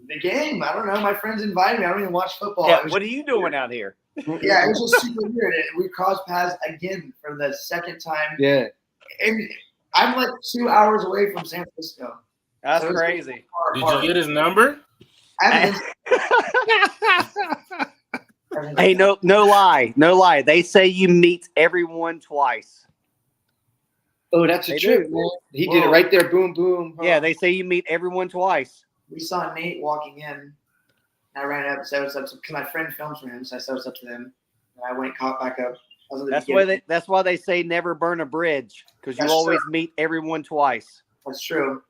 the game. I don't know. My friends invited me. I don't even watch football. Yeah, what are you doing out here? Yeah, it was just super weird. And we crossed paths again for the second time. Yeah. And I'm 2 hours away from San Francisco. That's So it's crazy. far Did apart. you get his number? I haven't Hey, no lie. They say you meet everyone twice. Oh, that's a They trip, do. man. He did it right there. Boom, boom. Huh? Yeah, they say you meet everyone twice. We saw Nate walking in. And I ran up and said what's up because my friend films for him, so I said what's up to them. And I went and caught back up. I was at the beginning. That's why they say never burn a bridge, because you That's always true. meet everyone twice. That's true.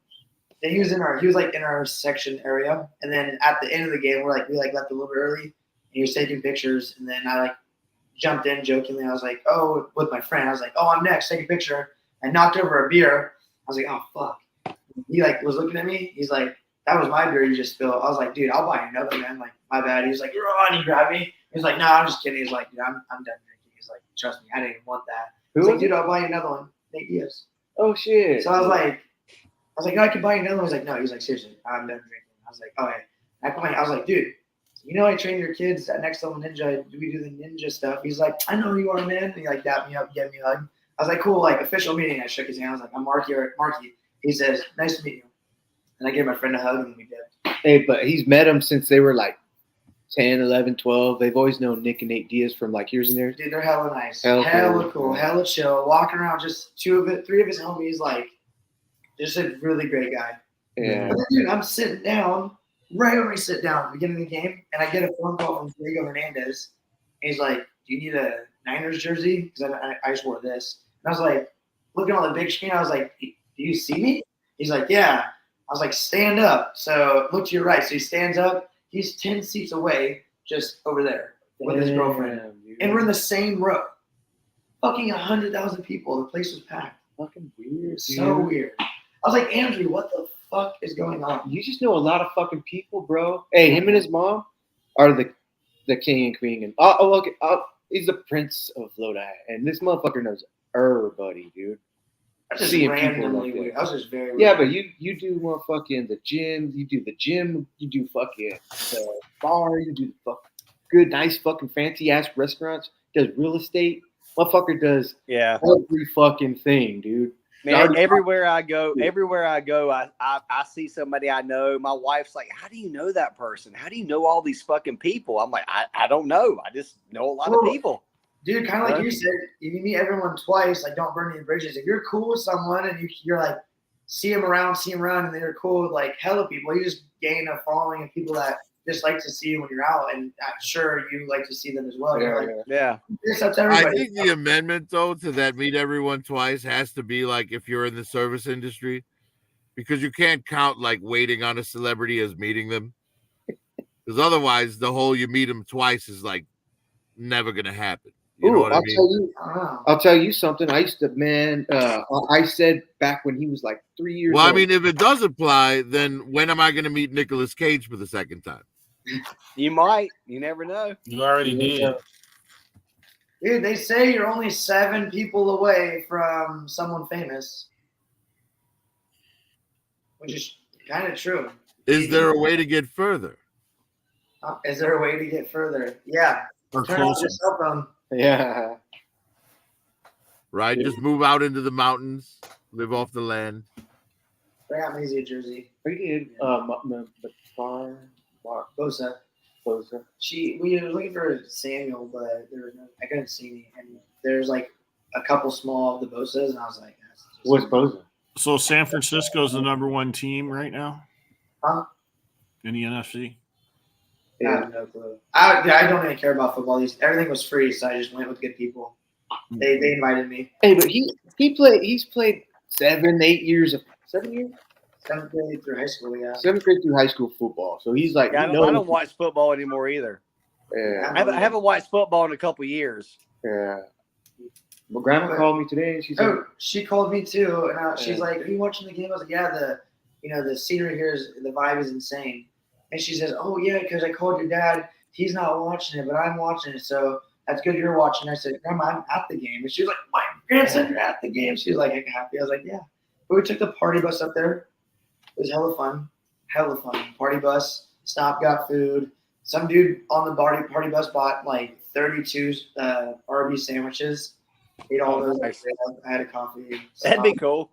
And he was in our section area, and then at the end of the game, we left a little bit early, and he was taking pictures, and then I jumped in jokingly. I was like, oh, with my friend, I was like, oh, I'm next, take a picture. I knocked over a beer. I was like, oh fuck. He was looking at me. He's like, that was my beer you just spilled. I was like, dude, I'll buy another, man. My bad. He was like, you're on. He grabbed me. He was like, no, I'm just kidding. He's like, dude, I'm done drinking. He's like, trust me, I didn't even want that. I was like, dude, I'll buy you another one. Nate Diaz. Oh shit. So I was like, no, I can buy you another one. He's like, no. He's like, seriously, I'm done drinking. I was like, oh, yeah. I was like, dude, I train your kids at Next Level Ninja. We do the ninja stuff. He's like, I know who you are, man. And he dapped me up, gave me a hug. I was like, cool, official meeting. I shook his hand. I was like, I'm Marky. He says, nice to meet you. And I gave my friend a hug, and we did. Hey, but he's met him since they were 10, 11, 12. They've always known Nick and Nate Diaz from years and years. Dude, they're hella nice. Hella Hella cool. cool. Hella chill. Walking around, just 3 of his homies, just a really great guy. Yeah. But then, dude, I'm sitting down, right when we sit down at the beginning of the game, and I get a phone call from Diego Hernandez. And he's like, do you need a Niners jersey? Because I just wore this. And I was like, looking on the big screen, I was like, do you see me? He's like, yeah. I was like, stand up. So look to your right. So he stands up. He's 10 seats away, just over there with his girlfriend. Dude. And we're in the same row. Fucking 100,000 people. The place was packed. Fucking weird. So dude. weird. I was like, Andrew, what the fuck is going on? You just know a lot of fucking people, bro. Hey, him and his mom are the king and queen. And okay. He's the prince of Lodi. And this motherfucker knows everybody, dude. I just Seeing people randomly like that. weird. I was just very weird. Yeah, but you do motherfucking the gym. You do the gym. You do fucking the bar. You do good, nice, fucking fancy ass restaurants. Does real estate. Motherfucker does every fucking thing, dude. Man, everywhere I go, I see somebody I know. My wife's like, how do you know that person? How do you know all these fucking people? I'm like, I don't know. I just know a lot of people. Dude, kind of like you said, if you meet everyone twice, don't burn any bridges. If you're cool with someone and you're see them around, and then you're cool with hella people, you just gain a following of people that just like to see you when you're out, and I'm sure you like to see them as well. Yeah. That's everybody. I think the amendment though to that meet everyone twice has to be if you're in the service industry, because you can't count waiting on a celebrity as meeting them, because otherwise the whole you meet them twice is never gonna happen. You know what I mean? I'll tell you something. I used to, I said back when he was 3 years old. Well, I mean, if it does apply, then when am I going to meet Nicolas Cage for the second time? You might. You never know. You already did. Dude, they say you're only 7 people away from someone famous. Which is Kind of true. Is there a way to get further? Is there a way to get further? Yeah. Or Turn off closer. your cell phone. Yeah. Right? Just move out into the mountains, live off the land. Bring out Maisie a jersey. We did Bosa. We were looking for Samuel, but there was no, I couldn't see any. And there's like a couple small of the Bosas, and I was like, What's Bosa? So San Francisco's the #1 team right now huh? in the NFC. I have no clue. I don't even care about football. Everything was free, so I just went with good people. They invited me. Hey, but he's played 7 years of 7 years? 7th grade through high school, yeah. 7th grade through high school football. So he's like, Yeah, I don't watch football anymore either. Yeah. I haven't watched football in a couple years. Yeah. Well, Grandma called me today, and she said, She called me too, and she's like, "Are you watching the game?" I was like, "Yeah, the scenery here the vibe is insane." And she says, "Oh yeah, because I called your dad. He's not watching it, but I'm watching it, so that's good you're watching." I said, "Grandma, I'm at the game," and she was like, "My grandson, you're at the game." She was like happy. I was like, "Yeah." But we took the party bus up there. It was hella fun. Party bus stop, got food. Some dude on the party bus bought like 32 Arby's sandwiches. Ate all those. Nice. I had a coffee. That'd be cool.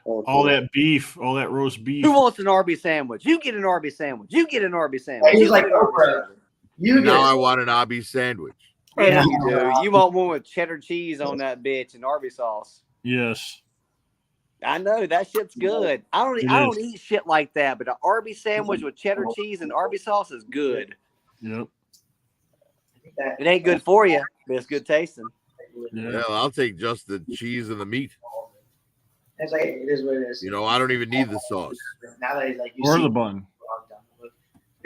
All that beef, all that roast beef. Who wants an Arby's sandwich? You get an Arby's sandwich. You get an Arby's sandwich. He's You like, get an Arby's sandwich. Now I want an Arby's sandwich. Yeah, you do. You want one with cheddar cheese on that bitch and Arby's sauce. Yes. I know that shit's good. I don't eat shit like that, but an Arby's sandwich with cheddar cheese and Arby's sauce is good. Yep. It ain't good for you, but it's good tasting. Yeah, I'll take just the cheese and the meat. It's like it is what it is. You know, I don't even need the sauce. Now that he's like, Or the bun.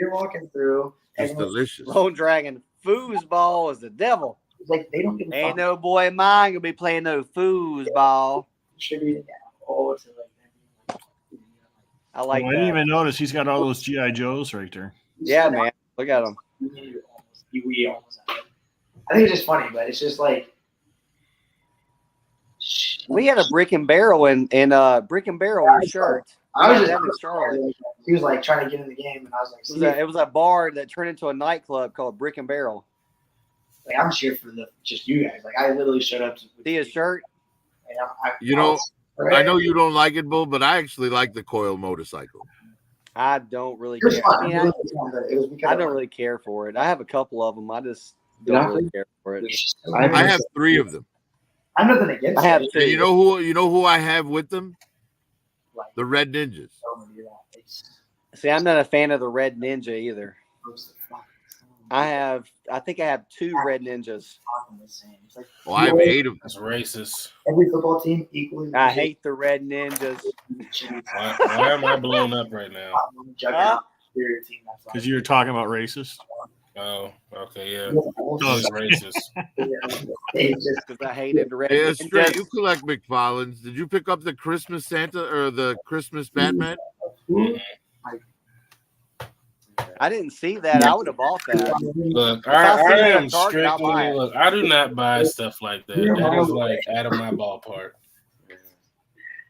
You're walking through. It's delicious. Lone Dragon, foosball is the devil. It's like they don't give a Ain't fuck. no boy of mine gonna be playing no foosball. Contributing all to like. I like I that. didn't even notice he's got all those GI Joes right there. Yeah, man. Look at him. We almost have it. I think it's just funny, but it's just like We had a brick and barrel in brick and barrel in shirt. I was We just had that in Charlotte. he was like trying to get in the game, and I was like, It was a bar that turned into a nightclub called Brick and Barrel. like I'm cheering for just you guys. Like I literally showed up to See his shirt? You know, I know you don't like it, Bull, but I actually like the coil motorcycle. I don't really It was care. fun. Yeah, It was because I don't really care for it. I have a couple of them. I just don't really care for it. I have 3 of them. I'm nothing against I have it. two. And you know who I have with them? The Red Ninjas. See, I'm not a fan of the Red Ninja either. I think I have 2 Red Ninjas. Oh, I have 8 of them. That's racist. Every football team equally. I hate the Red Ninjas. Why am I blown up right now? Because you were talking about racist. Oh, okay, yeah. Oh, He's racist. Because I hated the Red Hey, Ninjas. Stray, you collect McFarlane's. Did you pick up the Christmas Santa or the Christmas Batman? I didn't see that. I would have bought that. Look, I see I it am at Target, I'll buy strictly it. look. I do not buy stuff like that. That is like out of my ballpark.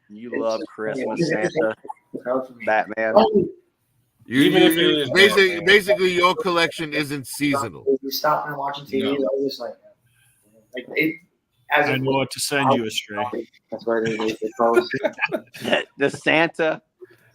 You love Christmas Santa, Batman. Even if it is Basically, your collection isn't seasonal. We stopped and watching TV. No. I was just like it. As I know what to send you, Astray. That's why they call it. The Santa.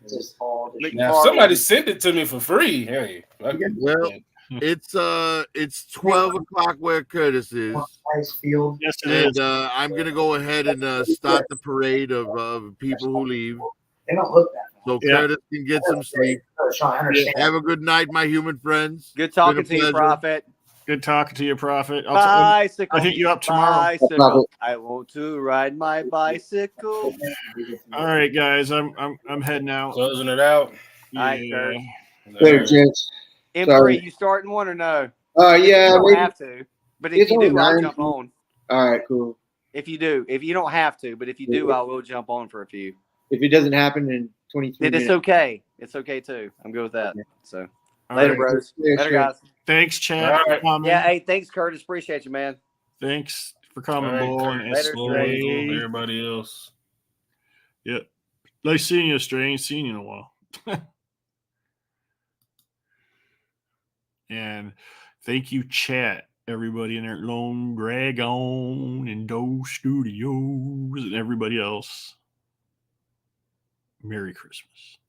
just all. Now, if somebody sent it to me for free, hey, fuck it. Well, it's 12 o'clock where Curtis is, Nice field. Yes, it and is. I'm gonna go ahead and start the parade of people who leave, They don't look that so Yeah. Curtis can get some sleep. Sean, I understand. Have a good night, my human friends. Good talking Been a to you, pleasure. Prophet. Good talking to you, Prophet. Bicycle. I'll hit you up tomorrow. Bicycle. I want to ride my bicycle. All right, guys. I'm heading out. Closing it out. All right, Kurt. There, gents. M3, Sorry. you starting one or no? Yeah. You don't maybe- have to. But if It's you only do, I'll 9. jump on. All right, cool. If you do. If you don't have to, but if you do, I will jump on for a few. If it doesn't happen in 23 It's minutes. okay. It's okay too. I'm good with that. So All later, right. bros. Yeah, Later, sure. guys. Thanks, Chad. All for right. coming. Yeah, hey, thanks, Curtis. Appreciate you, man. Thanks for coming, All right, Bull. Kurt. And Later, Bull, Astray. everybody else. Yep. Nice seeing you, Strange. Seen you in a while. And thank you, chat, everybody in there, Lone Dragon and Doe Studios and everybody else. Merry Christmas.